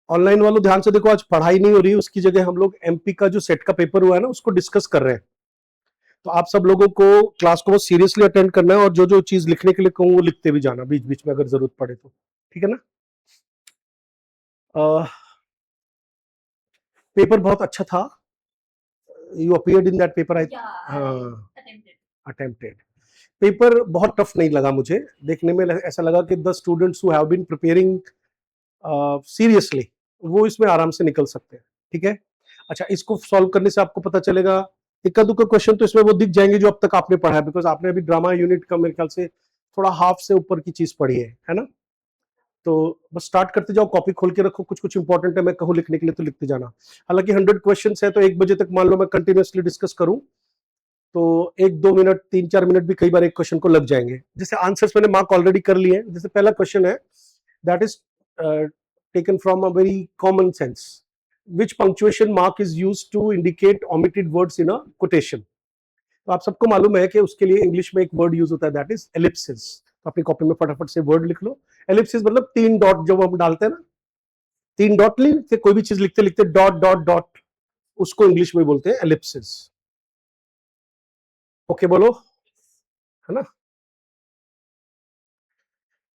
Online वालों ध्यान से देखो, आज पढ़ाई नहीं हो रही है, उसकी जगह हम लोग एमपी का जो सेट का पेपर हुआ है ना उसको डिस्कस कर रहे हैं। तो आप सब लोगों को क्लास को बहुत सीरियसली अटेंड करना है और जो जो चीज लिखने के लिए कहूँ वो लिखते भी जाना बीच बीच में अगर जरूरत पड़े तो, ठीक है ना। पेपर बहुत अच्छा था। You appeared in that paper I? हाँ, अटेम्प्टेड। पेपर बहुत टफ नहीं लगा मुझे, देखने में ऐसा लगा कि the students who have been preparing seriously वो इसमें आराम से निकल सकते हैं, ठीक है। अच्छा, इसको सॉल्व करने से आपको पता चलेगा, इक्का दुक्का क्वेश्चन तो इसमें वो दिख जाएंगे जो अब तक आपने पढ़ा है, बिकॉज आपने अभी ड्रामा यूनिट का मेरे ख्याल से थोड़ा हाफ से ऊपर की चीज पढ़ी है ना। तो बस स्टार्ट करते जाओ, कॉपी खोल के रखो, कुछ कुछ इंपॉर्टेंट है मैं कहूँ लिखने के लिए तो लिखते जाना। हालांकि 100 क्वेश्चन है तो 1 बजे तक मान लो मैं कंटिन्यूसली डिस्कस करूं तो 1-2 मिनट 3-4 मिनट भी कई बार एक क्वेश्चन को लग जाएंगे। जैसे आंसर्स मैंने मार्क ऑलरेडी कर लिए हैं। जैसे पहला क्वेश्चन है, that is taken from a very common sense, which punctuation mark is used to indicate omitted words in a quotation. तो आप सबको मालूम है कि उसके लिए इंग्लिश में एक वर्ड यूज होता है, दैट इज एलिप्सिस। तो अपनी कॉपी में फटाफट से वर्ड लिख लो। एलिप्सिस मतलब 3 डॉट जब हम डालते हैं ना, 3 डॉट नहीं लिखते, कोई भी चीज लिखते लिखते डॉट डॉट डॉट, उसको इंग्लिश में बोलते हैं एलिप्सिस। ओके बोलो, है ना,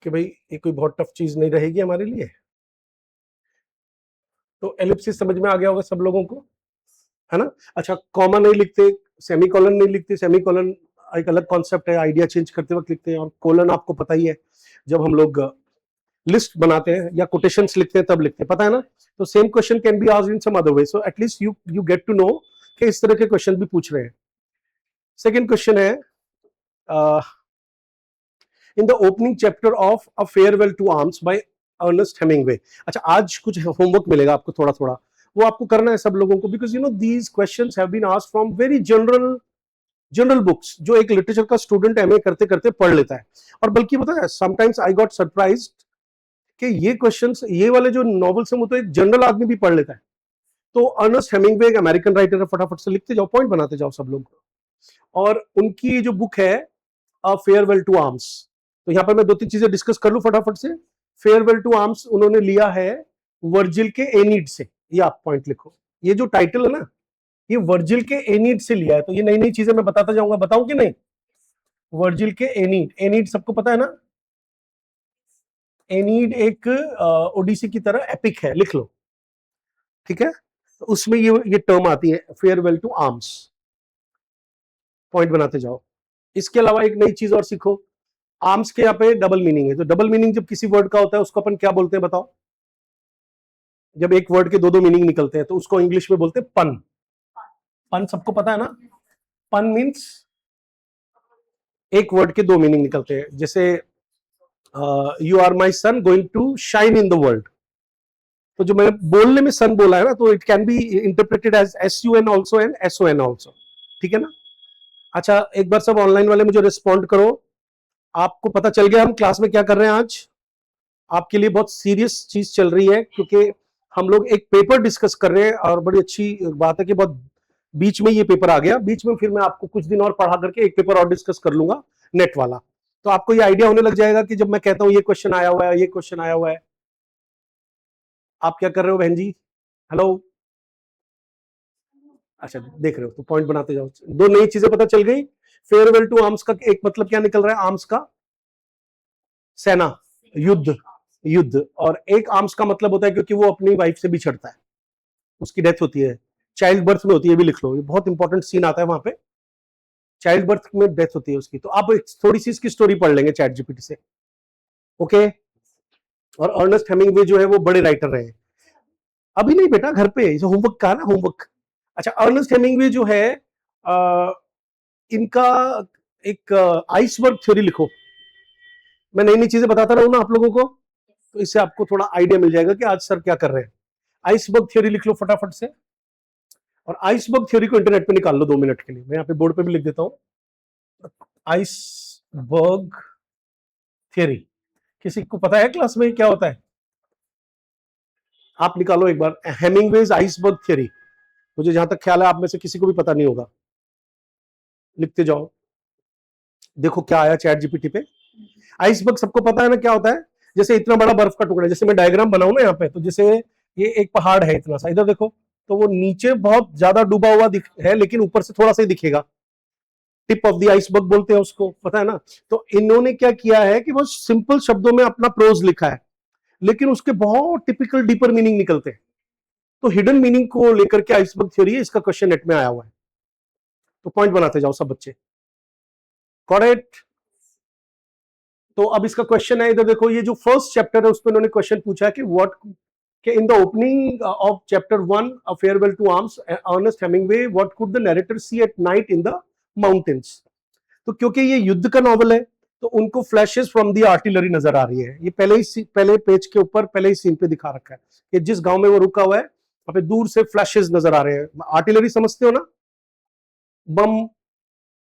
कि भाई ये कोई बहुत टफ चीज नहीं रहेगी हमारे लिए। तो एलिप्सिस समझ में आ गया होगा सब लोगों को, है ना। अच्छा, कॉमा नहीं लिखते, सेमी कॉलन नहीं लिखते। सेमी कॉलन एक अलग कॉन्सेप्ट है, आइडिया चेंज करते वक्त लिखते हैं। और कोलन आपको पता ही है, जब हम लोग लिस्ट बनाते हैं या कोटेशंस लिखते हैं तब लिखते हैं, पता है ना। तो same question can be asked in some other way, so at least you get to know कि इस तरह के क्वेश्चन भी पूछ रहे हैं। सेकंड क्वेश्चन है, in the opening chapter of a farewell to arms by Ernest Hemingway. अच्छा, आज कुछ होमवर्क मिलेगा आपको थोड़ा थोड़ा, वो आपको करना है सब लोगों को, because you know these questions have been asked from very general books, जो एक लिटरेचर का स्टूडेंट एमए करते करते पढ़ लेता है। और बल्कि पता है, समटाइम्स आई गॉट सरप्राइज्ड कि ये क्वेश्चंस, ये वाले जो नॉवेल्स हैं वो तो एक जनरल आदमी भी पढ़ लेता है। तो अर्नेस्ट हेमिंगवे एक अमेरिकन राइटर है, फटाफट से लिखते जाओ, पॉइंट बनाते जाओ सब लोग। और उनकी जो बुक है अ फेयरवेल टू आर्म्स, तो यहां पर मैं 2-3 चीजें डिस्कस कर लूं फटाफट से। फेयरवेल टू आर्म्स उन्होंने लिया है वर्जिल के एनीड से, ये आप पॉइंट लिखो। ये जो टाइटल है ना, ये वर्जिल के एनीड से लिया है। तो ये नई नई चीजें मैं बताता जाऊंगा, बताऊं कि नहीं। वर्जिल के एनीड, एनीड सबको पता है ना। एनीड एक ओडिसी की तरह एपिक है, लिख लो, ठीक है। तो उसमें ये टर्म आती है फेयरवेल टू आर्म्स, पॉइंट बनाते जाओ। इसके अलावा एक नई चीज और सीखो, आर्म्स के यहाँ पे डबल मीनिंग है। तो डबल मीनिंग जब किसी वर्ड का होता है उसको अपन क्या बोलते हैं बताओ। जब एक वर्ड के दो दो मीनिंग निकलते हैं तो उसको इंग्लिश में बोलते हैं पन। पन सबको पता है ना। पन मीन्स एक वर्ड के दो मीनिंग निकलते हैं। जैसे you are my son going to shine in the world, तो जो मैंने बोलने में सन बोला है ना, तो it can be interpreted as SUN also and SON also, ठीक है ना। अच्छा, एक बार सब ऑनलाइन वाले मुझे रिस्पॉन्ड करो, आपको पता चल गया हम क्लास में क्या कर रहे हैं आज। आपके लिए बहुत सीरियस चीज चल रही है, क्योंकि हम लोग एक पेपर डिस्कस कर रहे हैं। और बड़ी अच्छी बात है कि बहुत बीच में ये पेपर आ गया, बीच में फिर मैं आपको कुछ दिन और पढ़ा करके एक पेपर और डिस्कस कर लूंगा, नेट वाला। तो आपको ये आइडिया होने लग जाएगा कि जब मैं कहता हूं ये क्वेश्चन आया हुआ है, ये क्वेश्चन आया हुआ है। आप क्या कर रहे हो बहन जी, हेलो। अच्छा, देख रहे हो, तो पॉइंट बनाते जाओ। दो नई चीजें पता चल गई। फेयरवेल टू आर्म्स का एक मतलब क्या निकल रहा है, आर्म्स का सेना, युद्ध, युद्ध। और एक आर्म्स का मतलब होता है क्योंकि वो अपनी वाइफ से बिछड़ता है, उसकी डेथ होती है, चाइल्ड बर्थ में होती है, भी लिख लो, ये बहुत इंपॉर्टेंट सीन आता है वहां पे, चाइल्ड बर्थ में डेथ होती है उसकी। तो आप थोड़ी सी इसकी स्टोरी पढ़ लेंगे चैट जीपीटी से, ओके। और अर्नेस्ट हेमिंगवे जो है वो बड़े राइटर रहे। अभी नहीं बेटा, घर पे होमवर्क का ना, होमवर्क। अच्छा, अर्नेस्ट हेमिंगवे जो है, इनका एक आइसबर्ग थ्योरी लिखो। मैं नई नई चीजें बताता रहूं ना आप लोगों को, तो इससे आपको थोड़ा आइडिया मिल जाएगा कि आज सर क्या कर रहे हैं। आइसबर्ग थ्योरी लिख लो फटाफट से। और आइसबर्ग थ्योरी को इंटरनेट पे निकाल लो 2 मिनट के लिए, मैं यहाँ पे बोर्ड पे भी लिख देता हूं। आइसबर्ग थ्योरी, किसी को पता है क्लास में क्या होता है? आप निकालो एक बार, हेमिंगवेज आइसबर्ग थ्योरी। मुझे जहां तक ख्याल है आप में से किसी को भी पता नहीं होगा, लिखते जाओ, देखो क्या आया चैट जीपीटी पे। आइसबर्ग सबको पता है ना क्या होता है, जैसे इतना बड़ा बर्फ का टुकड़ा, जैसे मैं डायग्राम बनाऊं ना यहाँ पे, तो जैसे ये एक पहाड़ है इतना सा, इधर देखो, तो वो नीचे बहुत ज्यादा डूबा हुआ है, लेकिन ऊपर से थोड़ा सा ही दिखेगा, टिप ऑफ द आइसबर्ग बोलते हैं उसको, पता है ना। तो इन्होंने क्या किया है कि वो सिंपल शब्दों में अपना प्रोज लिखा है, लेकिन उसके बहुत टिपिकल डीपर मीनिंग निकलते हैं। तो हिडन मीनिंग को लेकर के आइसबर्ग थ्योरी है, इसका क्वेश्चन नेट में आया हुआ है, तो पॉइंट बनाते जाओ सब बच्चे। करेक्ट। तो अब इसका क्वेश्चन है, इधर देखो, ये जो फर्स्ट चैप्टर है उस पर इन्होंने क्वेश्चन पूछा है कि व्हाट के in the opening of chapter 1 a farewell to arms Ernest Hemingway what could the narrator see at night in the mountains. तो क्योंकि ये युद्ध का नॉवल है, तो उनको फ्लैशेस फ्रॉम द आर्टिलरी नजर आ रही है। ये पहले पेज के ऊपर पहले ही सीन पे दिखा रखा है कि जिस गांव में वो रुका हुआ है वहां पे दूर से फ्लैशेस नजर आ रहे हैं। आर्टिलरी समझते हो ना, बम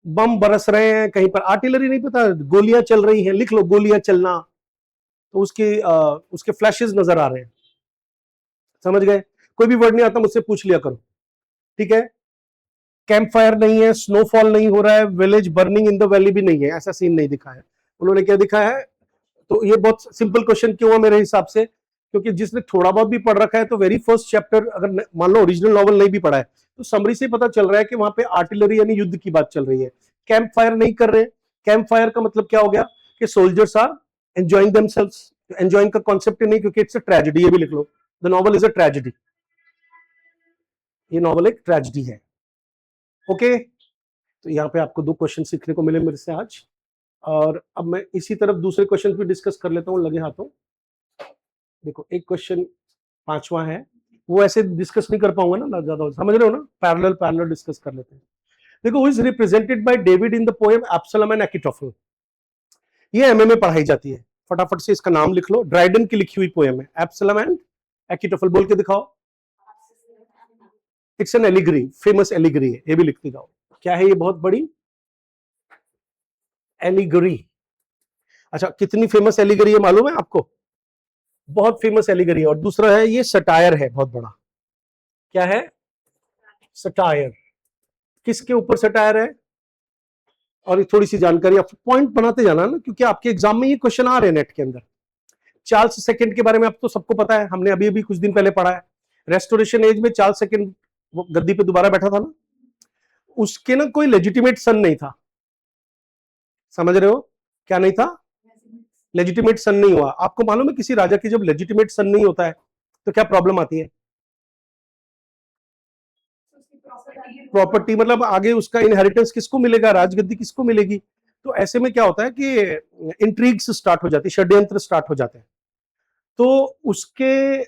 बम बरस रहे हैं कहीं पर, आर्टिलरी नहीं पता, गोलियां चल रही हैं, लिख लो गोलियां चलना, तो उसके फ्लैशेस नजर आ रहे हैं, समझ गए। कोई भी वर्ड नहीं आता मुझसे पूछ लिया करो, ठीक है। कैंप फायर नहीं है, स्नोफॉल नहीं हो रहा है, village burning in the valley भी नहीं है, ऐसा सीन नहीं दिखा है। उन्होंने क्या दिखाया है, तो ये बहुत सिंपल क्वेश्चन क्यों हुआ मेरे हिसाब से, क्योंकि जिसने थोड़ा बहुत भी पढ़ रखा है तो वेरी फर्स्ट चैप्टर अगर मान लो ओरिजिनल नॉवल नहीं भी पढ़ा है तो समरी से पता चल रहा है कि वहां पे आर्टिलरी यानी युद्ध की बात चल रही है। कैंप फायर नहीं कर रहे। कैंप फायर का मतलब क्या हो गया कि soldiers are enjoying themselves. Enjoying का कॉन्सेप्ट नहीं, क्योंकि इट्स अ ट्रेजेडी, ये भी लिख लो, the novel is a tragedy, ये नॉवल एक ट्रेजेडी है। ओके, तो यहाँ पे आपको 2 क्वेश्चन सीखने को मिले मेरे से आज, और अब मैं इसी तरफ दूसरे क्वेश्चन भी डिस्कस कर लेता हूँ लगे हाथों। देखो एक क्वेश्चन 5वां है, वो ऐसे डिस्कस नहीं कर पाऊंगा ना ज्यादा, समझ रहे हो ना, पैरेलल डिस्कस कर लेते हैं। देखो, who is represented by David in the poem Absalom and Achitophel. ये एमए में पढ़ाई जाती है, फटाफट से इसका नाम लिख लो, ड्राइडन की लिखी हुई पोएम है, एब्सलम एंड अकिटोफेल। बोल के दिखाओ। It's an allegory, famous allegory है, ये भी लिखते जाओ। क्या है ये बहुत बड़ी एलिगरी। अच्छा, कितनी फेमस एलिगरी है मालूम है आपको? बहुत फेमस एलिगरी है। और दूसरा है ये सटायर है बहुत बड़ा। क्या है? सटायर। किसके ऊपर सटायर है? और ये थोड़ी सी जानकारी आप पॉइंट बनाते जाना ना, क्योंकि आपके एग्जाम में ये क्वेश्चन आ रहे हैं नेट के अंदर। चार्ल्स सेकंड के बारे में आप तो सबको पता है, हमने अभी अभी कुछ दिन पहले पढ़ा है। रेस्टोरेशन एज में चार्ल्स सेकंड वो गद्दी पे दोबारा बैठा था ना, उसके ना कोई लेजिटिमेट सन नहीं था, समझ रहे हो? क्या नहीं था? लेजिटिमेट सन नहीं हुआ। आपको मालूम है किसी राजा की जब लेजिटिमेट सन नहीं होता है तो क्या प्रॉब्लम आती है? प्रॉपर्टी, मतलब आगे उसका इनहेरिटेंस किसको मिलेगा, राजगद्दी किसको मिलेगी। तो ऐसे में क्या होता है कि इंट्रीग्स स्टार्ट हो जाती है, षड्यंत्र स्टार्ट हो जाते हैं। तो उसके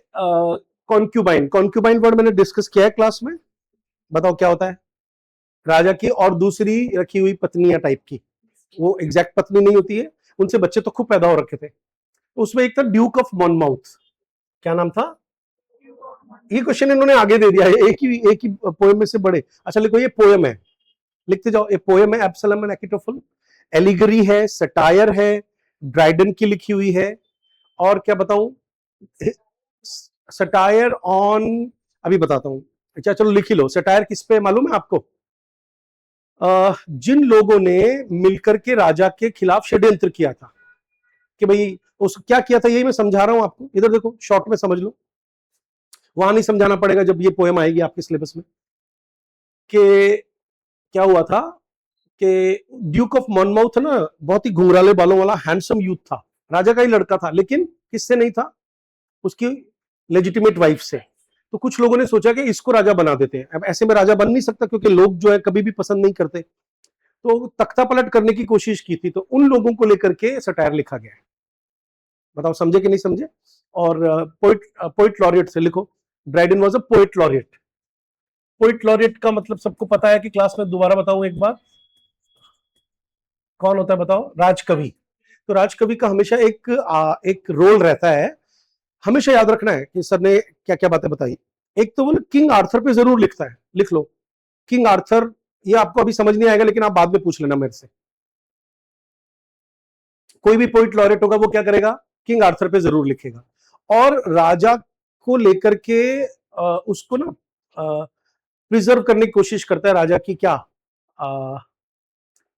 कॉन्क्यूबाइन, कॉन्क्यूबाइन वर्ड मैंने डिस्कस किया है क्लास में, बताओ क्या होता है? राजा की और दूसरी रखी हुई पत्नियां टाइप की, वो एग्जैक्ट पत्नी नहीं होती है, उनसे बच्चे तो खूब पैदा हो रखे थे। उसमें एक था ड्यूक ऑफ मॉनमाउथ, क्या नाम था? ये क्वेश्चन इन्होंने आगे दे दिया है, एक ही पोएम में से बड़े। अच्छा लिखो, ये पोएम है, लिखते जाओ, ये पोएम है एब्सलम एंड अकिटोफेल। एलिगरी है, सटायर है, ड्राइडन की लिखी हुई है, और क्या बताऊं, सटायर ऑन, अभी बताता हूं। अच्छा चलो लिख ही लो, सटायर किस पे मालूम है आपको? जिन लोगों ने मिलकर के राजा के खिलाफ षड्यंत्र किया था, कि भाई उस क्या किया था, यही मैं समझा रहा हूं आपको, इधर देखो शॉर्ट में समझ लो, वहां नहीं समझाना पड़ेगा जब ये पोएम आएगी आपके सिलेबस में। कि क्या हुआ था कि ड्यूक ऑफ मॉनमाउथ ना बहुत ही घुंघराले बालों वाला हैंडसम यूथ था, राजा का ही लड़का था, लेकिन किससे नहीं था? उसकी लेजिटिमेट वाइफ से। तो कुछ लोगों ने सोचा कि इसको राजा बना देते हैं। अब ऐसे में राजा बन नहीं सकता, क्योंकि लोग जो है कभी भी पसंद नहीं करते, तो तख्ता पलट करने की कोशिश की थी, तो उन लोगों को लेकर के सटायर लिखा गया है। बताओ समझे कि नहीं समझे? और पोइट लॉरियट से लिखो, Dryden was a poet laureate. Poet laureate का मतलब सबको पता है, कि क्लास में दोबारा बताऊं एक बार, कौन होता है बताओ? राजकवि। तो राजकवि का हमेशा एक रोल रहता है, हमेशा याद रखना है कि सर ने क्या क्या बातें बताई। एक तो वो किंग आर्थर पे जरूर लिखता है, लिख लो किंग आर्थर। ये आपको अभी समझ नहीं आएगा, लेकिन आप बाद में पूछ लेना मेरे से। कोई भी पोइट लॉरेट होगा वो क्या करेगा? किंग आर्थर पे जरूर लिखेगा, और राजा को लेकर के उसको ना प्रिजर्व करने की कोशिश करता है, राजा की क्या,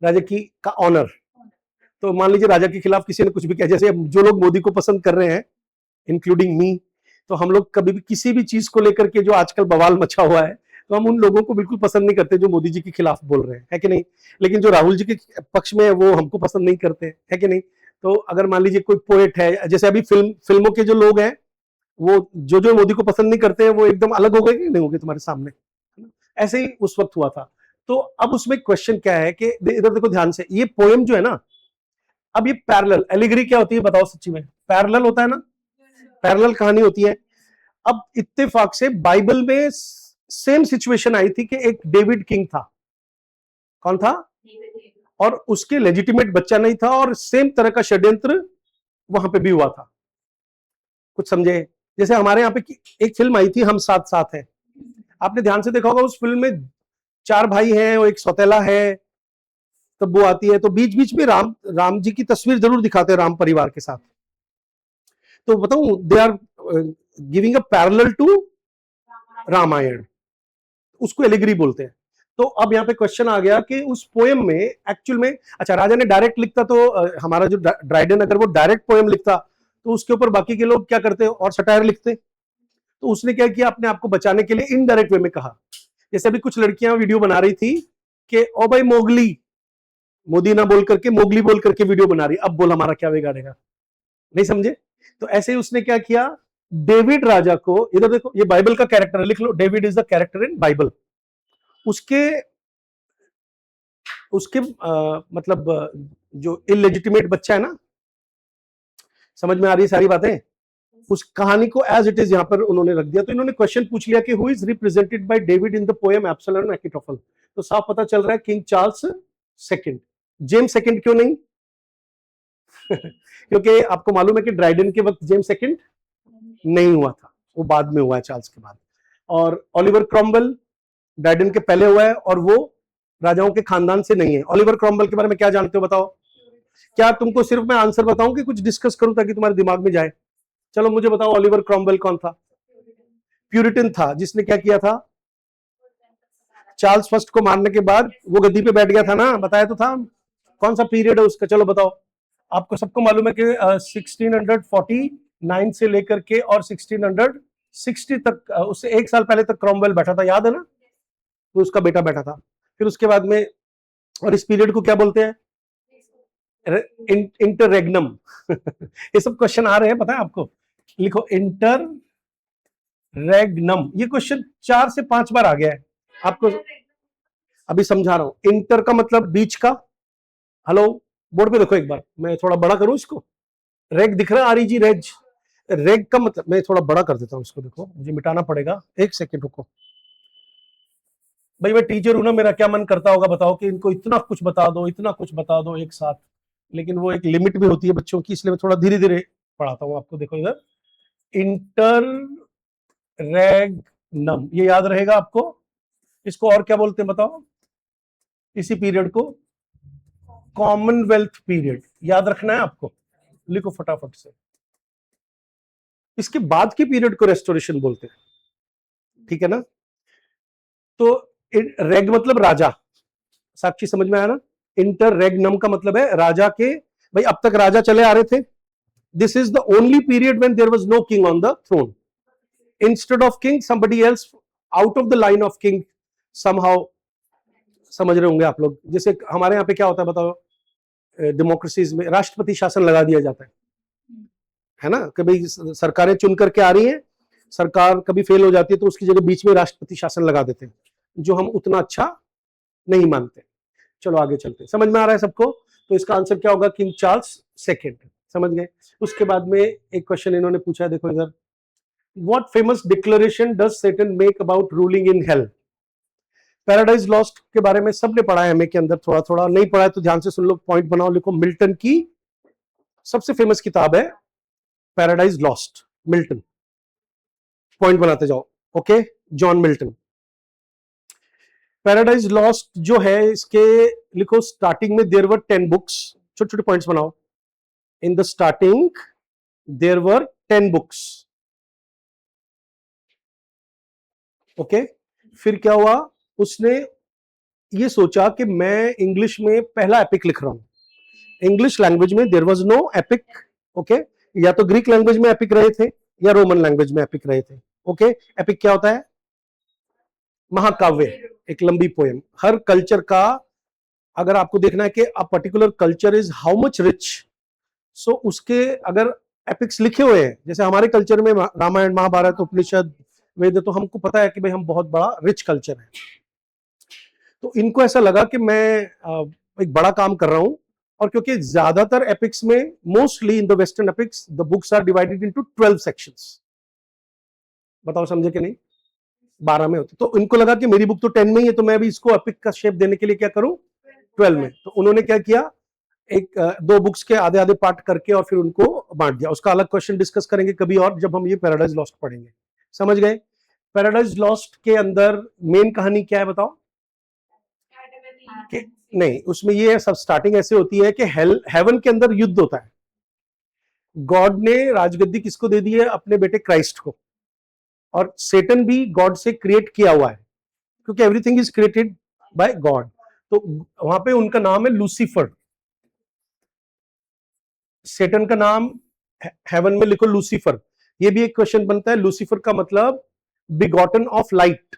राजा की का ऑनर। तो मान लीजिए राजा के खिलाफ किसी ने कुछ भी किया, जैसे जो लोग मोदी को पसंद कर रहे हैं इंक्लूडिंग मी, तो हम लोग कभी भी किसी भी चीज को लेकर के जो आजकल बवाल मचा हुआ है, तो हम उन लोगों को बिल्कुल पसंद नहीं करते जो मोदी जी के खिलाफ बोल रहे हैं, है कि नहीं। लेकिन जो राहुल जी के पक्ष में है वो हमको पसंद नहीं करते, है कि नहीं। तो अगर मान लीजिए कोई पोएट है, जैसे अभी फिल्मों के जो लोग हैं, वो जो मोदी को पसंद नहीं करते हैं, वो एकदम अलग हो गए कि नहीं हो गए तुम्हारे सामने, ऐसे ही उस वक्त हुआ था। तो अब उसमें क्वेश्चन क्या है कि इधर देखो ध्यान से, ये पोएम जो है ना, अब ये पैरेलल एलिगरी क्या होती है बताओ सच्ची में, पैरेलल होता है ना, पैरेलल कहानी होती है। अब इत्तेफाक से बाइबल में सेम सिचुएशन आई थी कि एक डेविड किंग था, कौन था, और उसके लेजिटिमेट बच्चा नहीं था, और सेम तरह का षड्यंत्र वहां पे भी हुआ था। कुछ समझे। जैसे हमारे यहाँ पे एक फिल्म आई थी हम साथ साथ हैं, आपने ध्यान से देखा होगा, उस फिल्म में 4 भाई हैं और एक सौतेला है, तब वो आती है तो बीच बीच में राम जी की तस्वीर जरूर दिखाते हैं राम परिवार के साथ। तो बताऊं, they are giving a parallel to Ramayana, उसको एलिगरी बोलते हैं। तो अब यहाँ पे क्वेश्चन आ गया कि उस पोएम में एक्चुअल में, अच्छा राजा ने डायरेक्ट लिखता तो हमारा जो ड्राइडन अगर वो डायरेक्ट पोएम लिखता तो उसके ऊपर बाकी के लोग क्या करते और सटायर लिखते। तो उसने क्या किया, अपने आप को बचाने के लिए इनडायरेक्ट वे में कहा। जैसे अभी कुछ लड़कियां वीडियो बना रही थी कि ओ भाई मोगली, मोदी ना बोल करके मोगली बोल करके वीडियो बना रही, अब बोल हमारा क्या बिगाड़ेगा, नहीं समझे। तो ऐसे ही उसने क्या किया, डेविड राजा को, इधर देखो ये बाइबल का कैरेक्टर है, लिख लो, David is the character in Bible. उसके उसके मतलब जो इलेजिटिमेट बच्चा है ना, समझ में आ रही है सारी बातें, उस कहानी को एज इट इज यहां पर उन्होंने रख दिया। तो इन्होंने क्वेश्चन पूछ लिया कि who is represented by David in the poem Absalom and Achitophel. तो साफ पता चल रहा है King Charles second, James second क्यों नहीं क्योंकि आपको मालूम है कि ड्राइडन के वक्त जेम्स सेकंड नहीं हुआ था, वो बाद में हुआ है, चार्ल्स के बाद। और ओलिवर क्रॉमवेल ड्राइडन के पहले हुआ है, और वो राजाओं के खानदान से नहीं है। ओलिवर क्रॉमवेल के बारे में क्या जानते हो बताओ। क्या तुमको सिर्फ मैं आंसर बताऊं कि कुछ डिस्कस करूं ताकि तुम्हारे दिमाग में जाए। चलो मुझे बताओ, ओलिवर क्रॉमवेल कौन था। प्यूरिटन था, जिसने क्या किया था, चार्ल्स फर्स्ट को मारने के बाद वो गद्दी पे बैठ गया था ना, बताया तो था। कौन सा पीरियड है उसका, चलो बताओ। आपको सबको मालूम है कि 1649 से लेकर के और 1660 तक, उससे 1 साल पहले तक क्रॉमवेल बैठा था, याद है ना, तो उसका बेटा बैठा था। फिर उसके बाद में, और इस पीरियड को क्या बोलते हैं, इंटररेग्नम ये सब क्वेश्चन आ रहे हैं, पता है आपको, लिखो इंटररेग्नम। ये क्वेश्चन 4 से 5 बार आ गया है आपको, अभी समझा रहा हूं। इंटर का मतलब बीच का, हेलो बोर्ड पे देखो एक बार, मैं थोड़ा बड़ा करूं इसको, रेग दिख रहा है आरी जी, रेज, रेग का मतलब, मैं थोड़ा बड़ा कर देता हूं इसको, देखो मुझे मिटाना पड़ेगा, 1 सेकेंड रुको भाई, मैं टीचर हूं ना, मेरा क्या मन करता होगा बताओ कि इनको इतना कुछ बता दो, इतना कुछ बता दो एक साथ, लेकिन वो एक लिमिट भी होती है बच्चों की, इसलिए मैं थोड़ा धीरे धीरे पढ़ाता हूं आपको। देखो इधर इंटररेग्नम, ये याद रहेगा आपको। इसको और क्या बोलते हैं बताओ, इसी पीरियड को कॉमनवेल्थ पीरियड, याद रखना है आपको, लिखो फटाफट से। इसके बाद के पीरियड को रेस्टोरेशन बोलते हैं, ठीक है ना। तो रेग मतलब राजा, साक्षी समझ में आया ना। इंटररेग्नम का मतलब है राजा के, भाई अब तक राजा चले आ रहे थे। This is the only period when there was no king on the throne, instead of king somebody else out of the line of king somehow, समझ रहे होंगे आप लोग। जैसे हमारे यहाँ पे क्या होता है बताओ, डेमोक्रेसीज में राष्ट्रपति शासन लगा दिया जाता है ना, कभी सरकारें चुन करके आ रही हैं, सरकार कभी फेल हो जाती है तो उसकी जगह बीच में राष्ट्रपति शासन लगा देते हैं, जो हम उतना अच्छा नहीं मानते। चलो आगे चलते, समझ में आ रहा है सबको। तो इसका आंसर क्या होगा, किंग चार्ल्स सेकेंड, समझ गए। उसके बाद में एक क्वेश्चन इन्होंने पूछा है, देखो इधर, what famous declaration does Saturn make about ruling in hell. Paradise lost के बारे में सबने पढ़ा है एमए के अंदर, थोड़ा थोड़ा, नहीं पढ़ा है तो ध्यान से सुन लो, पॉइंट बनाओ, लिखो। मिल्टन की सबसे फेमस किताब है पैराडाइज लॉस्ट, मिल्टन, पॉइंट बनाते जाओ, okay, John Milton. Paradise lost जो है, इसके लिखो स्टार्टिंग में देयर वर 10 बुक्स, छोटे छोटे पॉइंट्स बनाओ। In the starting there were 10 books, okay. फिर क्या हुआ, उसने ये सोचा कि मैं इंग्लिश में पहला एपिक लिख रहा हूं, इंग्लिश लैंग्वेज में there was no epic, okay. या तो ग्रीक लैंग्वेज में एपिक रहे थे, या रोमन लैंग्वेज में एपिक रहे थे। ओके, एपिक क्या होता है? महाकाव्य, एक लंबी पोएम। हर कल्चर का अगर आपको देखना है कि a particular culture is how much rich, so उसके अगर एपिक्स लिखे हुए हैं, जैसे हमारे कल्चर में रामायण, महाभारत, उपनिषद, वेद, तो हमको पता है कि भाई हम बहुत बड़ा रिच कल्चर है। तो इनको ऐसा लगा कि मैं एक बड़ा काम कर रहा हूं, और क्योंकि ज्यादातर एपिक्स में, mostly in the western epics, the books are divided into 12 sections. बताओ समझे कि नहीं? 12 में होते। तो इनको लगा कि मेरी बुक तो 10 में ही है, तो मैं भी इसको एपिक का शेप देने के लिए क्या करूं, 12 में। तो उन्होंने क्या किया, एक 2 बुक्स के आधे आधे पार्ट करके और फिर उनको बांट दिया। उसका अलग क्वेश्चन डिस्कस करेंगे कभी और, जब हम ये पैराडाइज लॉस्ट पढ़ेंगे। समझ गए? पैराडाइज लॉस्ट के अंदर मेन कहानी क्या है बताओ? कि नहीं, उसमें ये सब स्टार्टिंग ऐसे होती है कि हेवन के अंदर युद्ध होता है। गॉड ने राजगद्दी किसको दे दी है? अपने बेटे क्राइस्ट को। और सेटन भी गॉड से क्रिएट किया हुआ है, क्योंकि everything is created by God. तो वहां पे उनका नाम है लूसीफर। सेटन का नाम हेवन में लिखो लूसीफर। ये भी एक क्वेश्चन बनता है, लूसीफर का मतलब begotten of light.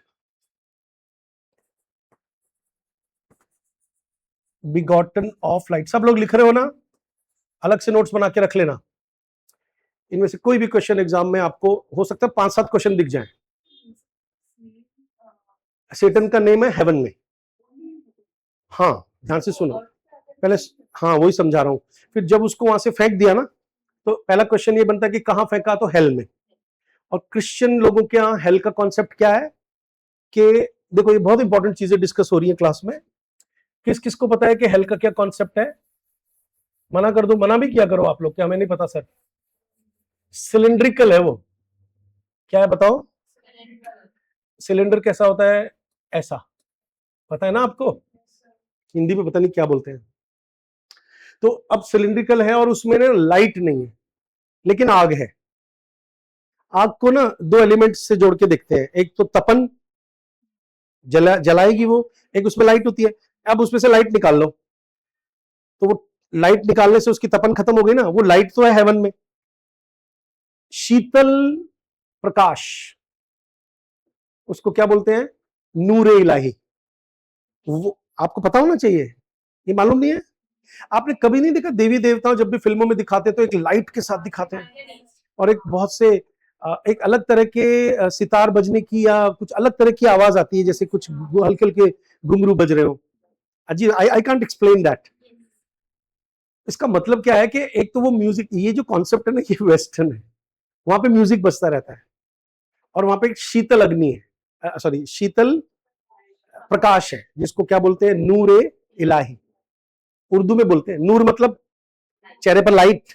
Begotten of light, सब लोग लिख रहे हो ना? अलग से नोट्स बना के रख लेना। इनमें से कोई भी क्वेश्चन एग्जाम में आपको हो सकता है 5-7 क्वेश्चन दिख जाए। सेटन का नेम है हेवन में। हाँ, ध्यान से सुनो पहले। हाँ, वही समझा रहा हूं। फिर जब उसको वहां से फेंक दिया ना, तो पहला क्वेश्चन ये बनता है कि कहां फेंका? तो हेल में। और क्रिश्चियन लोगों के यहाँ हेल का कॉन्सेप्ट क्या है कि देखो, ये बहुत इंपॉर्टेंट चीजें डिस्कस हो रही है क्लास में। किस किस को पता है कि हेल का क्या कॉन्सेप्ट है? मना कर दो, मना भी किया करो आप लोग, क्या हमें नहीं पता सर? सिलिंड्रिकल है वो। क्या है बताओ? सिलेंडर कैसा होता है? ऐसा, पता है ना आपको? हिंदी में पता नहीं क्या बोलते हैं। तो अब सिलिंड्रिकल है और उसमें ना लाइट नहीं है, लेकिन आग है। आग को ना 2 एलिमेंट से जोड़ के देखते हैं, एक तो तपन, जलाएगी वो, एक उसमें लाइट होती है। अब उसमें से लाइट निकाल लो, तो वो लाइट निकालने से उसकी तपन खत्म हो गई ना। वो लाइट तो है हेवन में। शीतल प्रकाश, उसको क्या बोलते हैं? नूरे इलाही। वो आपको पता होना चाहिए, ये मालूम नहीं है? आपने कभी नहीं देखा देवी देवताओं जब भी फिल्मों में दिखाते तो एक लाइट के साथ दिखाते हैं, और एक बहुत से एक अलग तरह के सितार बजने की या कुछ अलग तरह की आवाज आती है, जैसे कुछ हल्के हल्के घुंघरू बज रहे हो। अजीब, आई कांट एक्सप्लेन दैट। इसका मतलब क्या है कि एक तो वो म्यूजिक, ये जो कॉन्सेप्ट है ना, ये वेस्टर्न है। वहां पे म्यूजिक बजता रहता है, और वहां पे एक शीतल अग्नि है, सॉरी शीतल प्रकाश है, जिसको क्या बोलते हैं? नूरे इलाही। उर्दू में बोलते हैं नूर, मतलब चेहरे पर लाइट।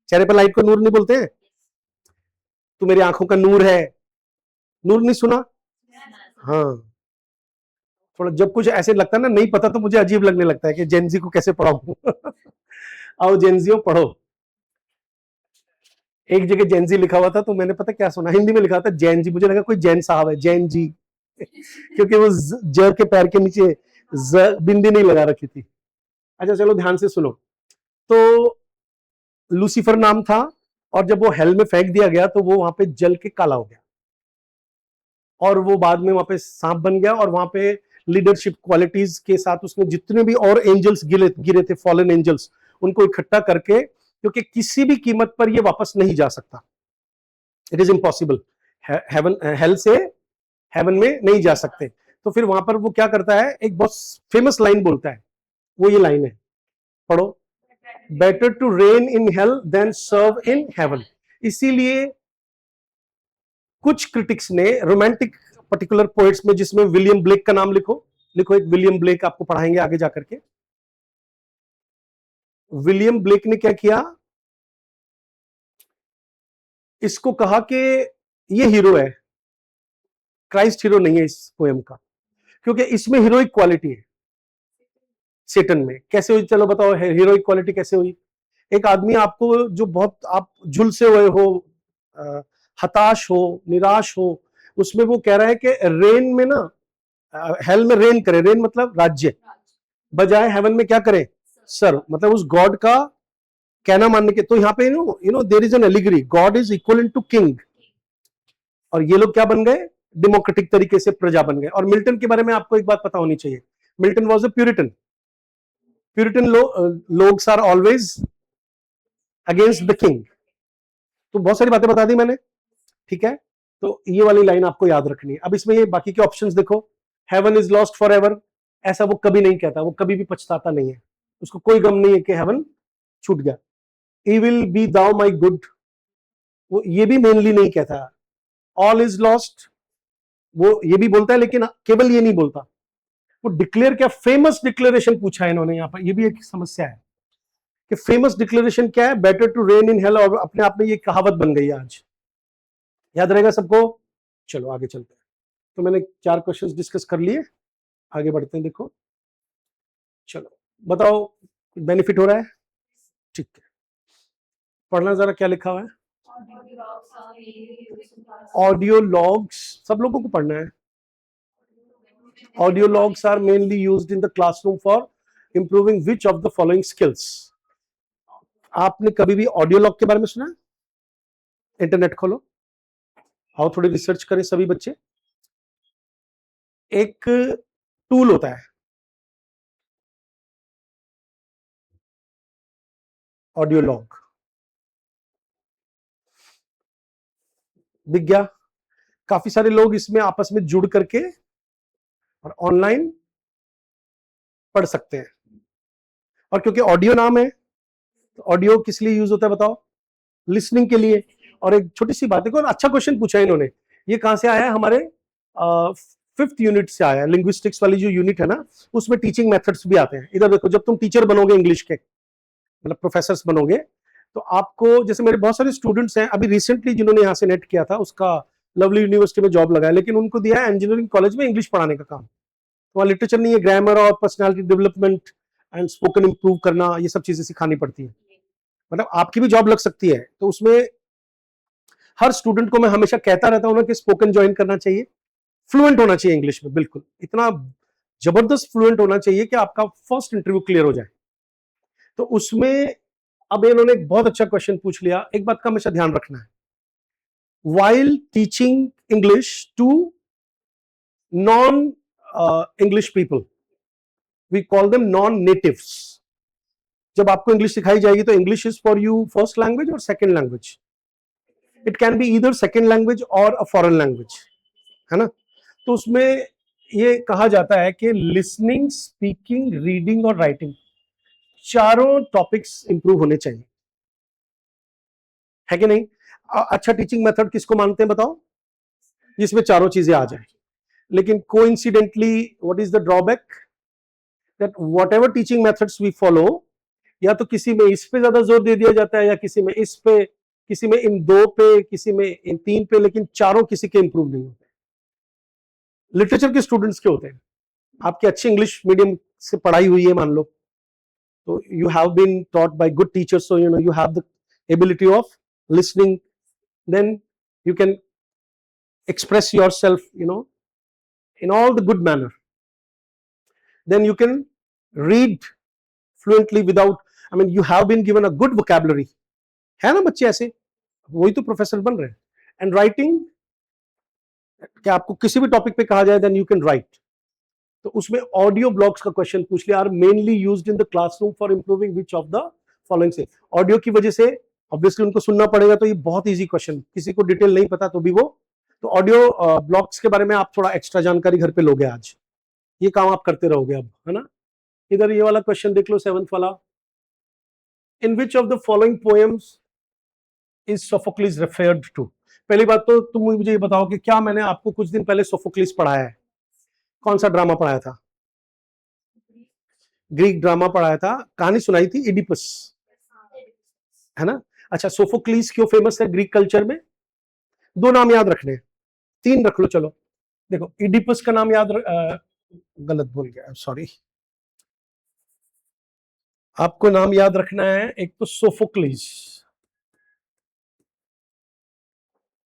चेहरे पर लाइट को नूर नहीं बोलते हैं? तो मेरी आंखों का नूर है, नूर नहीं सुना? हाँ, थोड़ा जब कुछ ऐसे लगता है ना नहीं पता, तो मुझे अजीब लगने लगता है कि जेनजी को कैसे पढ़ाऊं। आओ जेनजियो पढ़ो। एक जगह जेनजी लिखा हुआ था, तो मैंने पता क्या सुना, हिंदी में लिखा था जैन जी। मुझे लगा कोई जैन साहब है, जैन जी। क्योंकि वो ज के पैर के नीचे बिंदी नहीं लगा रखी थी। अच्छा चलो ध्यान से सुनो। तो लूसीफर नाम था, और जब वो हेल में फेंक दिया गया तो वो वहां पे जल के काला हो गया, और वो बाद में वहां पे सांप बन गया। और वहां पे लीडरशिप क्वालिटीज के साथ उसने जितने भी और एंजल्स गिरे थे, फॉलन एंजल्स, उनको इकट्ठा करके, क्योंकि किसी भी कीमत पर ये वापस नहीं जा सकता, it is impossible. Heaven, hell से हेवन में नहीं जा सकते। तो फिर वहां पर वो क्या करता है, एक बहुत फेमस लाइन बोलता है, वो ये लाइन है, पढ़ो। Better to reign in hell than serve in heaven. इसीलिए कुछ क्रिटिक्स ने रोमांटिक पर्टिकुलर पोएट्स में, जिसमें विलियम ब्लेक का नाम लिखो, लिखो एक विलियम ब्लेक, आपको पढ़ाएंगे आगे जाकर के। विलियम ब्लेक ने क्या किया, इसको कहा कि ये हीरो है, क्राइस्ट हीरो नहीं है इस पोएम का, क्योंकि इसमें हीरोइक क्वालिटी है। सेटन में कैसे हुई? चलो बताओ, हीरोइक क्वालिटी कैसे हुई? एक आदमी आपको जो बहुत आप झुलसे हुए हो, हताश हो, निराश हो, उसमें वो कह रहा है कि रेन में ना, हेल में रेन करे, रेन मतलब राज्य, बजाय हेवन में क्या करे? सर्व। मतलब उस गॉड का कहना मानने के, तो यहाँ पे you know there is an allegory, god is equal to king, और ये लोग क्या बन गए, डेमोक्रेटिक तरीके से प्रजा बन गए। और मिल्टन के बारे में आपको एक बात पता होनी चाहिए, Milton was a Puritan. Puritan लोग are always against the king. तो बहुत सारी बातें बता दी मैंने, ठीक है। तो ये वाली लाइन आपको याद रखनी है। अब इसमें ये बाकी के ऑप्शंस देखो, heaven is lost for ever, ऐसा वो कभी नहीं कहता, वो कभी भी पछताता नहीं है, उसको कोई गम नहीं है कि हेवन छूट गया। Evil be thou my good, वो ये भी मेनली नहीं कहता। ऑल इज लॉस्ट, वो ये भी बोलता है, लेकिन केवल ये नहीं बोलता, वो डिक्लेयर, क्या फेमस डिक्लेरेशन पूछा है इन्होंने यहाँ पर, ये भी एक समस्या है कि फेमस डिक्लेरेशन क्या है, better to reign in hell, और अपने आप में ये कहावत बन गई है आज, याद रहेगा सबको। चलो आगे चलते हैं। तो मैंने 4 क्वेश्चंस डिस्कस कर लिए, आगे बढ़ते हैं। देखो चलो बताओ, बेनिफिट हो रहा है, ठीक है। पढ़ना जरा क्या लिखा हुआ है, ऑडियो लॉग्स सब लोगों को पढ़ना है। Audio logs are mainly used in the classroom for improving which of the following skills. आपने कभी भी ऑडियो लॉग के बारे में सुना? इंटरनेट खोलो, आओ थोड़ी रिसर्च करें सभी बच्चे। एक टूल होता है ऑडियो लॉग, दिख गया? काफी सारे लोग इसमें आपस में जुड़ करके और ऑनलाइन पढ़ सकते हैं। और क्योंकि ऑडियो नाम है, तो ऑडियो किस लिए यूज होता है बताओ? लिसनिंग के लिए। और एक छोटी सी बात है, अच्छा क्वेश्चन पूछा है इन्होंने, ये कहां से आया है, हमारे 5th यूनिट से आया है। लिंग्विस्टिक्स वाली जो यूनिट है ना, उसमें टीचिंग मेथड्स भी आते हैं। इधर देखो, जब तुम टीचर बनोगे इंग्लिश के, मतलब प्रोफेसर्स बनोगे, तो आपको, जैसे मेरे बहुत सारे स्टूडेंट्स हैं अभी रिसेंटली जिन्होंने यहाँ से नेट किया था, उसका लवली यूनिवर्सिटी में जॉब लगा है, लेकिन उनको दिया है इंजीनियरिंग कॉलेज में इंग्लिश पढ़ाने का काम। तो वहाँ लिटरेचर नहीं है, ग्रामर और personality development and spoken improve करना, ये सब चीजें सिखानी पड़ती है। मतलब आपकी भी जॉब लग सकती है। तो उसमें हर स्टूडेंट को मैं हमेशा कहता रहता हूँ ना कि स्पोकन ज्वाइन करना चाहिए, फ्लुएंट होना चाहिए इंग्लिश में, बिल्कुल इतना जबरदस्त फ्लुएंट होना चाहिए कि आपका फर्स्ट इंटरव्यू क्लियर हो जाए। तो उसमें अब इन्होंने एक बहुत अच्छा क्वेश्चन पूछ लिया। एक बात का हमेशा ध्यान रखना है, while teaching English to non English people, we call them non-natives. जब आपको इंग्लिश सिखाई जाएगी तो English is for you first language और second language, it can be either second language or a foreign language, है ना। तो उसमें ये कहा जाता है कि लिसनिंग, स्पीकिंग, रीडिंग और राइटिंग, चारों टॉपिक्स इंप्रूव होने चाहिए, है कि नहीं? अच्छा टीचिंग मेथड किसको मानते हैं बताओ, जिसमें चारों चीजें आ जाए। लेकिन coincidentally what is the drawback, that whatever teaching methods we follow, या तो किसी में इस पे ज्यादा जोर दे दिया जाता है, या किसी में इस पे, किसी में इन 2 पे, किसी में इन 3 पे, लेकिन चारों किसी के इंप्रूव नहीं होते। लिटरेचर के स्टूडेंट्स के होते हैं, आपकी अच्छी इंग्लिश मीडियम से पढ़ाई हुई है मान लो, तो you have been taught by good teachers, so you know you have the ability of listening, then you can express yourself, you know, in all the good manner, then you can read fluently without, I mean you have been given a good vocabulary, है ना बच्चे ऐसे, वही तो professor बन रहे हैं। And writing, क्या आपको किसी भी टॉपिक पे कहा जाए देन यू कैन राइट। तो उसमें ऑडियो ब्लॉग्स का क्वेश्चन पूछ लिया, are mainly used in the classroom for improving which of the following से। ऑडियो की वजह से ऑब्वियसली उनको सुनना पड़ेगा, तो ये बहुत इजी क्वेश्चन, किसी को डिटेल नहीं पता तो भी वो, तो ऑडियो ब्लॉग्स के बारे में आप थोड़ा एक्स्ट्रा जानकारी घर पे लोगे आज, ये काम आप करते रहोगे अब, है ना। इधर ये वाला क्वेश्चन देख लो, 7th वाला, in which of the following poems is Sophocles referred to. पहली बात तो तुम मुझे ये बताओ कि क्या मैंने आपको कुछ दिन पहले सोफोक्लिस पढ़ाया है? कौन सा ड्रामा पढ़ाया था? ग्रीक ड्रामा पढ़ाया था, कहानी सुनाई थी इडिपस, है ना। अच्छा, सोफोक्लिस क्यों फेमस है ग्रीक कल्चर में? 2 नाम याद रखने, 3 रख लो चलो। देखो इडिपस का नाम गलत बोल गया, सॉरी। आपको नाम याद रखना है, एक तो सोफोक्लिस,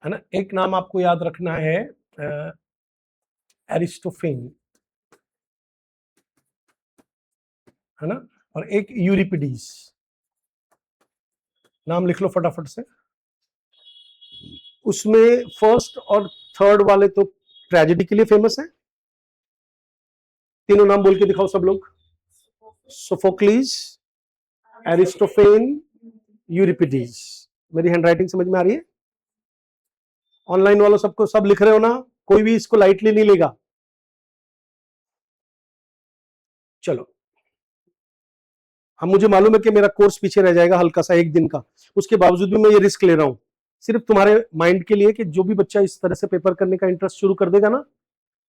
है ना, एक नाम आपको याद रखना है एरिस्टोफेन, है ना, और एक यूरिपिडीज। नाम लिख लो फटाफट से। उसमें फर्स्ट और थर्ड वाले तो ट्रेजेडी के लिए फेमस है। तीनों नाम बोल के दिखाओ सब लोग। सोफोक्लीज, एरिस्टोफेन, यूरिपिडीज। मेरी हैंडराइटिंग समझ में आ रही है? ऑनलाइन वालों सबको सब लिख रहे हो ना? कोई भी इसको लाइटली नहीं लेगा। चलो, अब मुझे मालूम है कि मेरा कोर्स पीछे रह जाएगा हल्का सा एक दिन का, उसके बावजूद भी मैं ये रिस्क ले रहा हूं सिर्फ तुम्हारे माइंड के लिए कि जो भी बच्चा इस तरह से पेपर करने का इंटरेस्ट शुरू कर देगा ना,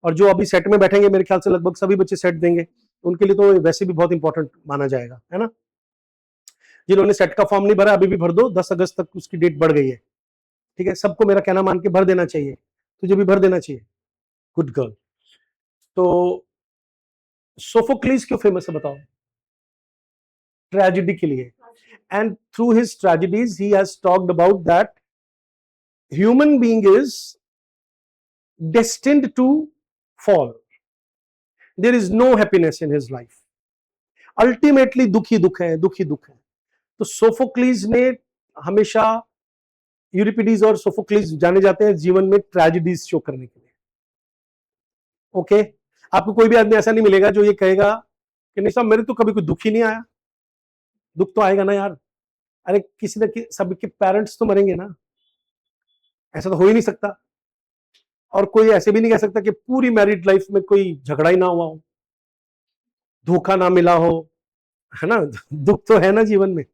और जो अभी सेट में बैठेंगे, मेरे ख्याल से लगभग सभी बच्चे सेट देंगे, उनके लिए तो वैसे भी बहुत इंपॉर्टेंट माना जाएगा, है ना। जिन्होंने सेट का फॉर्म नहीं भरा अभी भी भर दो, 10 अगस्त तक उसकी डेट बढ़ गई है, ठीक है। सबको मेरा कहना मान के भर देना चाहिए, तुझे भी भर देना चाहिए। Good girl. तो सोफोक्लीज क्यों फेमस है बताओ? ट्रेजेडी के लिए। And through his tragedies he has talked about that human being is destined to fall. There is no happiness in his life. Ultimately दुख ही दुख है, दुख ही दुख है। तो सोफोक्लीज ने हमेशा, यूरिपिडीज और सोफोक्लीज जाने जाते हैं जीवन में ट्रेजेडीज शो करने के लिए। ओके, आपको कोई भी आदमी ऐसा नहीं मिलेगा जो ये कहेगा कि नहीं साहब मेरे तो कभी कोई दुख ही नहीं आया। दुख तो आएगा ना यार, अरे किसी न किसी सबके पेरेंट्स तो मरेंगे ना, ऐसा तो हो ही नहीं सकता। और कोई ऐसे भी नहीं कह सकता कि पूरी मैरिड लाइफ में कोई झगड़ा ही ना हुआ हो, धोखा ना मिला हो, है ना। दुख तो है ना जीवन में।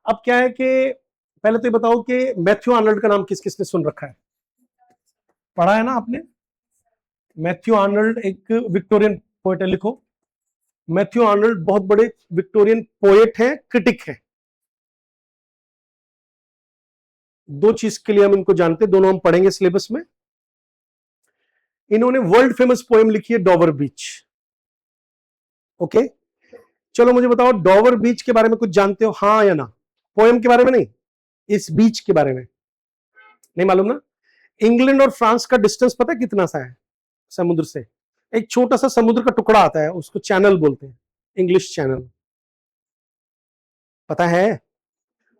अब क्या है कि पहले तो ये बताओ कि मैथ्यू आर्नल्ड का नाम किस किसने सुन रखा है? पढ़ा है ना आपने? मैथ्यू आर्नल्ड एक विक्टोरियन पोएट है, लिखो। मैथ्यू आर्नल्ड बहुत बड़े विक्टोरियन पोएट हैं, क्रिटिक हैं। दो चीज के लिए हम इनको जानते हैं, दोनों हम पढ़ेंगे सिलेबस में। इन्होंने वर्ल्ड फेमस पोएम लिखी है डॉवर बीच। ओके, चलो मुझे बताओ डॉवर बीच के बारे में कुछ जानते हो, हाँ या ना? पोएम के बारे में नहीं, इस बीच के बारे में नहीं मालूम ना। इंग्लैंड और फ्रांस का डिस्टेंस पता है कितना सा है समुद्र से? एक छोटा सा समुद्र का टुकड़ा आता है, उसको चैनल बोलते हैं, इंग्लिश चैनल, पता है?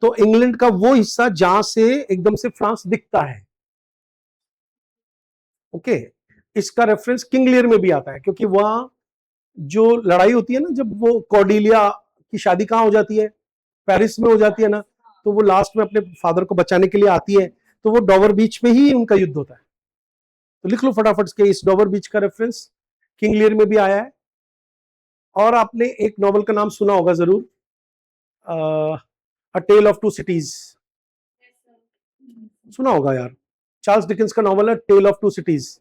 तो इंग्लैंड का वो हिस्सा जहां से एकदम से फ्रांस दिखता है। ओके, इसका रेफरेंस किंग लियर में भी आता है, क्योंकि वहां जो लड़ाई होती है ना, जब वो कॉर्डिलिया की शादी कहां हो जाती है? पेरिस में हो जाती है ना। तो वो लास्ट में अपने फादर को बचाने के लिए आती है, तो वो डॉवर बीच में ही उनका युद्ध होता है। तो लिख लो फटाफट के, इस डॉवर बीच का रेफरेंस किंग लियर में भी आया है। और आपने एक नॉवल का नाम सुना होगा जरूर, अ टेल ऑफ टू सिटीज, सुना होगा यार। चार्ल्स डिकेंस का नॉवल है टेल ऑफ टू सिटीज।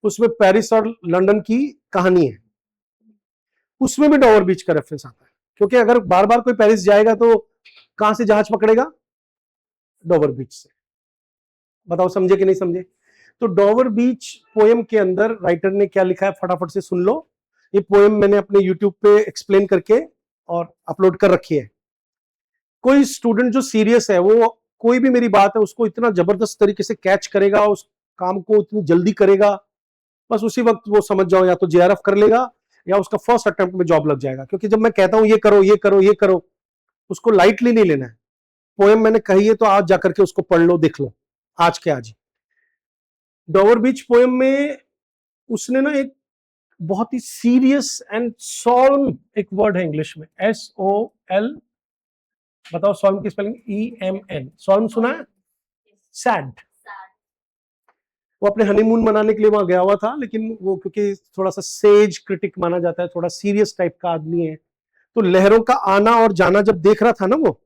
उसमें पेरिस और लंदन की कहानी है, उसमें भी डॉवर बीच का रेफरेंस आता है, क्योंकि अगर बार बार कोई पेरिस जाएगा तो कहां से जहाज पकड़ेगा? डॉवर बीच से। बताओ समझे कि नहीं समझे? तो डॉवर बीच पोएम के अंदर राइटर ने क्या लिखा है फटाफट से सुन लो। ये पोएम मैंने अपने यूट्यूब पे एक्सप्लेन करके और अपलोड कर रखी है। कोई स्टूडेंट जो सीरियस है, वो कोई भी मेरी बात है उसको इतना जबरदस्त तरीके से कैच करेगा, उस काम को इतनी जल्दी करेगा, बस उसी वक्त वो समझ जाओ या तो जेआरएफ कर लेगा या उसका फर्स्ट अटेम्प्ट में जॉब लग जाएगा। क्योंकि जब मैं कहता हूं ये करो ये करो ये करो, उसको लाइटली नहीं लेना है। पोएम मैंने कही है तो आज जाकर के उसको पढ़ लो, देख लो, आज के आज। डॉवर बीच पोएम में उसने ना एक बहुत ही सीरियस एंड सॉल्म, एक वर्ड है इंग्लिश में SOL, बताओ सॉल्म की स्पेलिंग? EMN। सॉल्म सुना है? सैड। वो अपने हनीमून मनाने के लिए वहां गया हुआ था, लेकिन वो क्योंकि थोड़ा सा सेज क्रिटिक माना जाता है, थोड़ा सीरियस टाइप का आदमी है, तो लहरों का आना और जाना जब देख रहा था ना वो,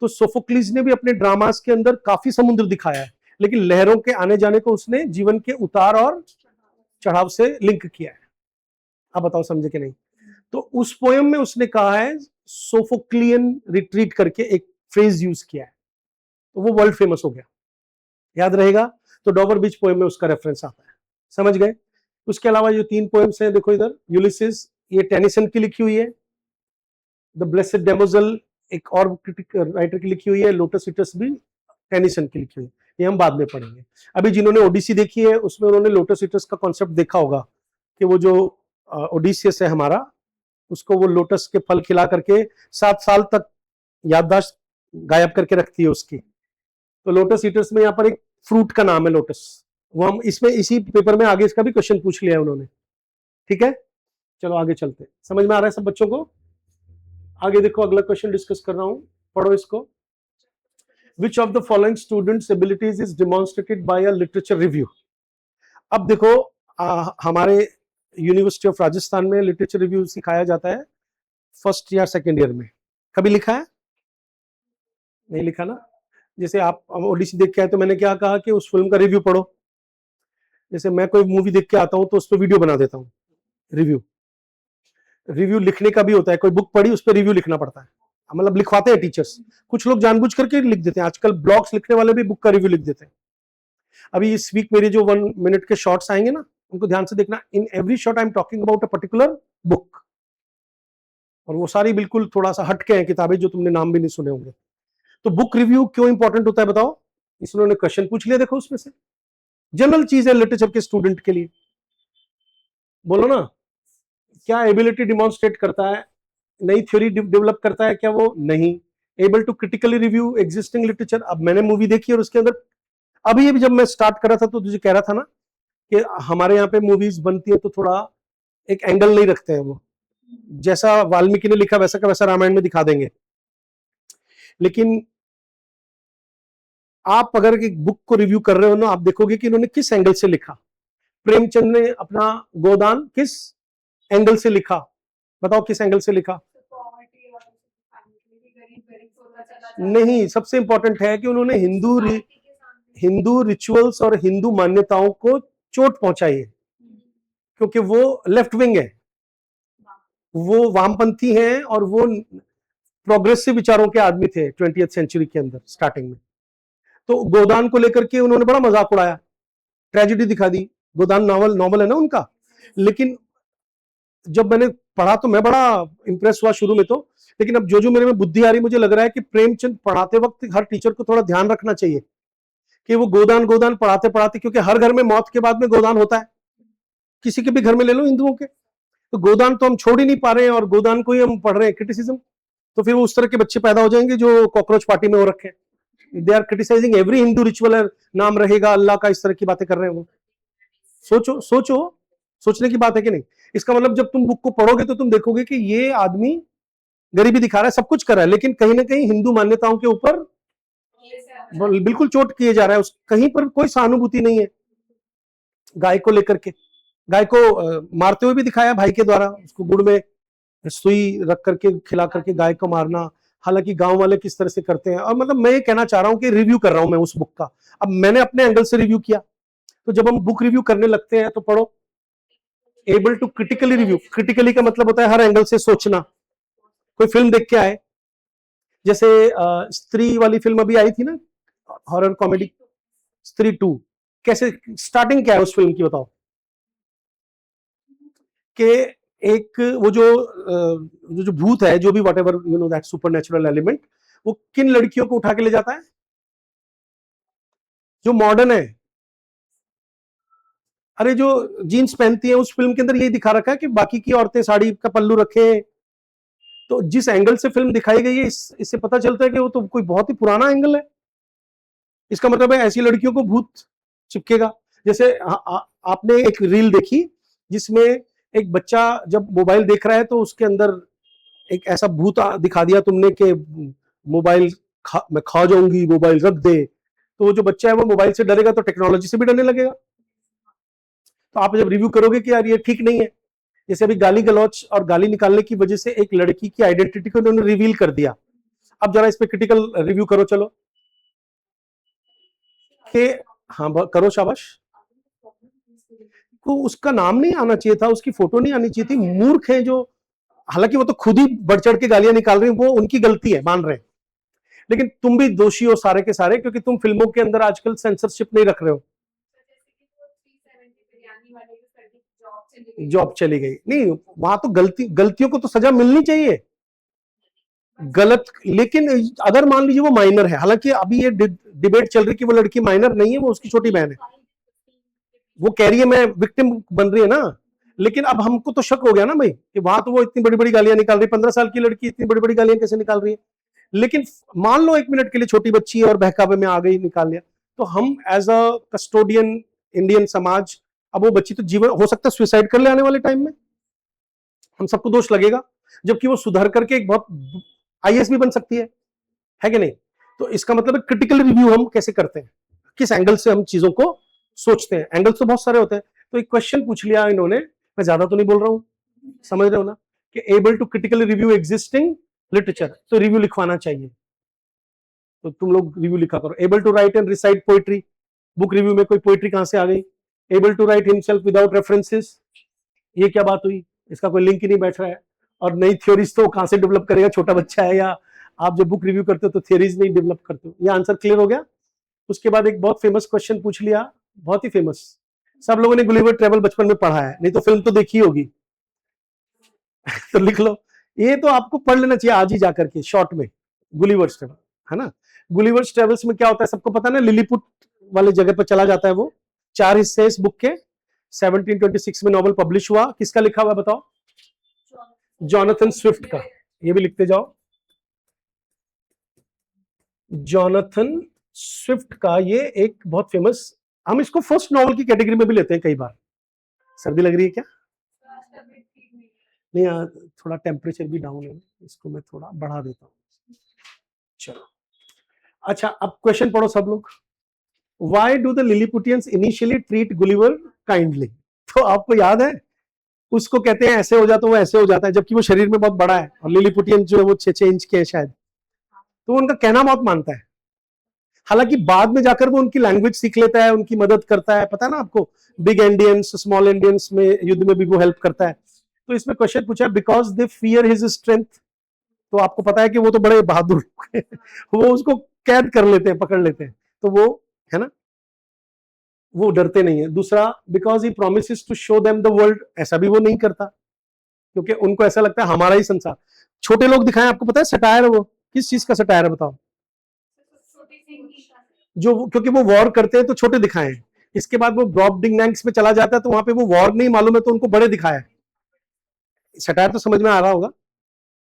तो सोफोक्लीज ने भी अपने ड्रामास के अंदर काफी समुद्र दिखाया है, लेकिन लहरों के आने जाने को उसने जीवन के उतार और चढ़ाव से लिंक किया है। अब बताओ समझे कि नहीं? तो उस पोएम में उसने कहा है सोफोक्लियन रिट्रीट करके एक फ्रेज यूज किया है, तो वो वर्ल्ड फेमस हो गया, याद रहेगा। तो डॉवर बीच पोएम में उसका रेफरेंस आता है, समझ गए? उसके अलावा जो 3 पोएम्स हैं देखो इधर, यूलिसिस ये टेनिसन की लिखी हुई है, द ब्लेसेड डेमोजल एक और क्रिटिक राइटर की लिखी हुई है, लोटस इटस भी टेनिसन की लिखी हुई है, ये हम बाद में पढ़ेंगे। अभी जिन्होंने ओडिसी देखी है उसमें उन्होंने लोटस इटस का कॉन्सेप्ट देखा होगा कि वो जो ओडिसियस है हमारा, उसको वो लोटस के फल खिला करके 7 साल तक याददाश्त गायब करके रखती है उसकी। तो लोटस ईटर्स में यहाँ पर एक फ्रूट का नाम है लोटस, वो हम इसमें इसी पेपर में आगे इसका भी क्वेश्चन पूछ लिया है उन्होंने। ठीक है, चलो आगे चलते हैं। समझ में आ रहा है सब बच्चों को? आगे देखो, अगला क्वेश्चन डिस्कस कर रहा हूं, पढ़ो इसको। Which of the following students' abilities is demonstrated by a literature review? अब देखो, हमारे यूनिवर्सिटी ऑफ राजस्थान में लिटरेचर रिव्यू सिखाया जाता है फर्स्ट या सेकेंड ईयर में। कभी लिखा है? नहीं लिखा ना। जैसे आप ओडिसी देख के आए तो मैंने क्या कहा कि उस फिल्म का रिव्यू पढ़ो। जैसे मैं कोई मूवी देख के आता हूं तो उस पर वीडियो बना देता हूं, रिव्यू। रिव्यू लिखने का भी होता है, कोई बुक पढ़ी उस पर रिव्यू लिखना पड़ता है, मतलब लिखवाते हैं टीचर्स। कुछ लोग जानबूझ करके लिख देते हैं, आजकल ब्लॉग्स लिखने वाले भी बुक का रिव्यू लिख देते हैं। अभी इस वीक मेरे जो 1 मिनट के शॉर्ट्स आएंगे ना, उनको ध्यान से देखना। In every short I am talking about a particular book, और वो सारी बिल्कुल थोड़ा सा हटके हैं किताबें जो तुमने नाम भी नहीं सुने होंगे। तो बुक रिव्यू क्यों इंपॉर्टेंट होता है बताओ? इसने क्वेश्चन पूछ लिया, देखो उसमें से जनरल चीज है लिटरेचर के स्टूडेंट के लिए। बोलो ना, क्या एबिलिटी डिमॉन्स्ट्रेट करता है? नई थ्योरी डेवलप करता है क्या वो? नहीं। Able to critically review existing literature. अब मैंने मूवी देखी और उसके अंदर अभी जब मैं स्टार्ट कर रहा था तो तुझे कह रहा था ना कि हमारे यहाँ पे मूवीज बनती है तो थोड़ा एक एंगल नहीं रखते हैं, वो जैसा वाल्मीकि ने लिखा वैसा का वैसा रामायण में दिखा देंगे। लेकिन आप अगर एक बुक को रिव्यू कर रहे हो ना, आप देखोगे कि इन्होंने किस एंगल से लिखा। प्रेमचंद ने अपना गोदान किस एंगल से लिखा? बताओ किस एंगल से लिखा? नहीं, सबसे इंपॉर्टेंट है कि उन्होंने हिंदू रिचुअल्स और हिंदू मान्यताओं को चोट पहुंचाई है, क्योंकि वो लेफ्ट विंग है, वो वामपंथी हैं और वो प्रोग्रेसिव विचारों के आदमी थे 20th सेंचुरी के अंदर स्टार्टिंग में। तो गोदान को लेकर के उन्होंने बड़ा मजाक उड़ाया, ट्रेजेडी दिखा दी। गोदान नॉवल है ना उनका। लेकिन जब मैंने पढ़ा तो मैं बड़ा इंप्रेस हुआ शुरू में तो, लेकिन अब जो मेरे में बुद्धि आ रही, मुझे लग रहा है कि प्रेमचंद पढ़ाते वक्त हर टीचर को थोड़ा ध्यान रखना चाहिए कि वो गोदान पढ़ाते पढ़ाते, क्योंकि हर घर में मौत के बाद में गोदान होता है, किसी के भी घर में ले लो हिंदुओं के, तो गोदान तो हम छोड़ ही नहीं पा रहे हैं और गोदान को ही हम पढ़ रहे हैं क्रिटिसिज्म। तो फिर वो उस तरह के बच्चे पैदा हो जाएंगे जो कॉकरोच पार्टी में हो रखे हैं। They are criticising every Hindu ritual, नाम रहेगा अल्लाह का, इस तरह की बातें कर रहे हैं वो। सोचो सोचने की बात है कि नहीं? इसका मतलब जब तुम बुक को पढ़ोगे तो तुम देखोगे कि ये आदमी गरीबी दिखा रहा है, सब कुछ कर रहा है, लेकिन कहीं ना कहीं हिंदू मान्यताओं के ऊपर बिल्कुल चोट किए जा रहा है। कहीं पर कोई सहानुभूति नहीं है। गाय को लेकर के, गाय को मारते हुए भी दिखाया भाई के द्वारा, उसको गुड़ में सुई रख करके खिला करके गाय को मारना। हालांकि गांव वाले किस तरह से करते हैं, और मतलब मैं ये कहना चाह रहा हूं कि रिव्यू कर रहा हूं मैं उस बुक का। अब मैंने अपने एंगल से रिव्यू किया, तो जब हम बुक रिव्यू करने लगते हैं तो पढ़ो, able to critically review. Critically का मतलब होता है हर एंगल से सोचना। कोई फिल्म देख के आए, जैसे स्त्री वाली फिल्म अभी आई थी ना, हॉरर कॉमेडी, स्त्री 2। कैसे स्टार्टिंग क्या है उस फिल्म की बताओ? कि एक वो जो भूत है, जो भी what ever you know that super element, वो किन लड़कियों को उठा के ले जाता है? जो मॉडर्न है। अरे जो जीन्स पहनती है, उस फिल्म के अंदर यही दिखा रखा है कि बाकी की औरतें साड़ी का पल्लू रखे। तो जिस एंगल से फिल्म दिखाई गई है, इससे पता चलता है कि वो तो कोई बहुत ही पुराना एंगल है। इसका मतलब है ऐसी लड़कियों को भूत चिपकेगा। जैसे आपने एक रील देखी जिसमें एक बच्चा जब मोबाइल देख रहा है तो उसके अंदर एक ऐसा भूत दिखा दिया तुमने कि मोबाइल मैं खा जाऊंगी, मोबाइल रख दे। तो वो जो बच्चा है वो मोबाइल से डरेगा तो टेक्नोलॉजी से भी डरने लगेगा। तो आप जब रिव्यू करोगे कि यार ये ठीक नहीं है, जैसे अभी गाली गलौच और गाली निकालने की वजह से एक लड़की की आइडेंटिटी को उन्होंने रिवील कर दिया। अब जरा इस पे क्रिटिकल रिव्यू करो, चलो कि हाँ करो, शाबाश। को उसका नाम नहीं आना चाहिए था, उसकी फोटो नहीं आनी चाहिए थी। मूर्ख है जो, हालांकि वो तो खुद ही बढ़ चढ़ के गालियां निकाल रही हैं, वो उनकी गलती है, मान रहे हैं, लेकिन तुम भी दोषी हो सारे के सारे, क्योंकि तुम फिल्मों के अंदर आजकल सेंसरशिप नहीं रख रहे हो। जॉब चली गई नहीं, वहां तो गलतियों को तो सजा मिलनी चाहिए। गलत, लेकिन अगर मान लीजिए वो माइनर है, हालांकि अभी ये डिबेट चल रही कि वो लड़की माइनर नहीं है, वो उसकी छोटी बहन है, वो कह रही है मैं विक्टिम बन रही है ना। लेकिन अब हमको तो शक हो गया ना भाई कि वहां तो वो इतनी बड़ी बड़ी गालियां निकाल रही है, 15 साल की लड़की इतनी बड़ी बड़ी गालियां कैसे निकाल रही है? लेकिन मान लो 1 मिनट के लिए छोटी बच्ची है और बहकावे में आ गई, निकाल लिया, तो हम एज अ कस्टोडियन इंडियन समाज, अब वो बच्ची तो जीवन हो सकता है सुसाइड कर ले आने वाले टाइम में, हम सबको दोष लगेगा, जबकि वो सुधर करके एक बहुत आईएएस भी बन सकती है कि नहीं? तो इसका मतलब है क्रिटिकल रिव्यू हम कैसे करते हैं, किस एंगल से हम चीजों को सोचते हैं। एंगल्स तो बहुत सारे होते हैं। तो एक क्वेश्चन पूछ लिया इन्होंने, मैं ज्यादा तो नहीं बोल रहा हूं, समझ रहे हो ना, कि able to critically review existing literature, तो रिव्यू लिखवाना चाहिए, तो तुम लोग रिव्यू लिखा करो। Able to write and recite poetry, book review में कोई पोइट्री कहां से आ गई? Able to write himself without references, ये क्या बात हुई, इसका कोई लिंक ही नहीं बैठ रहा है। और नई थ्योरीज तो कहां से डेवलप करेगा, छोटा बच्चा है, या आप जब बुक रिव्यू करते हो तो थ्योरीज नहीं डेवलप करते हो। ये आंसर क्लियर हो गया। उसके बाद एक बहुत फेमस क्वेश्चन पूछ लिया, बहुत ही फेमस, सब लोगों ने गुलिवर ट्रेवल बचपन में पढ़ा है, नहीं तो फिल्म तो देखी होगी तो लिख लो, ये तो आपको पढ़ लेना चाहिए आज ही जाकर के शॉर्ट में, गुलिवर्स ट्रेवल, है ना। गुलिवर्स ट्रेवल्स में क्या होता है सबको पता है ना, लिलीपुट वाले जगह पर चला जाता है वो। 4 हिस्से इस बुक के, 1726 में नॉवल पब्लिश हुआ, किसका लिखा हुआ बताओ? जॉनथन स्विफ्ट का, ये भी लिखते जाओ, जॉनथन स्विफ्ट का। ये एक बहुत फेमस, हम इसको फर्स्ट नॉवल की कैटेगरी में भी लेते हैं कई बार। सर्दी लग रही है क्या? नहीं, थोड़ा टेम्परेचर भी डाउन है, इसको मैं थोड़ा बढ़ा देता हूं। चलो, अच्छा अब क्वेश्चन पढ़ो सब लोग। Why do the Lilliputians initially treat Gulliver kindly? तो आपको याद है, उसको कहते हैं ऐसे हो जाता है, वो ऐसे हो जाता है, जबकि वो शरीर में बहुत बड़ा है, और लिलीपुटियन जो है वो 6-6 इंच के है शायद, तो उनका कहना बहुत मानता है। हालांकि बाद में जाकर वो उनकी लैंग्वेज सीख लेता है, उनकी मदद करता है, पता है ना आपको, बिग इंडियंस स्मॉल इंडियंस में युद्ध में भी वो हेल्प करता है। तो इसमें क्वेश्चन पूछा है, because they fear his strength, तो आपको पता है कि वो तो बड़े बहादुर वो उसको कैद कर लेते हैं, पकड़ लेते हैं, तो वो है ना, वो डरते नहीं है। दूसरा, because he promises to show them the world, ऐसा भी वो नहीं करता, क्योंकि उनको ऐसा लगता है हमारा ही संसार। छोटे लोग दिखाएं, आपको पता है सटायर है वो, किस चीज का सटायर है बताओ? जो क्योंकि वो वॉर करते हैं तो छोटे दिखाए हैं, इसके बाद वो ब्रॉड डिंगनैंक्स में चला जाता है तो वहां पे वो वॉर नहीं मालूम है तो उनको बड़े दिखाया है। सटायर तो समझ में आ रहा होगा।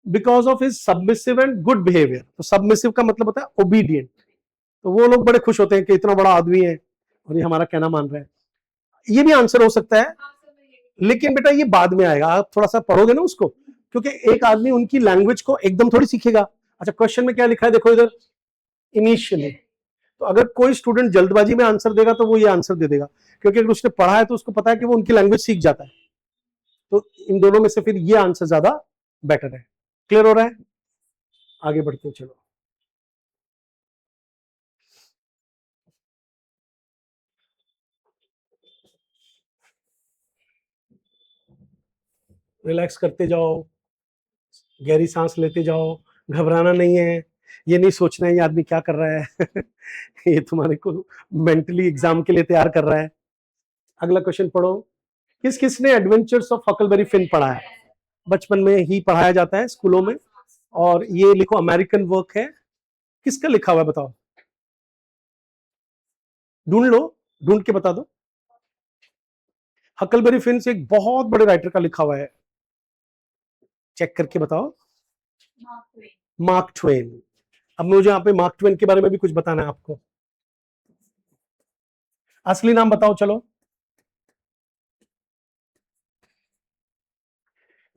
Because of his submissive and good behaviour, तो सबमिसिव का मतलब होता है ओबीडियंट, तो वो लोग बड़े खुश होते हैं कि इतना बड़ा आदमी है और ये हमारा कहना मान रहा है। ये भी आंसर हो सकता है, लेकिन बेटा ये बाद में आएगा, आप थोड़ा सा पढ़ोगे ना उसको, क्योंकि एक आदमी उनकी लैंग्वेज को एकदम थोड़ी सीखेगा। अच्छा क्वेश्चन में क्या लिखा है देखो इधर, इनिशियली, तो अगर कोई स्टूडेंट जल्दबाजी में आंसर देगा तो वो ये आंसर दे देगा, क्योंकि अगर उसने पढ़ा है तो उसको पता है कि वो उनकी लैंग्वेज सीख जाता है। तो इन दोनों में से फिर ये आंसर ज्यादा बेटर है। क्लियर हो रहा है? आगे बढ़ते हैं, चलो। रिलैक्स करते जाओ, गहरी सांस लेते जाओ, घबराना नहीं है, ये नहीं सोचना है ये आदमी क्या कर रहा है ये तुम्हारे को मेंटली एग्जाम के लिए तैयार कर रहा है। अगला क्वेश्चन पढ़ो, किस किस ने एडवेंचर्स ऑफ हकलबेरी फिन पढ़ा है? बचपन में ही पढ़ाया जाता है स्कूलों में, और ये लिखो अमेरिकन वर्क है, किसका लिखा हुआ है बताओ? ढूंढ लो, ढूंढ के बता दो। हकलबेरी फिन से एक बहुत बड़े राइटर का लिखा हुआ है, चेक करके बताओ। Mark Twain. अब मुझे यहाँ पे मार्क ट्वेन के बारे में भी कुछ बताना है आपको। असली नाम बताओ चलो।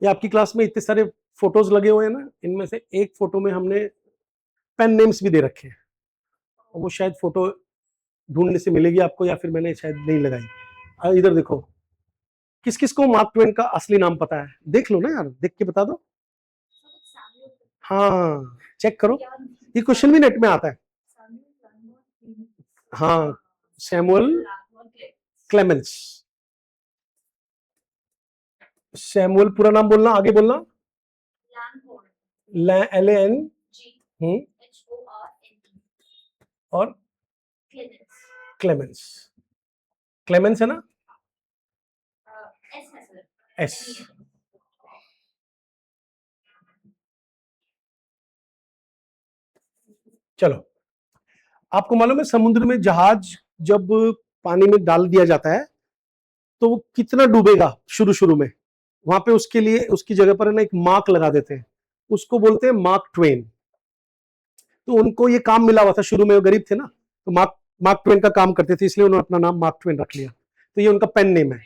ये आपकी क्लास में इतने सारे फोटोज लगे हुए हैं ना, इनमें से एक फोटो में हमने पेन नेम्स भी दे रखे हैं, और वो शायद फोटो ढूंढने से मिलेगी आपको, या फिर मैंने शायद नहीं लगाई। इधर देखो, किस किस को मार्क ट्वेन का असली नाम पता है? देख लो ना यार, देख के बता दो। हाँ चेक करो, ये क्वेश्चन भी नेट में आता है। हाँ, सैमुअल क्लेमेंस। सैमुअल पूरा नाम बोलना, आगे बोलना। LAN और क्लेमेंस। क्लेमेंस है ना, एस। चलो, आपको मालूम है समुद्र में जहाज जब पानी में डाल दिया जाता है तो वो कितना डूबेगा शुरू शुरू में, वहां पे उसके लिए उसकी जगह पर ना एक मार्क लगा देते हैं, उसको बोलते हैं मार्क ट्वेन। तो उनको ये काम मिला हुआ था, शुरू में वो गरीब थे ना, तो मार्क ट्वेन का काम करते थे, इसलिए उन्होंने अपना नाम मार्क ट्वेन रख लिया। तो ये उनका पेन नेम है।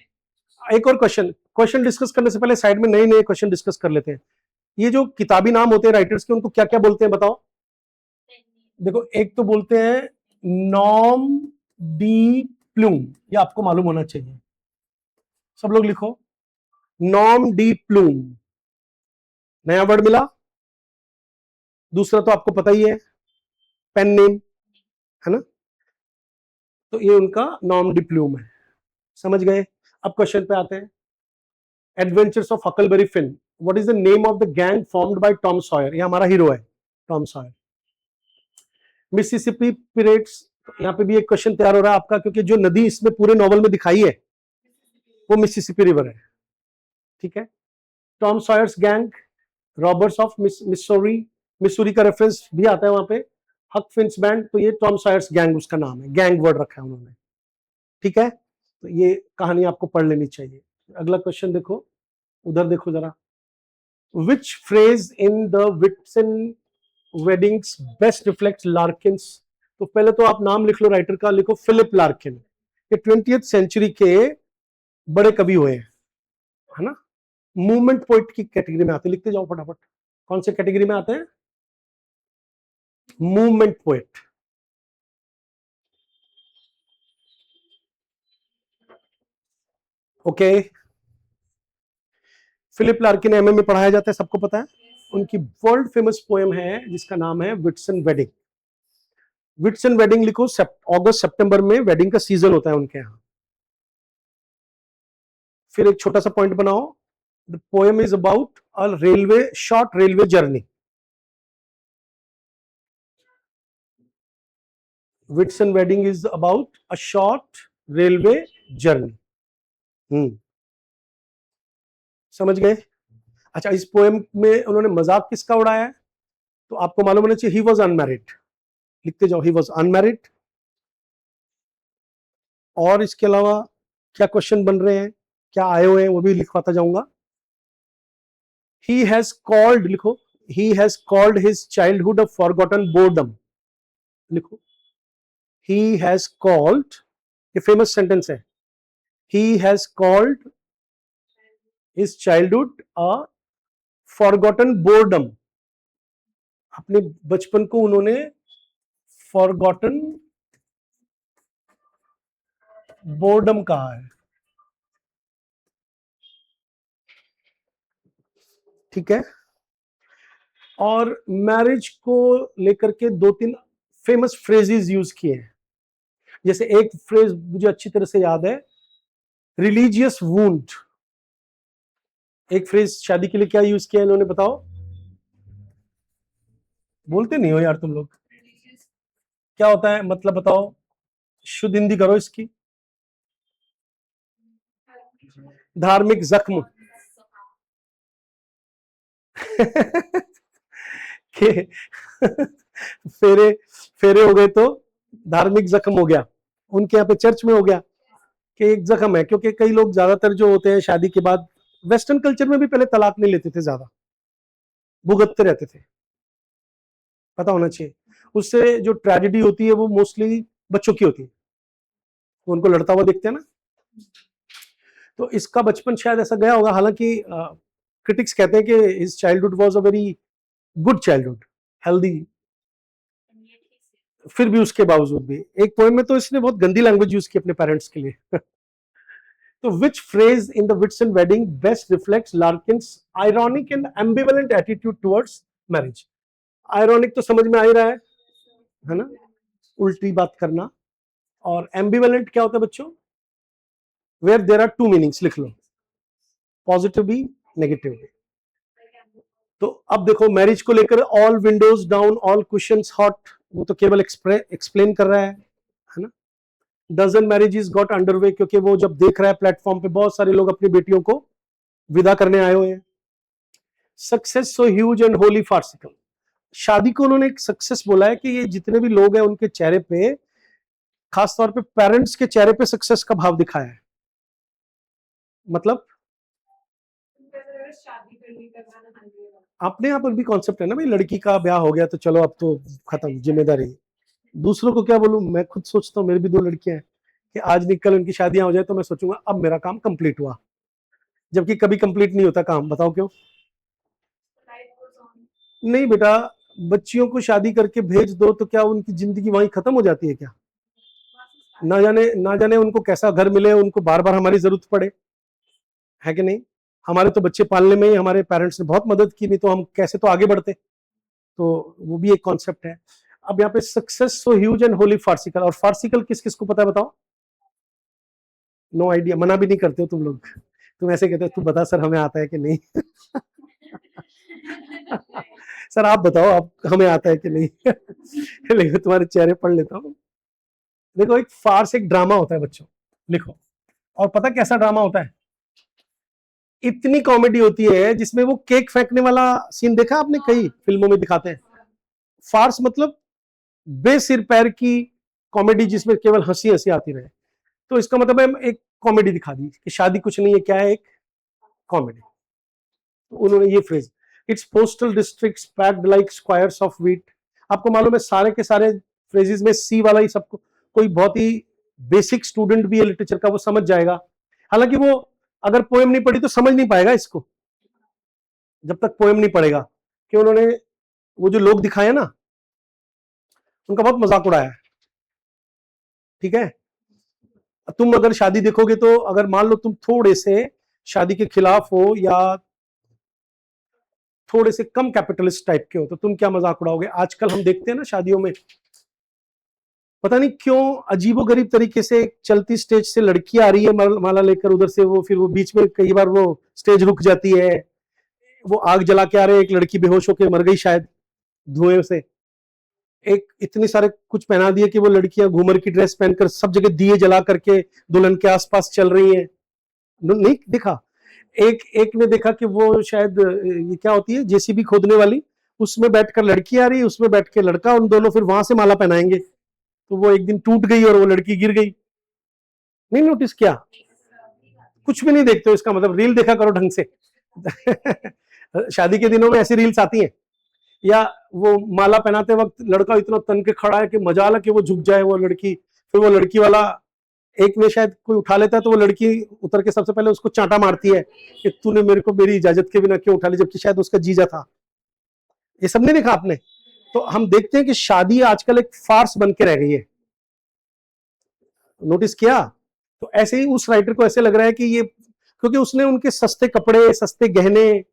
एक और क्वेश्चन डिस्कस करने से पहले साइड में नए नए क्वेश्चन डिस्कस कर लेते हैं। ये जो किताबी नाम होते हैं राइटर्स के, उनको क्या क्या बोलते हैं बताओ? देखो, एक तो बोलते हैं नॉर्म डी प्लूम, ये आपको मालूम होना चाहिए, सब लोग लिखो, नॉर्म डी प्लूम, नया वर्ड मिला। दूसरा तो आपको पता ही है, पेन नेम, है ना, तो ये उनका नॉर्म डी प्लूम है। समझ गए? अब क्वेश्चन पे आते हैं। Adventures of Huckleberry Finn, what is the name of the gang formed by Tom Sawyer? ये हमारा हीरो है, टॉम सॉयर। मिसिसिपी पिरेट्स, यहाँ पे भी एक क्वेश्चन तैयार हो रहा है आपका, क्योंकि जो नदी इसमें पूरे नॉवल में दिखाई है वो मिसिसिपी रिवर है, ठीक है। Tom Sawyer's gang, robbers of Missouri, Missouri का रेफरेंस भी आता है वहां पे, हक फिन्स बैंड, तो ये टॉम सॉयर्स गैंग उसका नाम है, गैंग वर्ड रखा है उन्होंने, ठीक है। तो ये कहानी आपको पढ़ लेनी चाहिए। अगला क्वेश्चन देखो, उधर देखो जरा। Which phrase in the Whitsun Weddings best reflects Larkin's? तो पहले तो आप नाम लिख लो राइटर का, लिखो फिलिप लार्किन। ये 20th सेंचुरी के बड़े कवि हुए हैं, है ना। मूवमेंट पोइट की कैटेगरी में आते हैं, लिखते जाओ फटाफट, कौन से कैटेगरी में आते हैं? Movement poet. Okay, Philip Larkin MA में पढ़ाया जाता है, सबको पता है। उनकी वर्ल्ड फेमस पोएम है जिसका नाम है विट्सन वेडिंग। विट्सन वेडिंग लिखो, अगस्त सितंबर में वेडिंग का सीजन होता है उनके यहां। फिर एक छोटा सा पॉइंट बनाओ, the poem is about a railway, short railway journey. Whitson wedding is about a short railway journey. समझ गए? अच्छा, इस पोएम में उन्होंने मजाक किसका उड़ाया है? तो आपको मालूम होना चाहिए, ही वॉज अनमैरिड। लिखते जाओ, ही वॉज अनमैरिड। और इसके अलावा क्या क्वेश्चन बन रहे हैं, क्या आए हुए हैं, वो भी लिखवाता जाऊंगा। ही हैज कॉल्ड, लिखो, he has called his childhood a forgotten boredom. लिखो, ही हैज कॉल्ड, ये फेमस सेंटेंस है, he has called his childhood a forgotten boredom. अपने बचपन को उन्होंने फॉरगॉटन बोर्डम कहा है, ठीक है। और मैरिज को लेकर के दो तीन फेमस फ्रेजेस यूज किए हैं। जैसे एक फ्रेज मुझे अच्छी तरह से याद है, रिलीजियस वूंड। एक फ्रेज शादी के लिए क्या यूज किया इन्होंने, बताओ? बोलते नहीं हो यार तुम लोग, क्या होता है मतलब, बताओ, शुद्ध हिंदी करो इसकी। धार्मिक जख्म। के फेरे, फेरे हो गए तो धार्मिक जख्म हो गया। उनके यहाँ पे चर्च में हो गया कि एक जख्म है, क्योंकि कई लोग ज्यादातर जो होते हैं शादी के बाद, वेस्टर्न कल्चर में भी पहले तलाक नहीं लेते थे, ज्यादा भुगतते रहते थे, पता होना चाहिए। उससे जो ट्रेजेडी होती है वो मोस्टली बच्चों की होती है, तो उनको लड़ता हुआ देखते हैं ना। तो इसका बचपन शायद ऐसा गया होगा, हालांकि क्रिटिक्स कहते हैं कि his childhood was a very good childhood, healthy. फिर भी उसके बावजूद भी एक पोएम में तो इसने बहुत गंदी लैंग्वेज यूज की अपने पेरेंट्स के लिए। तो which phrase in the Whitsun Wedding best reflects Larkin's ironic and ambivalent attitude towards marriage? Ironic तो समझ में आ ही रहा है ना, उल्टी बात करना। और एम्बिवेलेंट क्या होता है बच्चों? Where there are two meanings, लिख लो, पॉजिटिव भी, नेगेटिव भी। तो अब देखो, मैरिज को लेकर all Windows down, all cushions hot, वो तो केवल एक्सप्लेन कर रहा है ना। डजन मैरिजेस गॉट अंडरवे, क्योंकि वो जब देख रहा है प्लेटफॉर्म पे बहुत सारे लोग अपनी बेटियों को विदा करने आए हुए हैं। Success so huge and Holi farcical, शादी को उन्होंने एक सक्सेस बोला है कि ये जितने भी लोग हैं उनके चेहरे पे, खासतौर पे पेरेंट्स के चेहरे पे सक्सेस का भाव दिखाया है। मतलब अपने यहाँ पर भी कॉन्सेप्ट है ना भाई, लड़की का ब्याह हो गया तो चलो अब तो खत्म जिम्मेदारी। दूसरों को क्या बोलूं, मैं खुद सोचता हूँ, मेरी भी 2 लड़कियां हैं, कि आज नहीं कल उनकी शादियां हो जाए तो मैं सोचूंगा अब मेरा काम कंप्लीट हुआ, जबकि कभी कंप्लीट नहीं होता काम। बताओ क्यों? नहीं बेटा, बच्चियों को शादी करके भेज दो तो क्या उनकी जिंदगी वहीं खत्म हो जाती है क्या? ना जाने उनको कैसा घर मिले, उनको बार बार हमारी जरूरत पड़े, है कि नहीं? हमारे तो बच्चे पालने में ही हमारे पेरेंट्स ने बहुत मदद की, नहीं तो हम कैसे तो आगे बढ़ते। तो वो भी एक कॉन्सेप्ट है। अब यहाँ पे success so huge and Holi farcical, और फार्सिकल किस किस को पता है बताओ? नो आइडिया, मना भी नहीं करते हो तुम लोग, तुम ऐसे कहते हो तू बता सर हमें आता है कि नहीं। सर आप बताओ आप, हमें आता है कि नहीं। लेकिन तुम्हारे चेहरे पढ़ लेता हूँ। देखो, एक फार्स एक ड्रामा होता है बच्चों, लिखो। और पता कैसा ड्रामा होता है? इतनी कॉमेडी होती है जिसमें वो केक फेंकने वाला सीन देखा आपने, कई फिल्मों में दिखाते हैं। फार्स मतलब बेसिर पैर की कॉमेडी जिसमें केवल हंसी हंसी आती रहे। तो इसका मतलब है एक कॉमेडी दिखा दी कि शादी कुछ नहीं है, क्या है, एक कॉमेडी। तो उन्होंने ये phrase, it's postal districts packed like squares of wheat. आपको मालूम है सारे के सारे फ्रेजेस में सी वाला ही सबको, कोई बहुत ही बेसिक स्टूडेंट भी है लिटरेचर का वो समझ जाएगा। हालांकि वो अगर पोएम नहीं पढ़ी तो समझ नहीं पाएगा इसको, जब तक पोएम नहीं पढ़ेगा। कि उन्होंने वो जो लोग दिखाए ना, उनका बहुत मजाक उड़ाया है, ठीक है? तुम अगर शादी देखोगे तो अगर मान लो तुम थोड़े से शादी के खिलाफ हो या थोड़े से कम कैपिटलिस्ट टाइप के हो तो तुम क्या मजाक उड़ाओगे। आजकल हम देखते हैं ना शादियों में, पता नहीं क्यों अजीबोगरीब तरीके से चलती स्टेज से लड़की आ रही है माला लेकर, उधर से वो फिर वो बीच में कई बार वो स्टेज रुक जाती है, वो आग जला के आ रहे हैं, एक लड़की बेहोश होकर मर गई शायद धुएं से। एक इतने सारे कुछ पहना दिए कि वो लड़कियां घूमर की ड्रेस पहनकर सब जगह दिए जला करके दुल्हन के आसपास चल रही हैं। नहीं देखा? एक एक ने देखा कि वो शायद ये क्या होती है जेसीबी खोदने वाली, उसमें बैठकर लड़की आ रही है, उसमें बैठ के लड़का, उन दोनों फिर वहां से माला पहनाएंगे। तो वो एक दिन टूट गई और वो लड़की गिर गई। नहीं नोटिस किया? कुछ भी नहीं देखते हो, इसका मतलब रील देखा करो ढंग से। शादी के दिनों में ऐसी रील्स आती हैं। या वो माला पहनाते वक्त लड़का इतना तन के खड़ा है कि मजाल है कि वो झुक जाए वो लड़की, फिर वो लड़की वाला एक में शायद कोई उठा लेता है तो वो लड़की उतर के सबसे पहले उसको चांटा मारती है कि तूने मेरे को मेरी इजाजत के बिना क्यों उठा ली, जबकि शायद उसका जीजा था। ये सब नहीं देखा आपने? तो हम देखते हैं कि शादी आजकल एक फार्स बन के रह गई है। नोटिस किया? तो ऐसे ही उस राइटर को ऐसे लग रहा है कि ये, क्योंकि उसने उनके सस्ते कपड़े, सस्ते गहने,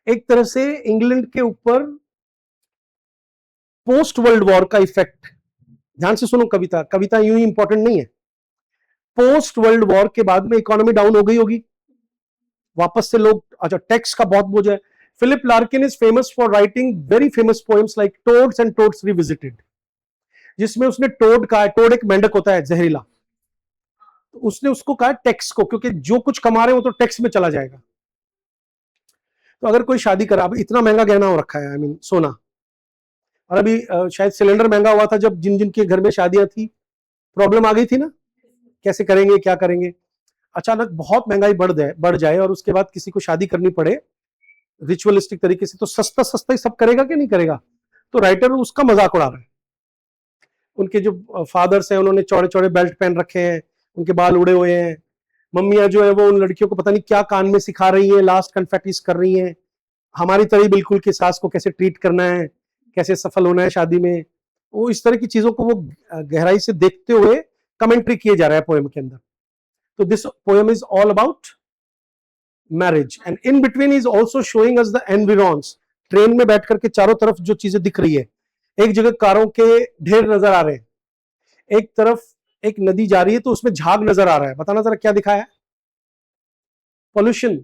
एक तरह से इंग्लैंड के ऊपर पोस्ट वर्ल्ड वॉर का इफेक्ट। ध्यान से सुनो, कविता कविता यूं ही इंपॉर्टेंट नहीं है। पोस्ट वर्ल्ड वॉर के बाद में इकोनॉमी डाउन हो गई होगी, वापस से लोग, अच्छा टैक्स का बहुत बोझ है। Philip Larkin is famous for writing very famous poems like toads and toads revisited, जिसमें उसने टोड कहा है, टोड एक मेंढक होता है जहरीला, तो उसने उसको कहा टैक्स को, क्योंकि जो कुछ कमा रहे हो तो टैक्स में चला जाएगा। तो अगर कोई शादी करा, अब इतना महंगा गहना हो रखा है, आई मीन सोना, और अभी शायद सिलेंडर महंगा हुआ था जब जिन जिन के घर में शादियां थी, प्रॉब्लम आ गई थी ना, कैसे करेंगे क्या करेंगे। अचानक बहुत महंगाई बढ़ जाए और उसके बाद किसी को शादी करनी पड़े रिचुअलिस्टिक तरीके से, तो सस्ता सस्ता ही सब करेगा कि नहीं करेगा। तो राइटर उसका मजाक उड़ा रहा है। उनके जो फादर्स हैं उन्होंने चौड़े चौड़े बेल्ट पहन रखे हैं, उनके बाल उड़े हुए हैं। मम्मियां जो है वो उन लड़कियों को पता नहीं क्या कान में सिखा रही है, लास्ट कन्फेटिस कर रही है, हमारी तरह बिल्कुल कि सास को कैसे ट्रीट करना है, कैसे सफल होना है शादी में। वो इस तरह की चीजों को वो गहराई से देखते हुए कमेंट्री किए जा रहा है पोएम के अंदर। तो this poem is all about marriage and in between is also showing us the environs. Train में बैठ करके चारों तरफ जो चीजें दिख रही है, एक जगह कारों के ढेर नजर आ रहे हैं, एक तरफ एक नदी जा रही है तो उसमें झाग नजर आ रहा है। बताना जरा क्या दिखाया है? पॉल्यूशन।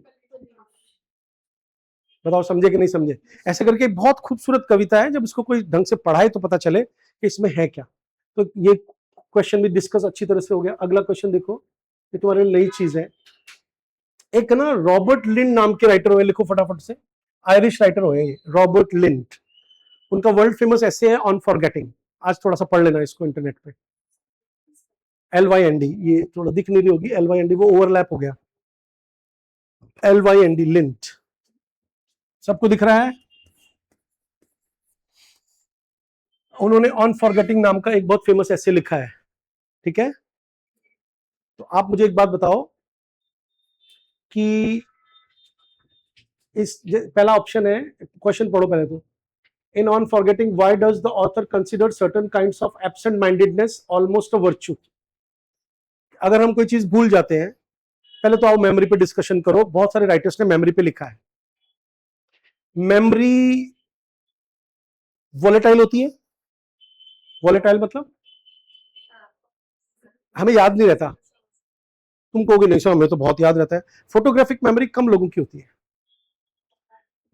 बताओ समझे कि नहीं समझे? ऐसे करके बहुत खूबसूरत कविता है, जब इसको कोई ढंग से पढ़ाए तो पता चले कि इसमें है क्या। तो ये क्वेश्चन भी डिस्कस अच्छी तरह से हो गया। अगला क्वेश्चन देखो, ये तुम्हारे लिए नई चीज है। एक ना रॉबर्ट लिंड नाम के राइटर हुए, लिखो फटाफट से, आयरिश राइटर हुए ये रॉबर्ट लिंड। उनका वर्ल्ड फेमस ऐसे है ऑन फॉरगेटिंग, आज थोड़ा सा पढ़ लेना इसको इंटरनेट पे। LYND, ये थोड़ा दिख नहीं रही होगी, LYND वो ओवरलैप हो गया, LYND लिंट। सबको दिख रहा है? उन्होंने ऑन फॉरगेटिंग नाम का एक बहुत फेमस ऐसे लिखा है, ठीक है? तो आप मुझे एक बात बताओ कि पहला ऑप्शन है, क्वेश्चन पढ़ो पहले तो। In on forgetting why does the author consider certain kinds of absent mindedness almost a virtue? अगर हम कोई चीज भूल जाते हैं, पहले तो आओ मेमोरी पे डिस्कशन करो। बहुत सारे राइटर्स ने मेमोरी पे लिखा है। मेमोरी वॉलेटाइल होती है। वॉलेटाइल मतलब हमें याद नहीं रहता। तुम कहोगे नहीं सर हमें तो बहुत याद रहता है। फोटोग्राफिक मेमोरी कम लोगों की होती है।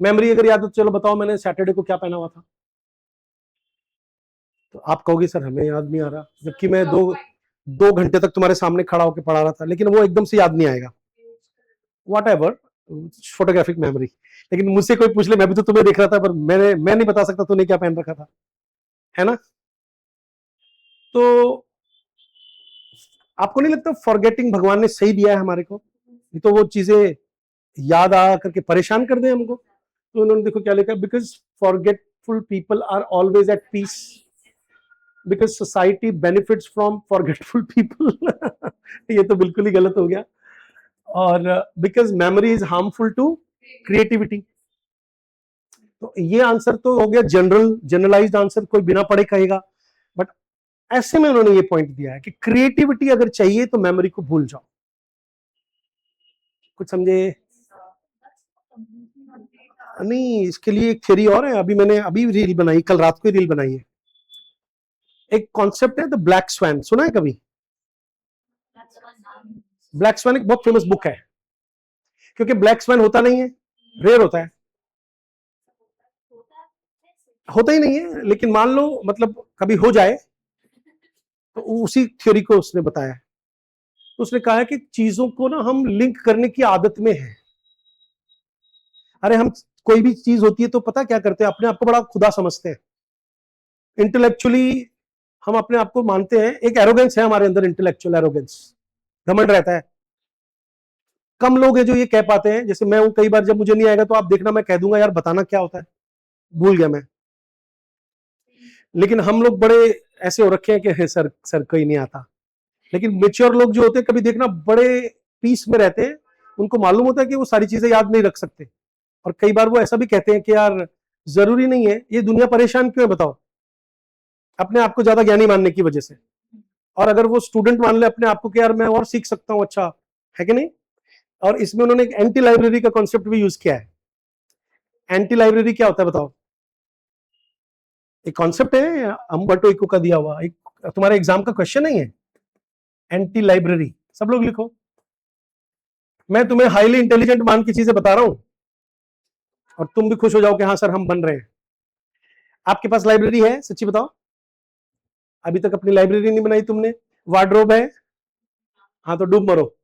मेमोरी अगर याद हो, चलो बताओ मैंने सैटरडे को क्या पहना हुआ था, तो आप कहोगे सर हमें याद नहीं आ रहा, जबकि मैं दो घंटे तक तुम्हारे सामने खड़ा होकर पढ़ा रहा था, लेकिन वो एकदम से याद नहीं आएगा। What ever, photographic memory. लेकिन मुझसे कोई पूछ ले, मैं भी तो तुम्हें देख रहा था, पर मैं नहीं बता सकता तूने क्या पहन रखा था, है ना? तो आपको नहीं लगता फॉरगेटिंग भगवान ने सही दिया है हमारे को? नहीं तो वो चीजें याद आ करके परेशान कर दे हमको। तो उन्होंने देखो क्या लिखा, because forgetful people are always at peace, because society benefits from forgetful people. ये तो बिल्कुल ही गलत हो गया। और because memory is harmful to creativity. तो ये आंसर तो हो गया जनरलाइज्ड आंसर, कोई बिना पढ़े कहेगा। बट ऐसे में उन्होंने ये पॉइंट दिया है कि क्रिएटिविटी अगर चाहिए तो मेमोरी को भूल जाओ। कुछ समझे? नहीं, इसके लिए एक थ्योरी और है। मैंने अभी रील बनाई, कल रात को ही रील बनाई है। एक कॉन्सेप्ट है द ब्लैक स्वैन, सुना है कभी? ब्लैक स्वैन एक बहुत फेमस बुक है, क्योंकि ब्लैक स्वैन होता नहीं है, रेयर होता है, होता ही नहीं है। लेकिन मान लो मतलब कभी हो जाए, तो उसी थ्योरी को उसने बताया। तो उसने कहा है कि चीजों को ना हम लिंक करने की आदत में है। अरे हम कोई भी चीज होती है तो पता क्या करते हैं, अपने आप को बड़ा खुदा समझते हैं। इंटेलेक्चुअली हम अपने आप को मानते हैं, एक एरोगेंस है हमारे अंदर, इंटेलेक्चुअल एरोगेंस, घमंड रहता है। कम लोग हैं जो ये कह पाते हैं। जैसे मैं हूं, कई बार जब मुझे नहीं आएगा तो आप देखना मैं कह दूंगा यार बताना क्या होता है, भूल गया मैं। लेकिन हम लोग बड़े ऐसे हो रखे हैं कि सर सर कोई नहीं आता। लेकिन मेच्योर लोग जो होते हैं, कभी देखना बड़े पीस में रहते हैं, उनको मालूम होता है कि वो सारी चीजें याद नहीं रख सकते। और कई बार वो ऐसा भी कहते हैं कि यार जरूरी नहीं है, ये दुनिया परेशान क्यों है बताओ, अपने आप को ज्यादा ज्ञानी मानने की वजह से। और अगर वो स्टूडेंट मान ले अपने आप को कि यार मैं और सीख सकता हूं, अच्छा है कि नहीं। और इसमें उन्होंने एक एंटी लाइब्रेरी का कॉन्सेप्ट भी यूज किया है। एंटी लाइब्रेरी क्या होता है बताओ? एक कॉन्सेप्ट है अम्बर्टो इको का दिया हुआ, एक तुम्हारे एग्जाम का क्वेश्चन नहीं है। एंटी लाइब्रेरी, सब लोग लिखो। मैं तुम्हें हाईली इंटेलिजेंट मान की चीजें बता रहा हूं, और तुम भी खुश हो जाओ कि हाँ सर हम बन रहे हैं। आपके पास लाइब्रेरी है, सच्ची बताओ? अभी तक अपनी लाइब्रेरी नहीं बनाई तुमने। वार्डरोब है, हाँ तो डूब मरो।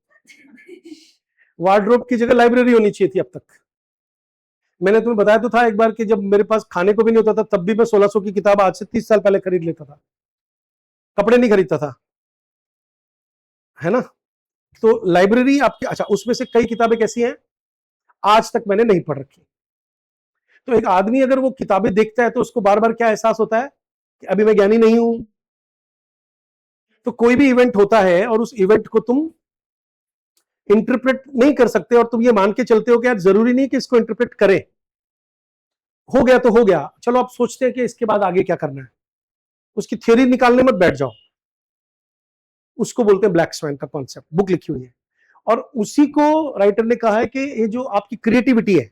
वार्डरोब की जगह लाइब्रेरी होनी चाहिए थी अब तक। मैंने तुम्हें बताया तो था एक बार कि जब मेरे पास खाने को भी नहीं होता था, तब भी मैं 1600 की किताब आज से 30 साल पहले खरीद लेता था, कपड़े नहीं खरीदता था, है ना? तो लाइब्रेरी आपकी, अच्छा उसमें से कई किताबें कैसी हैं आज तक मैंने नहीं पढ़ रखी। तो एक आदमी अगर वो किताबें देखता है तो उसको बार बार क्या एहसास होता है कि अभी मैं ज्ञानी नहीं हूं। तो कोई भी इवेंट होता है और उस इवेंट को तुम इंटरप्रेट नहीं कर सकते, और तुम ये मान के चलते हो कि यार जरूरी नहीं कि इसको इंटरप्रेट करें, हो गया तो हो गया, चलो आप सोचते हैं कि इसके बाद आगे क्या करना है, उसकी थ्योरी निकालने मत बैठ जाओ। उसको बोलते हैं ब्लैक स्वैन का कॉन्सेप्ट, बुक लिखी हुई है। और उसी को राइटर ने कहा है कि ये जो आपकी क्रिएटिविटी है,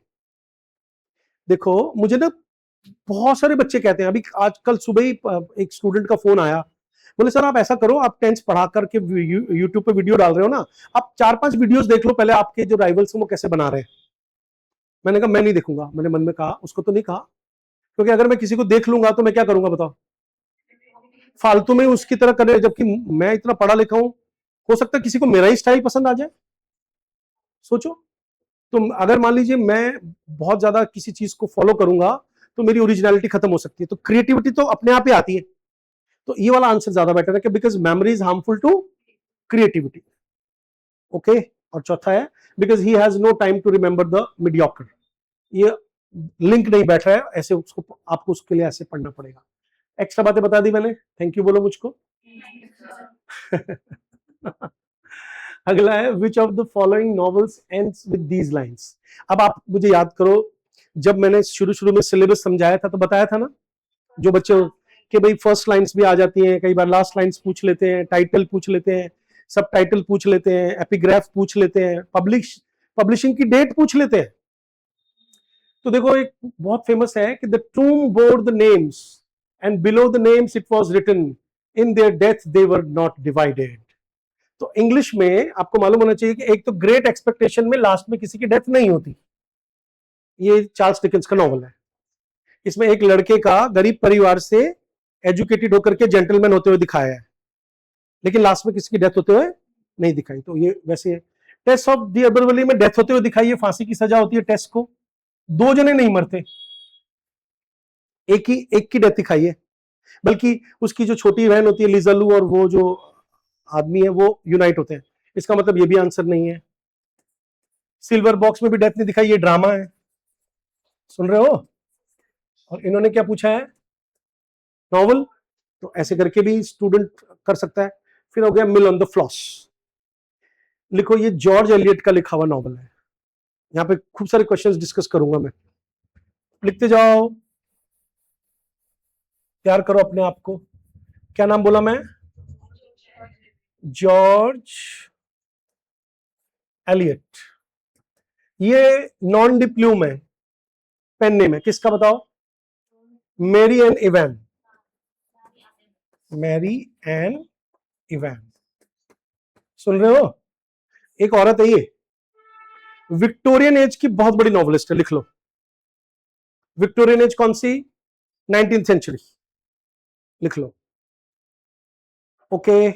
देखो मुझे ना बहुत सारे बच्चे कहते हैं, अभी आज कल सुबह ही एक स्टूडेंट का फोन आया, बोले सर आप ऐसा करो, आप टेंस पढ़ा करके यूट्यूब पे वीडियो डाल रहे हो ना, आप 4-5 वीडियोस देख लो पहले, आपके जो राइवल्स हैं वो कैसे बना रहे हैं। मैंने कहा मैं नहीं देखूंगा, मैंने मन में कहा, उसको तो नहीं कहा, क्योंकि अगर मैं किसी को देख लूंगा तो मैं क्या करूंगा बताओ, फालतू में उसकी तरह करे, जबकि मैं इतना पढ़ा लिखा हूं, हो सकता है किसी को मेरा ही स्टाइल पसंद आ जाए। सोचो, तो अगर मान लीजिए मैं बहुत ज्यादा किसी चीज को फॉलो करूंगा तो मेरी ओरिजिनलिटी खत्म हो सकती है। तो क्रिएटिविटी तो अपने आप ही आती है। तो ये वाला आंसर ज्यादा बेटर है कि because memory is harmful to creativity. Okay. और चौथा है because he has no time to remember the mediocre. ये लिंक नहीं बैठ रहा है, ऐसे उसको आपको उसके लिए ऐसे पढ़ना पड़ेगा। एक्स्ट्रा बातें बता दी मैंने, थैंक यू बोलो मुझको। अगला है विच of the following novels ends with these lines. अब आप मुझे याद करो, जब मैंने शुरू शुरू में सिलेबस समझाया था तो बताया था ना, जो बच्चे कि भाई फर्स्ट लाइंस भी आ जाती हैं, कई बार लास्ट लाइंस पूछ लेते हैं, टाइटल पूछ लेते हैं, सब टाइटल पूछ लेते हैं, एपिग्राफ पूछ लेते हैं, पब्लिशिंग की डेट पूछ लेते हैं। तो देखो एक बहुत फेमस है कि the tomb bore the names and below the names it was written in their death they were not divided. तो इंग्लिश में आपको मालूम होना चाहिए कि एक तो ग्रेट एक्सपेक्टेशन में लास्ट में किसी की डेथ नहीं होती, ये चार्ल्स डिकेंस का नॉवल है। इसमें एक लड़के का गरीब परिवार से एजुकेटेड होकर के जेंटलमैन होते हुए दिखाया है, लेकिन लास्ट में किसी की डेथ होते हुए नहीं दिखाई। तो ये वैसे टेस्ट ऑफ दी अबरवली में डेथ होते हुए दिखाई है, फांसी की सजा होती है टेस्ट को, दो जने नहीं मरते, एक की डेथ दिखाई है, बल्कि उसकी जो छोटी बहन होती है लिजलू और वो जो आदमी है वो यूनाइट होते हैं। इसका मतलब ये भी आंसर नहीं है। सिल्वर बॉक्स में भी डेथ नहीं दिखाई, ये ड्रामा है, सुन रहे हो। और इन्होंने क्या पूछा है, नॉवल, तो ऐसे करके भी स्टूडेंट कर सकता है। फिर हो गया मिल ऑन द फ्लॉस, लिखो ये जॉर्ज एलियट का लिखा हुआ नॉवल है। यहाँ पे खूब सारे क्वेश्चंस डिस्कस करूंगा मैं, लिखते जाओ, तैयार करो अपने आप को। क्या नाम बोला मैं, जॉर्ज एलियट। ये नॉन डिप्लूम है, पेन नेम है किसका बताओ, Mary Ann Evans, Mary Ann Evans, सुन रहे हो। एक औरत है ये, विक्टोरियन एज की बहुत बड़ी नॉवलिस्ट है, लिख लो। विक्टोरियन एज कौन सी, 19th सेंचुरी, लिख लो। ओके,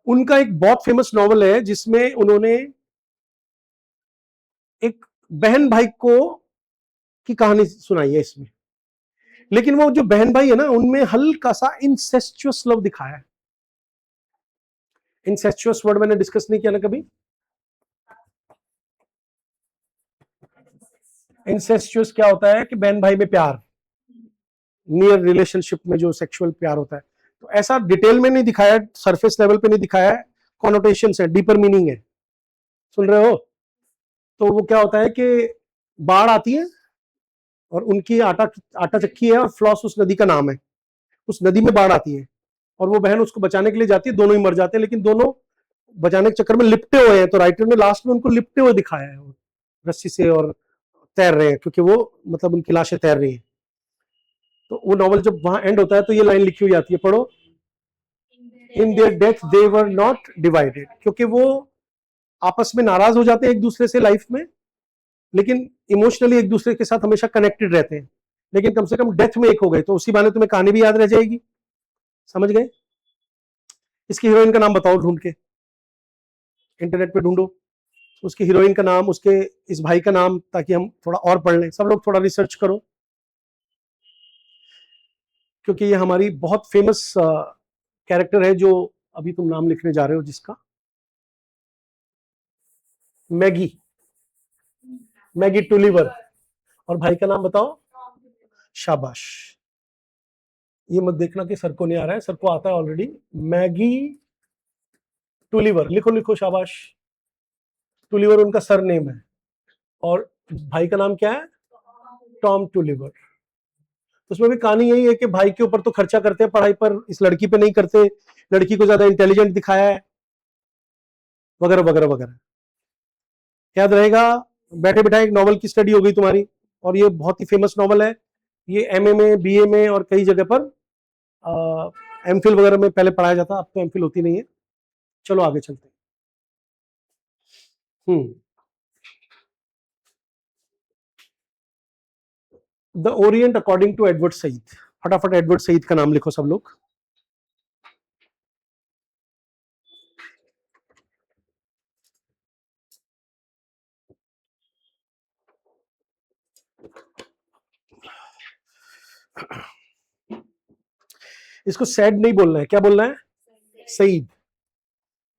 उनका एक बहुत फेमस नॉवल है जिसमें उन्होंने एक बहन भाई को की कहानी सुनाई है इसमें, लेकिन वो जो बहन भाई है ना उनमें हल्का सा इंसेस्चुअस लव दिखाया है। इंसेस्चुअस वर्ड मैंने डिस्कस नहीं किया ना कभी। इंसेस्चुअस क्या होता है कि बहन भाई में प्यार, नियर रिलेशनशिप में जो सेक्सुअल प्यार होता है, तो ऐसा डिटेल में नहीं दिखाया, सरफेस लेवल पे नहीं दिखाया है, कॉनोटेशन है, डीपर मीनिंग है, सुन रहे हो। तो वो क्या होता है कि बाढ़ आती है और उनकी आटा आटा चक्की है और फ्लॉस उस नदी का नाम है, उस नदी में बाढ़ आती है और वो बहन उसको बचाने के लिए जाती है, दोनों ही मर जाते हैं, लेकिन दोनों बचाने के चक्कर में लिपटे हुए हैं, तो राइटर ने लास्ट में उनको लिपटे हुए दिखाया है रस्सी से और तैर रहे हैं, क्योंकि वो मतलब उनकी लाशें तैर रही हैं। तो वो नॉवल जब वहां एंड होता है तो ये लाइन लिखी हुई आती है, पढ़ो, इन their death they were not divided, क्योंकि वो आपस में नाराज हो जाते हैं एक दूसरे से लाइफ में, लेकिन इमोशनली एक दूसरे के साथ हमेशा कनेक्टेड रहते हैं, लेकिन कम से कम डेथ में एक हो गए, तो उसी बहाने तुम्हें कहानी भी याद रह जाएगी, समझ गए। इसकी हीरोइन का नाम बताओ ढूंढ के, इंटरनेट पे ढूंढो उसकी हीरोइन का नाम, उसके इस भाई का नाम, ताकि हम थोड़ा और पढ़ लें, सब लोग थोड़ा रिसर्च करो, क्योंकि ये हमारी बहुत फेमस कैरेक्टर है जो अभी तुम नाम लिखने जा रहे हो जिसका, मैगी, मैगी टुलिवर। और भाई का नाम बताओ, शाबाश। ये मत देखना कि सर को नहीं आ रहा है, सर को आता है ऑलरेडी, मैगी टुलिवर, लिखो लिखो, शाबाश। टुलिवर उनका सर नेम है और भाई का नाम क्या है, टॉम टुलिवर। उसमें भी कहानी यही है कि भाई के ऊपर तो खर्चा करते हैं पढ़ाई पर, इस लड़की पे नहीं करते, लड़की को ज्यादा इंटेलिजेंट दिखाया है, वगैरह वगैरह वगैरह। याद रहेगा, बैठे बैठे एक नॉवल की स्टडी हो गई तुम्हारी, और ये बहुत ही फेमस नॉवल है, ये एमए में, बीए में और कई जगह पर एमफिल वगैरह में पहले पढ़ाया जाता, अब तो एमफिल होती नहीं है। चलो आगे चलते हैं। The Orient according to Edward Said, फटाफट एडवर्ड सईद का नाम लिखो सब लोग। इसको सैड नहीं बोलना है, क्या बोलना है, सईद।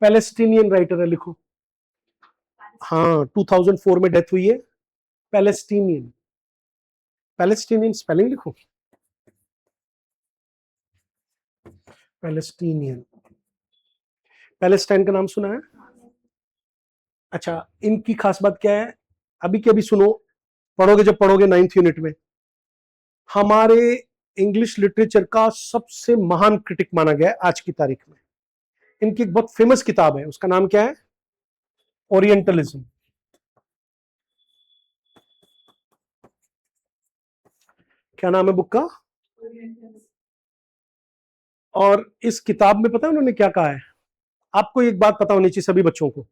पैलेस्टीनियन राइटर है, लिखो। हाँ, 2004 में डेथ हुई है, पैलेस्टीनियन। पैलेस्टीनियन स्पेलिंग लिखो, पैलेस्टीनियन, पैलेस्टाइन का नाम सुना है? अच्छा, इनकी खास बात क्या है? अभी के अभी सुनो, पढ़ोगे जब पढ़ोगे 9th यूनिट में, हमारे इंग्लिश लिटरेचर का सबसे महान क्रिटिक माना गया है आज की तारीख में। इनकी एक बहुत फेमस किताब है, उसका नाम क्या है? ओरिएंटलिज्म। क्या नाम है बुक का? और इस किताब में पता है उन्होंने क्या कहा है? आपको एक बात पता होनी चाहिए सभी बच्चों को,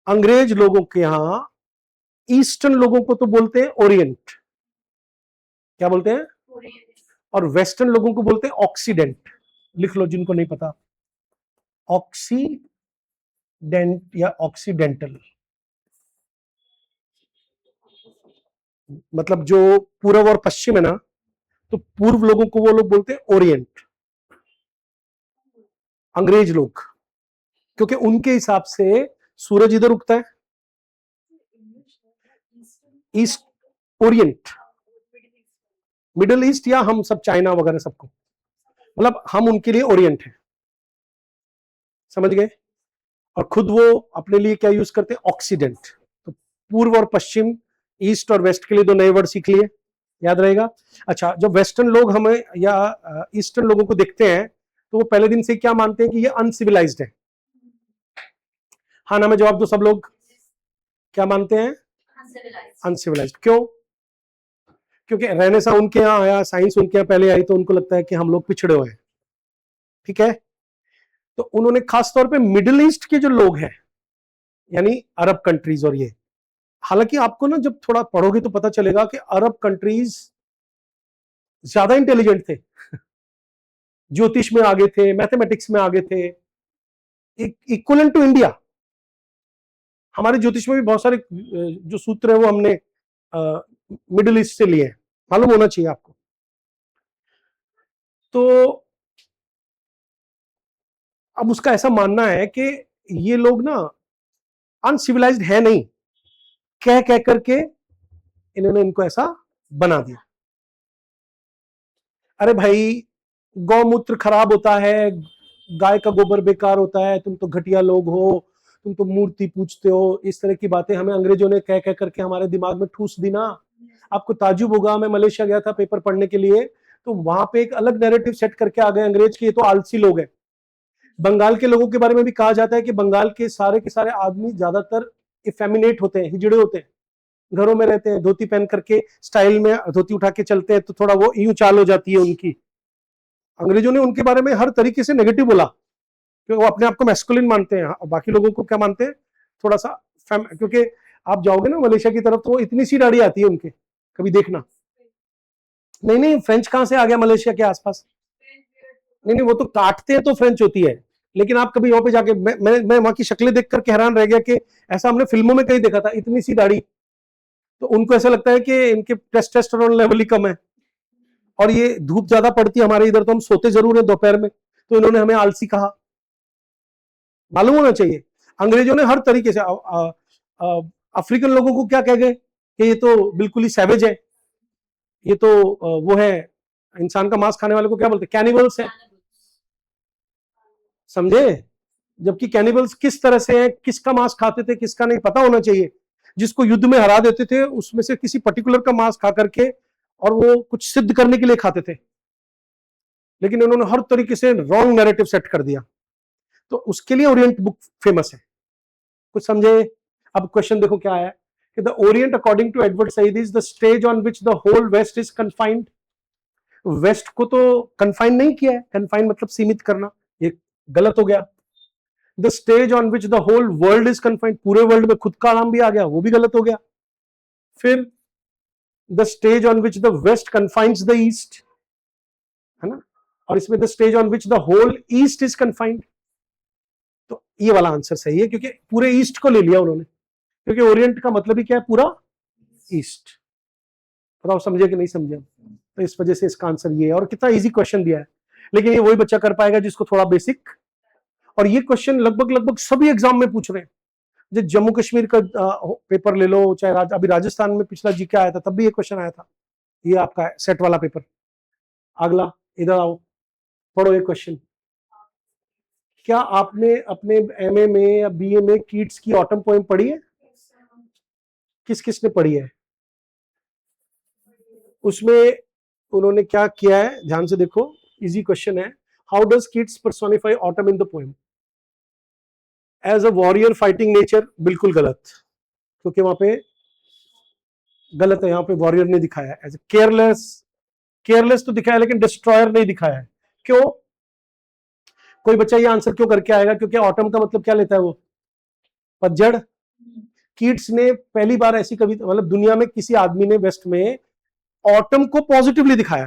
अंग्रेज लोगों के यहां ईस्टर्न लोगों को तो बोलते हैं ओरिएंट, क्या बोलते हैं? और वेस्टर्न लोगों को बोलते हैं ऑक्सीडेंट। लिख लो जिनको नहीं पता, ऑक्सीडेंट या ऑक्सीडेंटल, मतलब जो पूर्व और पश्चिम है ना, तो पूर्व लोगों को वो लोग बोलते हैं ओरिएंट, अंग्रेज लोग, क्योंकि उनके हिसाब से सूरज इधर उगता है, ईस्ट, ओरिएंट, मिडिल ईस्ट, या हम सब चाइना वगैरह सबको, मतलब हम उनके लिए ओरिएंट है, समझ गए? और खुद वो अपने लिए क्या यूज करते हैं? ऑक्सीडेंट। तो पूर्व और पश्चिम, ईस्ट और वेस्ट के लिए दो नए वर्ड सीख लिए, याद रहेगा। अच्छा, जब वेस्टर्न लोग हमें या ईस्टर्न लोगों को देखते हैं तो वो पहले दिन से क्या मानते हैं कि ये अनसिविलाइज्ड है? हाँ ना में जवाब दो सब लोग, क्या मानते हैं? अनसिविलाइज्ड। क्यों? क्योंकि रेनेसा उनके यहाँ आया, साइंस उनके यहाँ पहले आई, तो उनको लगता है कि हम लोग पिछड़े हुए हैं, ठीक है? तो उन्होंने खास तौर पे मिडिल ईस्ट के जो लोग हैं, यानी अरब कंट्रीज, और ये, हालांकि आपको ना जब थोड़ा पढ़ोगे तो पता चलेगा कि अरब कंट्रीज ज्यादा इंटेलिजेंट थे, ज्योतिष में आगे थे, मैथमेटिक्स में आगे थे, इक्वलेंट टू इंडिया। हमारे ज्योतिष में भी बहुत सारे जो सूत्र है वो हमने मिडिल ईस्ट से लिए हैं, मालूम होना चाहिए आपको। तो अब उसका ऐसा मानना है कि ये लोग ना अनसिविलाइज्ड है नहीं, कह कह करके इन्होंने इनको ऐसा बना दिया। अरे भाई, गौमूत्र खराब होता है, गाय का गोबर बेकार होता है, तुम तो घटिया लोग हो, तुम तो मूर्ति पूजते हो, इस तरह की बातें हमें अंग्रेजों ने कह कह करके हमारे दिमाग में ठूस दी ना। आपको ताजुब होगा, मैं मलेशिया गया था पेपर पढ़ने के लिए, तो वहां पे एक अलग नैरेटिव सेट करके आ गए अंग्रेज के, ये तो आलसी लोग हैं। बंगाल के लोगों के बारे में भी कहा जाता है कि बंगाल के सारे आदमी ज्यादातर इफेमिनेट होते हैं, हिजड़े होते हैं, घरों में रहते हैं, धोती पहन करके स्टाइल में धोती उठा के चलते हैं, तो थोड़ा वो यूं चाल हो जाती है उनकी। अंग्रेजों ने उनके बारे में हर तरीके से नेगेटिव बोला, क्योंकि वो अपने आप को मैस्कुलिन मानते हैं, बाकी लोगों को क्या मानते हैं? थोड़ा सा क्योंकि आप जाओगे ना मलेशिया की तरफ तो वो इतनी सी दाढ़ी आती है उनके, कभी देखना। नहीं नहीं, फ्रेंच कहां से आ गया मलेशिया के आसपास? नहीं नहीं, वो तो काटते हैं तो फ्रेंच होती है, लेकिन आप कभी वहां पे जाके, मैं वहां की शक्लें देख करके हैरान रह गया कि ऐसा हमने फिल्मों में कहीं देखा था, इतनी सी दाढ़ी। तो उनको ऐसा लगता है कि इनके टेस्टोस्टेरोन लेवल ही कम है, और ये धूप ज्यादा पड़ती है हमारे इधर, तो हम सोते जरूर है दोपहर में, तो इन्होंने हमें आलसी कहा। मालूम होना चाहिए, अंग्रेजों ने हर तरीके से अफ्रीकन लोगों को क्या कह गए कि ये तो बिल्कुल ही सैवेज है, ये तो वो है, इंसान का मांस खाने वाले को क्या बोलते हैं? कैनिबल्स है, समझे? जबकि कैनिबल्स किस तरह से है, किसका मांस खाते थे, किसका नहीं, पता होना चाहिए। जिसको युद्ध में हरा देते थे उसमें से किसी पर्टिकुलर का मांस खा करके, और वो कुछ सिद्ध करने के लिए खाते थे, लेकिन उन्होंने हर तरीके से रॉन्ग नैरेटिव सेट कर दिया। तो उसके लिए ओरिएंट बुक फेमस है, कुछ समझे? अब क्वेश्चन देखो क्या है कि the Orient according to Edward Said is the stage on which the whole west is confined. West को तो कन्फाइन नहीं किया है, कन्फाइन मतलब सीमित करना, ये गलत हो गया। The stage on which the whole world is confined, पूरे वर्ल्ड में खुद का नाम भी आ गया, वो भी गलत हो गया। फिर the stage on which the west confines the east, है ना, और इसमें the stage on which the whole east is confined. तो ये वाला आंसर सही है, क्योंकि पूरे ईस्ट को ले लिया उन्होंने, क्योंकि ओरिएंट का मतलब ही क्या है? पूरा ईस्ट। बताओ समझे कि नहीं समझे? तो इस वजह से इसका आंसर ये है, और कितना इजी क्वेश्चन दिया है, लेकिन ये वही बच्चा कर पाएगा जिसको थोड़ा बेसिक। और ये क्वेश्चन लगभग सभी एग्जाम में पूछ रहे हैं। जो जम्मू कश्मीर का पेपर ले लो, चाहे अभी राजस्थान में पिछला जीके आया था, तब भी ये क्वेश्चन आया था। ये आपका सेट वाला पेपर। अगला इधर आओ, पढ़ो एक क्वेश्चन। क्या आपने अपने एमए में या बीए में कीट्स की ऑटम पोएम पढ़ी है? किस किस ने पढ़ी है? उसमें उन्होंने क्या किया है, ध्यान से देखो, इजी क्वेश्चन है। How does Keats personify autumn in the poem? As a warrior fighting nature, बिल्कुल गलत, क्योंकि वहां पे गलत है, यहां पे वॉरियर नहीं दिखाया है। एज ए केयरलेस, केयरलेस तो दिखाया लेकिन डिस्ट्रॉयर नहीं दिखाया है। क्यों? कोई बच्चा ये आंसर क्यों करके आएगा? क्योंकि ऑटम का मतलब क्या लेता है वो? पतझड़। कीट्स ने पहली बार ऐसी कविता, मतलब दुनिया में किसी आदमी ने वेस्ट में ऑटम को पॉजिटिवली दिखाया।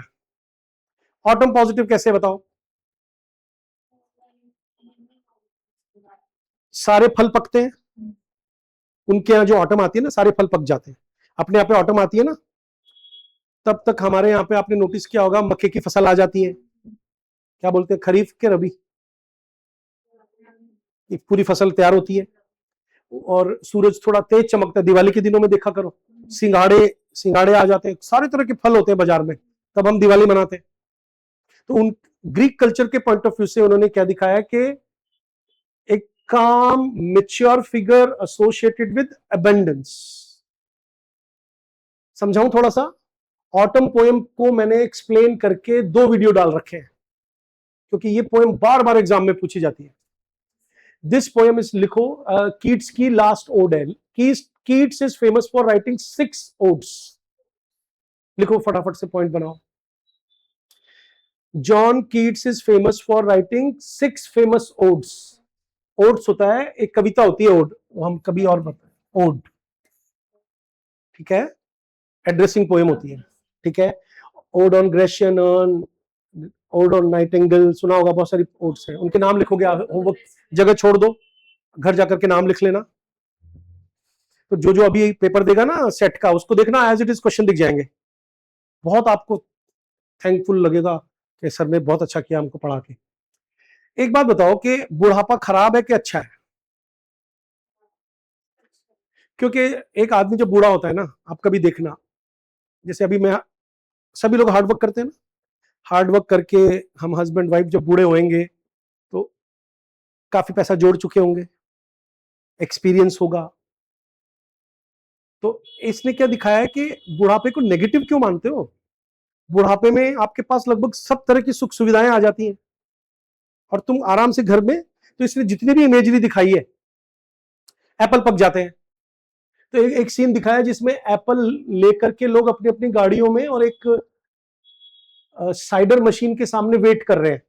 ऑटम पॉजिटिव कैसे, बताओ? सारे फल पकते हैं, उनके यहां जो ऑटम आती है ना, सारे फल पक जाते हैं, अपने आप पे ऑटम आती है ना। तब तक हमारे यहाँ पे आपने नोटिस किया होगा मक्के की फसल आ जाती है, क्या बोलते हैं, खरीफ के रबी, एक पूरी फसल तैयार होती है और सूरज थोड़ा तेज चमकता है। दिवाली के दिनों में देखा करो, सिंगाड़े सिंगाड़े आ जाते हैं, सारे तरह के फल होते हैं बाजार में, तब हम दिवाली मनाते हैं। तो उन ग्रीक कल्चर के पॉइंट ऑफ व्यू से उन्होंने क्या दिखाया कि एक काम mature figure associated with abundance. समझाऊं थोड़ा सा? ऑटम पोएम को मैंने एक्सप्लेन करके 2 वीडियो डाल रखे हैं, क्योंकि ये पोएम बार बार एग्जाम में पूछी जाती है। दिस पोएम इज, लिखो, कीट्स की लास्ट ओड है। Keats is famous for writing 6 odds. लिखो फटाफट से, पॉइंट बनाओ। John Keats is famous for writing 6 famous odds. Odds होता है, एक कविता होती है ओड, वो हम कभी और बताएं, ओड, ठीक है, एड्रेसिंग पोएम होती है, ठीक है। Odd on Grecian, odd on Nightingale, सुना होगा, बहुत सारी ओड्स हैं, उनके नाम लिखोगे, होमवर्क जगह छोड़ दो, घर जाकर के नाम लिख लेना। तो जो जो अभी पेपर देगा ना सेट का, उसको देखना, एज इट इज क्वेश्चन दिख जाएंगे। बहुत आपको थैंकफुल लगेगा कि सर ने बहुत अच्छा किया हमको पढ़ा के। एक बात बताओ कि बुढ़ापा खराब है कि अच्छा है? क्योंकि एक आदमी जब बूढ़ा होता है ना, आप कभी देखना, जैसे अभी मैं, सभी लोग हार्ड वर्क करते हैं ना, हार्ड वर्क करके हम हस्बैंड वाइफ जब बूढ़े होंगे तो काफी पैसा जोड़ चुके होंगे, एक्सपीरियंस होगा। तो इसने क्या दिखाया है कि बुढ़ापे को नेगेटिव क्यों मानते हो? बुढ़ापे में आपके पास लगभग सब तरह की सुख सुविधाएं आ जाती हैं और तुम आराम से घर में, तो इसने जितनी भी इमेजरी दिखाई है, एप्पल पक जाते हैं। तो एक सीन दिखाया जिसमें एप्पल लेकर के लोग अपनी अपनी गाड़ियों में और एक साइडर मशीन के सामने वेट कर रहे हैं।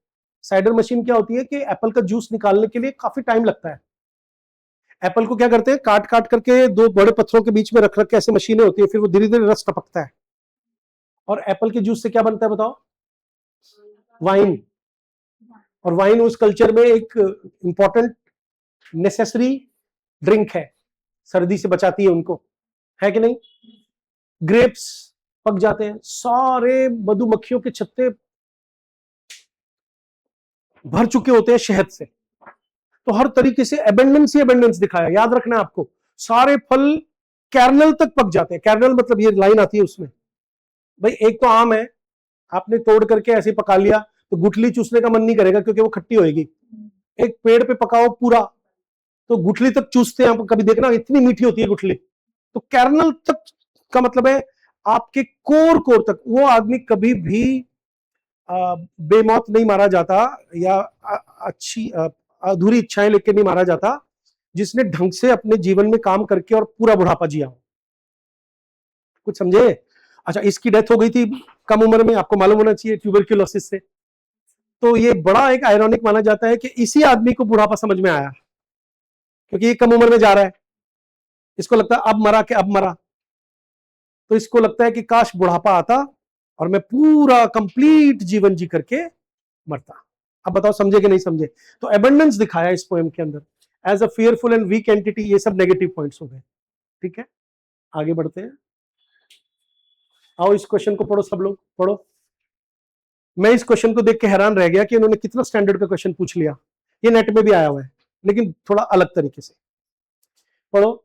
साइडर मशीन क्या होती है कि एप्पल का जूस निकालने के लिए काफी टाइम लगता है। एप्पल को क्या करते हैं, काट काट करके 2 बड़े पत्थरों के बीच में रख रख के ऐसे मशीनें होती है, फिर वो धीरे धीरे रस टपकता है और एप्पल के जूस से क्या बनता है बताओ? वाइन। और वाइन उस कल्चर में एक इंपॉर्टेंट नेसेसरी ड्रिंक है, सर्दी से बचाती है उनको, है कि नहीं? ग्रेप्स पक जाते हैं, सारे मधुमक्खियों के छत्ते भर चुके होते हैं शहद से। तो हर तरीके से एबेंडेंस ही एबेंडेंस दिखाया। याद रखना है आपको, सारे फल कैरनल तक पक जाते हैं। कैरनल मतलब ये लाइन आती है उसमें, भाई एक तो आम है, आपने तोड़ करके ऐसे पका लिया तो गुठली चूसने का मन नहीं करेगा क्योंकि वो खट्टी होएगी। एक पेड़ पे पकाओ पूरा, तो गुठली तक चूसते हैं, कभी देखना इतनी मीठी होती है गुठली। तो कैरनल तक का मतलब है आपके कोर कोर तक। वो आदमी कभी भी बेमौत नहीं मारा जाता या अच्छी अधूरी इच्छाएं लेके नहीं मारा जाता, जिसने ढंग से अपने जीवन में काम करके और पूरा बुढ़ापा जिया हो। कुछ समझे? अच्छा, इसकी डेथ हो गई थी कम उम्र में, आपको मालूम होना चाहिए, ट्यूबरक्यूलोसिस से। तो ये बड़ा एक आयरॉनिक माना जाता है कि इसी आदमी को बुढ़ापा समझ में आया, क्योंकि ये कम उम्र में जा रहा है, इसको लगता है अब मरा के अब मरा, तो इसको लगता है कि काश बुढ़ापा आता और मैं पूरा कंप्लीट जीवन जी करके मरता। अब बताओ समझे कि नहीं समझे? तो एबंडेंस दिखाया इस पोएम के अंदर, as a fearful and weak entity. ये सब नेगेटिव पॉइंट्स हो गए, ठीक है। आगे बढ़ते हैं, आओ इस क्वेश्चन को पढ़ो, सब लोग पढ़ो। मैं इस क्वेश्चन को देख के हैरान रह गया कि इन्होंने कितना स्टैंडर्ड का क्वेश्चन पूछ लिया। ये नेट में भी आया हुआ है लेकिन थोड़ा अलग तरीके से। पढ़ो।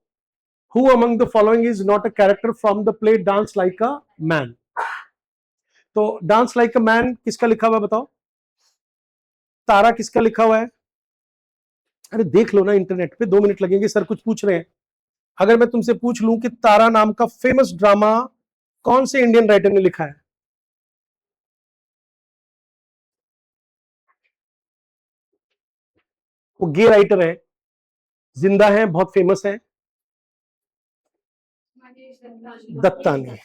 Who among the following is not a character from the play Dance Like a Man? तो डांस लाइक अ मैन किसका लिखा हुआ है बताओ? तारा किसका लिखा हुआ है? अरे देख लो ना इंटरनेट पे, 2 मिनट लगेंगे, सर कुछ पूछ रहे हैं। अगर मैं तुमसे पूछ लूं कि तारा नाम का फेमस ड्रामा कौन से इंडियन राइटर ने लिखा है? वो गे राइटर है, जिंदा है, बहुत फेमस है। दत्तानी, है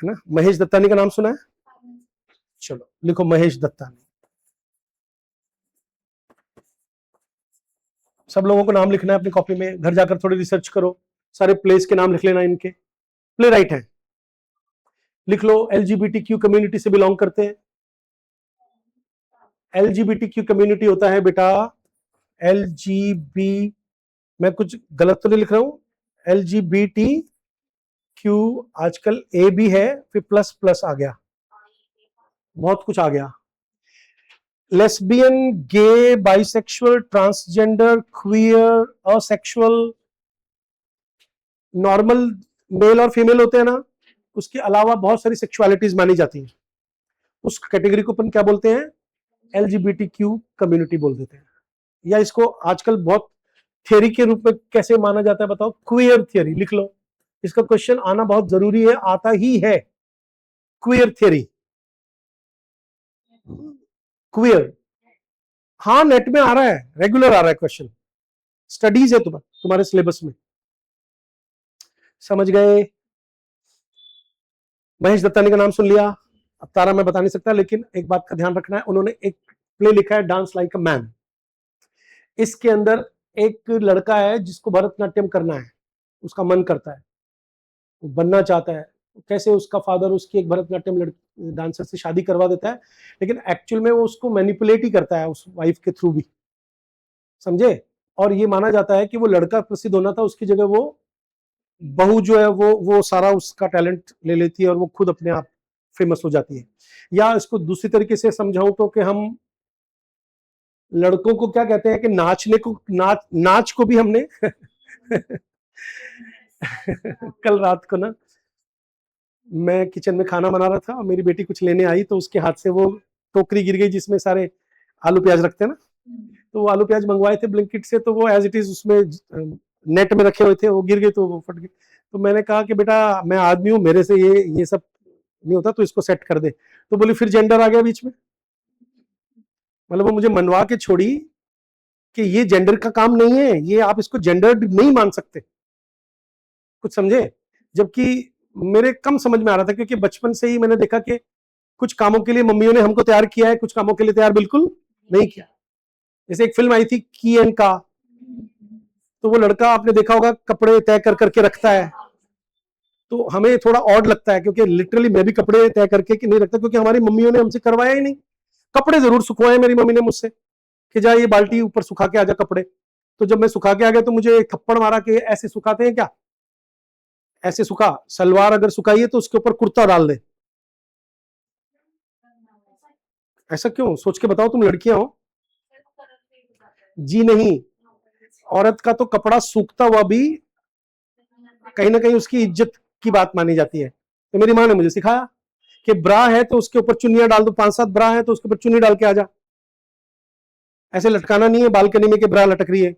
ना? महेश दत्तानी का नाम सुना है? चलो लिखो महेश दत्तानी। सब लोगों को नाम लिखना है अपनी कॉपी में, घर जाकर थोड़ी रिसर्च करो, सारे प्लेस के नाम लिख लेना इनके। प्ले राइट है, लिख लो LGBTQ कम्युनिटी से बिलोंग करते हैं। LGBTQ कम्युनिटी होता है बेटा LGB, मैं कुछ गलत तो नहीं लिख रहा हूं? LGBTQ, आजकल A भी है, फिर प्लस प्लस आ गया, बहुत कुछ आ गया। Lesbian, gay, bisexual, transgender, queer, asexual, normal male और फीमेल होते हैं ना, उसके अलावा बहुत सारी सेक्सुअलिटीज मानी जाती हैं। उस कैटेगरी को अपन क्या बोलते हैं? LGBTQ कम्युनिटी बोल देते हैं। या इसको आजकल बहुत थियरी के रूप में कैसे माना जाता है बताओ? क्वियर थियरी लिख लो, इसका क्वेश्चन आना बहुत जरूरी है, आता ही है। क्वियर थियरी, क्वियर, हाँ नेट में आ रहा है, रेगुलर आ रहा है क्वेश्चन, स्टडीज है तुम्हारे सिलेबस में। समझ गए? महेश दत्तानी का नाम सुन लिया। अब तारा मैं बता नहीं सकता, लेकिन एक बात का ध्यान रखना है, उन्होंने एक प्ले लिखा है डांस लाइक अ मैन। इसके अंदर एक लड़का है जिसको भरतनाट्यम करना है, उसका मन करता है, वो बनना चाहता है। कैसे उसका फादर उसकी एक भरतनाट्यम डांसर से शादी करवा देता है, लेकिन एक्चुअल में वो उसको मैनिपुलेट ही करता है उस वाइफ के थ्रू भी, समझे? और ये माना जाता है कि वो लड़का प्रसिद्ध होना था, उसकी जगह वो बहू जो है वो सारा उसका टैलेंट ले लेती है और वो खुद अपने आप फेमस हो जाती है। या इसको दूसरी तरीके से समझाऊं तो कि हम लड़कों को क्या कहते हैं कि नाचने को, नाच को भी हमने कल रात को ना मैं किचन में खाना बना रहा था और मेरी बेटी कुछ लेने आई, तो उसके हाथ से वो टोकरी गिर गई जिसमें सारे आलू प्याज रखते हैं ना, तो वो आलू प्याज मंगवाए थे ब्लिंकिट से, तो वो एज इट इज उसमें नेट में रखे हुए थे, वो गिर गए तो वो फट गए। तो मैंने कहा कि बेटा मैं आदमी हूं, मेरे से ये सब नहीं होता, तो इसको सेट कर दे। तो बोली फिर जेंडर आ गया बीच में, मतलब वो मुझे मनवा के छोड़ी कि ये जेंडर का काम नहीं है, ये आप इसको जेंडर नहीं मान सकते, कुछ समझे? जबकि मेरे कम समझ में आ रहा था, क्योंकि बचपन से ही मैंने देखा कि कुछ कामों के लिए मम्मियों ने हमको तैयार किया है, कुछ कामों के लिए तैयार बिल्कुल नहीं किया। जैसे एक फिल्म आई थी की एंड का, तो वो लड़का आपने देखा होगा कपड़े तय कर करके रखता है, तो हमें थोड़ा ऑड लगता है, क्योंकि लिटरली मैं भी कपड़े तय करके नहीं रखता, क्योंकि हमारी मम्मियों ने हमसे करवाया ही नहीं। कपड़े जरूर सुखवाए मेरी मम्मी ने मुझसे कि जा ये बाल्टी ऊपर सुखा के आजा कपड़े। तो जब मैं सुखा के आ गया तो मुझे थप्पड़ मारा कि ऐसे सुखाते हैं क्या, ऐसे सुखा, सलवार अगर सुखाई है तो उसके ऊपर कुर्ता डाल दे। ऐसा क्यों, सोच के बताओ, तुम लड़कियां हो। जी नहीं, औरत का तो कपड़ा सूखता हुआ भी कहीं ना कहीं उसकी इज्जत की बात मानी जाती है। तो मेरी माँ ने मुझे सिखाया कि ब्रा है तो उसके ऊपर चुन्नियां डाल दो, 5-7 ब्रा है तो उसके ऊपर चुन्नी डाल के आ जा, ऐसे लटकाना नहीं है बालकनी में कि ब्रा लटक रही है।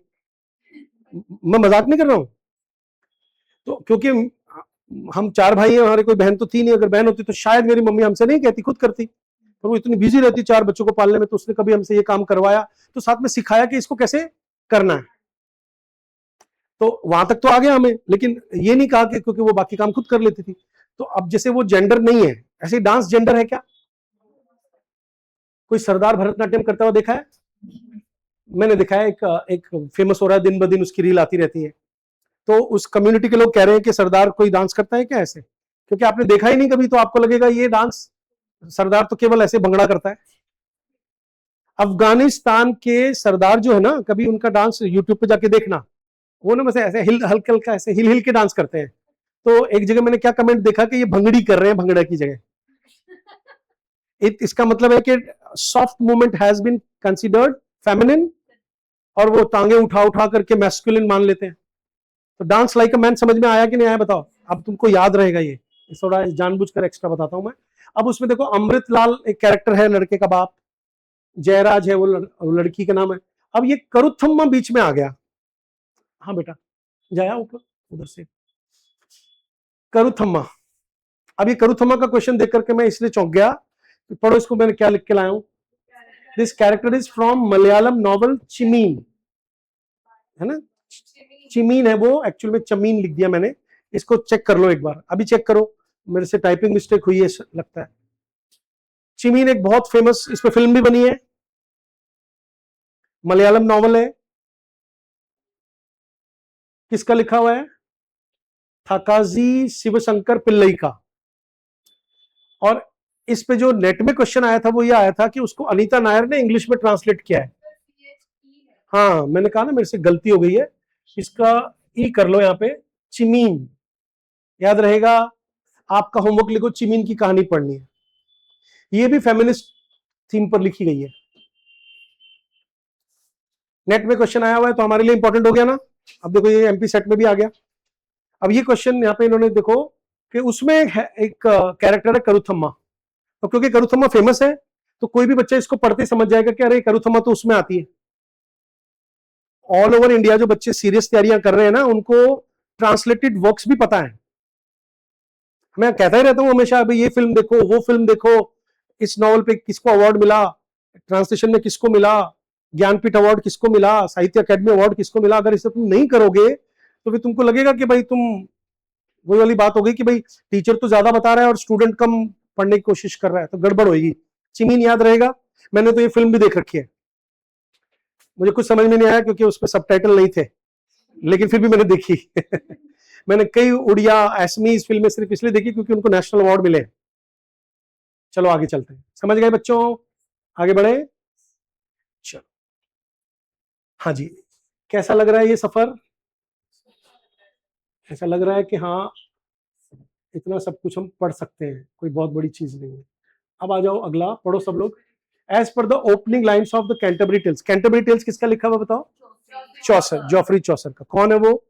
मैं मजाक नहीं कर रहा हूं। तो क्योंकि हम 4 भाई हैं, हमारी कोई बहन तो थी नहीं, अगर बहन होती तो शायद मेरी मम्मी हमसे नहीं कहती, खुद करती, पर वो इतनी बिजी रहती 4 बच्चों को पालने में, तो उसने कभी हमसे ये काम करवाया, तो साथ में सिखाया कि इसको कैसे करना है। तो वहां तक तो आ गया हमें, लेकिन ये नहीं कहा कि क्योंकि वो बाकी काम खुद कर लेती थी। तो अब जैसे वो जेंडर नहीं है, ऐसे डांस जेंडर है क्या? कोई सरदार भरतनाट्यम करता हुआ देखा है? मैंने देखा है, एक फेमस हो रहा है, दिन ब दिन उसकी रील आती रहती है। तो उस कम्युनिटी के लोग कह रहे हैं कि सरदार कोई डांस करता है क्या ऐसे, क्योंकि आपने देखा ही नहीं कभी, तो आपको लगेगा ये डांस, सरदार तो केवल ऐसे भंगड़ा करता है। अफगानिस्तान के सरदार जो है ना, कभी उनका डांस यूट्यूब पे जाके देखना, वो ना बस ऐसे हिल हल्का हल्का ऐसे हिल हिल के डांस करते हैं। तो एक जगह मैंने क्या कमेंट देखा कि ये भंगड़ी कर रहे हैं भंगड़ा की जगह। इसका मतलब है कि soft movement has been considered feminine, और वो टांगे उठा उठा करके मैस्कुलिन मान लेते हैं। तो डांस लाइक अ मैन समझ में आया कि नहीं आया बताओ? अब तुमको याद रहेगा ये थोड़ा जानबूझकर एक्स्ट्रा बताता हूं मैं। अब उसमें देखो अमृतलाल एक कैरेक्टर है, लड़के का बाप, जयराज है वो लड़की का नाम है। अब ये करुथम्मा बीच में आ गया। हाँ बेटा जाया ऊपर उधर से, करुथम्मा। अब ये करुथम्मा का क्वेश्चन देख करके मैं इसलिए चौंक गया कि पढ़ो इसको, मैंने क्या लिख के लाया हूं। This character is from Malayalam novel Chemmeen, है ना, चिमीन है वो, एक्चुअल में चमीन लिख दिया मैंने। इसको चेक कर लो एक बार, अभी चेक करो, मेरे से टाइपिंग मिस्टेक हुई है लगता है। चिमीन एक बहुत फेमस, इस पे फिल्म भी बनी है, मलयालम नॉवल है। किसका लिखा हुआ है? थाकाजी शिवशंकर पिल्लई का। और इस पे जो नेट में क्वेश्चन आया था वो ये आया था कि उसको अनीता नायर ने इंग्लिश में ट्रांसलेट किया है। हाँ मैंने कहा ना मेरे से गलती हो गई है, इसका ई कर लो यहाँ पे, चिमीन याद रहेगा। आपका होमवर्क लिखो, चिमीन की कहानी पढ़नी है। ये भी फेमिनिस्ट थीम पर लिखी गई है। नेट में क्वेश्चन आया हुआ है तो हमारे लिए इंपॉर्टेंट हो गया ना। अब देखो ये एमपी सेट में भी आ गया। अब ये क्वेश्चन यहाँ पे इन्होंने देखो कि उसमें एक कैरेक्टर है करुथम्मा, तो क्योंकि करुथम्मा फेमस है तो कोई भी बच्चा इसको पढ़ते समझ जाएगा कि अरे करुथम्मा तो उसमें आती है। ऑल ओवर इंडिया जो बच्चे सीरियस तैयारियां कर रहे हैं ना, उनको ट्रांसलेटेड वर्क्स भी पता है। मैं कहता ही रहता हूँ हमेशा, अभी ये फिल्म देखो, वो फिल्म देखो, इस नॉवल पे किसको अवार्ड मिला, ट्रांसलेशन में किसको मिला, ज्ञानपीठ अवार्ड किसको मिला, साहित्य अकेडमी अवार्ड किसको मिला। अगर इसे तुम नहीं करोगे तो फिर तुमको लगेगा कि भाई तुम, वही वाली बात हो गई कि भाई टीचर तो ज्यादा बता रहा है और स्टूडेंट कम पढ़ने की कोशिश कर रहा है, तो गड़बड़ होगी। चिमीन याद रहेगा। मैंने तो ये फिल्म भी देख रखी है, मुझे कुछ समझ में नहीं आया क्योंकि उस पर सबटाइटल नहीं थे, लेकिन फिर भी मैंने देखी। मैंने कई उड़िया असमीज फिल्में सिर्फ इसलिए देखी क्योंकि उनको नेशनल अवार्ड मिले। चलो आगे चलते हैं, समझ गए बच्चों, आगे बढ़े। चलो हाँ जी, कैसा लग रहा है ये सफर? ऐसा लग रहा है कि हाँ इतना सब कुछ हम पढ़ सकते हैं, कोई बहुत बड़ी चीज नहीं है। अब आ जाओ अगला, पढ़ो सब लोग। As per the opening lines of the Canterbury Tales. Canterbury Tales किसका लिखा हुआ बताओ? चौसर, जॉफरी चौसर का। कौन है वो?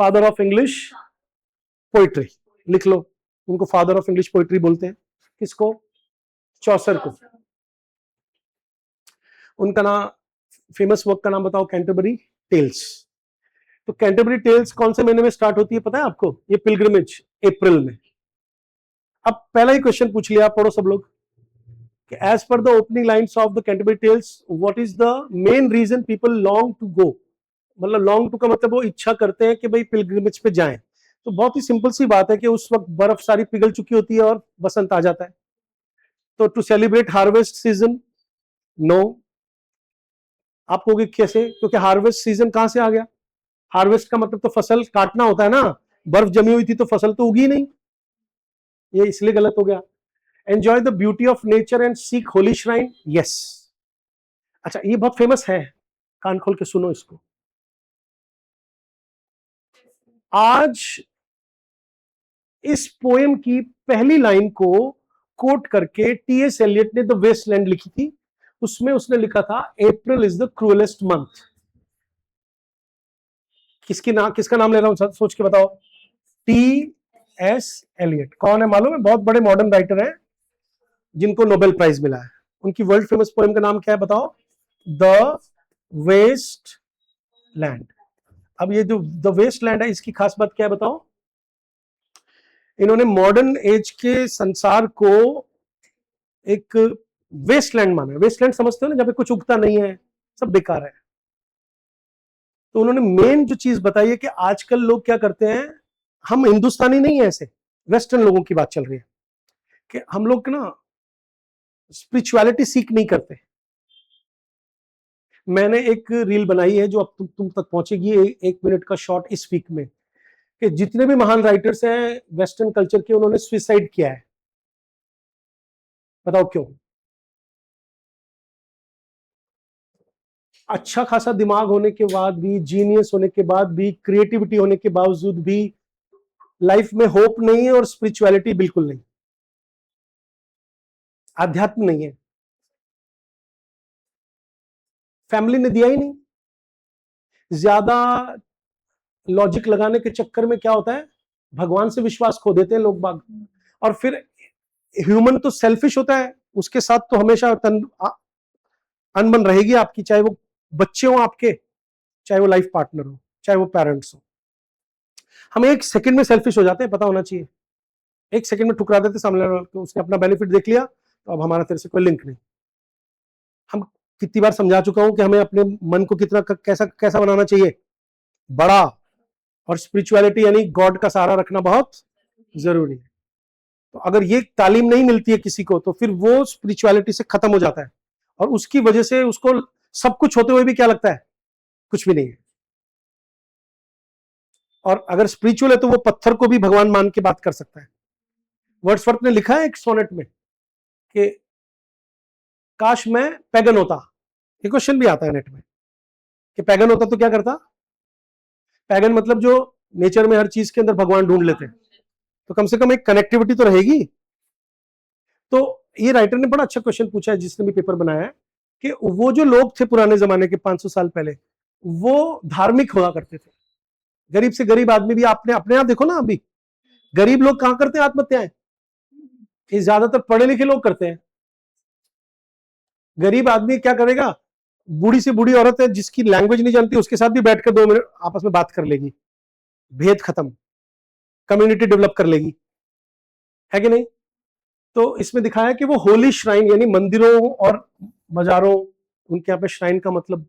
Father of English poetry. लिख लो, उनको फादर ऑफ इंग्लिश पोइट्री बोलते हैं। किसको? चौसर को। उनका नाम, फेमस वर्क का नाम बताओ? Canterbury Tales. तो कैंटरबरी टेल्स कौन से महीने में स्टार्ट होती है पता है आपको? ये पिलग्रिमेज अप्रैल में। अब पहला ही क्वेश्चन पूछ लिया, पढ़ो सब लोग। As per the opening lines of the Canterbury Tales, what is the main reason people long to go? मतलब लॉन्ग टू का मतलब वो इच्छा करते हैं कि भाई पिलग्रिमेज पे जाएं। तो बहुत ही सिंपल सी बात है कि उस वक्त बर्फ सारी पिघल चुकी होती है और बसंत आ जाता है। तो to celebrate harvest season? No. आप कहोगे कैसे? क्योंकि हार्वेस्ट सीजन कहां से आ गया? हार्वेस्ट का मतलब तो फसल काटना होता है ना, बर्फ जमी हुई थी तो फसल तो उगी नहीं, ये इसलिए गलत हो गया। Enjoy the beauty of nature and seek Holi shrine? Yes. अच्छा ये बहुत फेमस है, कान खोल के सुनो इसको। आज इस पोएम की पहली लाइन को कोट करके टी.एस. एलियट ने द वेस्टलैंड लिखी थी। उसमें उसने लिखा था अप्रैल इज द क्रूएलेस्ट मंथ। किसका नाम ले रहा हूं सोच के बताओ? टी.एस. एलियट। कौन है मालूम है? बहुत बड़े मॉडर्न राइटर हैं जिनको नोबेल प्राइज मिला है। उनकी वर्ल्ड फेमस पोएम का नाम क्या है बताओ? The Waste Land. अब ये जो द वेस्ट लैंड है, इसकी खास बात क्या है बताओ? इन्होंने मॉडर्न एज के संसार को एक वेस्टलैंड माना। वेस्टलैंड समझते हो ना, जहां पे कुछ उगता नहीं है, सब बेकार है। तो उन्होंने मेन जो चीज बताई है कि आजकल लोग क्या करते हैं, हम हिंदुस्तानी नहीं है, ऐसे वेस्टर्न लोगों की बात चल रही है कि हम लोग ना स्पिरिचुअलिटी सीख नहीं करते। मैंने एक रील बनाई है जो अब तुम तक पहुंचेगी, 1 मिनट का शॉर्ट इस वीक में, कि जितने भी महान राइटर्स हैं वेस्टर्न कल्चर के, उन्होंने सुसाइड किया है। बताओ क्यों? अच्छा खासा दिमाग होने के बाद भी, जीनियस होने के बाद भी, क्रिएटिविटी होने के बावजूद भी लाइफ में होप नहीं है और स्पिरिचुअलिटी बिल्कुल नहीं, आध्यात्म नहीं है। फैमिली ने दिया ही नहीं। ज्यादा लॉजिक लगाने के चक्कर में क्या होता है, भगवान से विश्वास खो देते हैं लोग बाग। और फिर ह्यूमन तो सेल्फिश होता है, उसके साथ तो हमेशा अनबन रहेगी आपकी, चाहे वो बच्चे हो आपके, चाहे वो लाइफ पार्टनर हो, चाहे वो पेरेंट्स हो। हम एक सेकंड में सेल्फिश हो जाते हैं, पता होना चाहिए। एक सेकंड में ठुकरा देते सामने वाले को, उसने अपना बेनिफिट देख लिया तो अब हमारा तेरे से कोई लिंक नहीं। हम कितनी बार समझा चुका हूं कि हमें अपने मन को कितना कैसा कैसा बनाना चाहिए, बड़ा, और स्पिरिचुअलिटी यानी गॉड का सहारा रखना बहुत जरूरी है। तो अगर ये तालीम नहीं मिलती है किसी को तो फिर वो स्पिरिचुअलिटी से खत्म हो जाता है, और उसकी वजह से उसको सब कुछ होते हुए भी क्या लगता है, कुछ भी नहीं है। और अगर स्पिरिचुअल है तो वो पत्थर को भी भगवान मान के बात कर सकता है। वर्ड्सवर्थ ने लिखा है एक सोनेट में कि काश मैं पैगन होता। ये क्वेश्चन भी आता है नेट में कि पैगन होता तो क्या करता। पैगन मतलब जो नेचर में हर चीज के अंदर भगवान ढूंढ लेते हैं, तो कम से कम एक कनेक्टिविटी तो रहेगी। तो ये राइटर ने बड़ा अच्छा क्वेश्चन पूछा है जिसने भी पेपर बनाया है, कि वो जो लोग थे पुराने जमाने के 500 साल पहले, वो धार्मिक हुआ करते थे। गरीब से गरीब आदमी भी, आपने अपने आप देखो ना, अभी गरीब लोग कहां करते हैं आत्महत्याएं, ये ज्यादातर पढ़े लिखे लोग करते हैं। गरीब आदमी क्या करेगा, बूढ़ी से बूढ़ी औरत है जिसकी लैंग्वेज नहीं जानती, उसके साथ भी बैठकर 2 मिनट आपस में बात कर लेगी, भेद खत्म, कम्युनिटी डेवलप कर लेगी, है कि नहीं। तो इसमें दिखाया कि वो होली श्राइन यानी मंदिरों और मजारों, उनके यहाँ पे श्राइन का मतलब,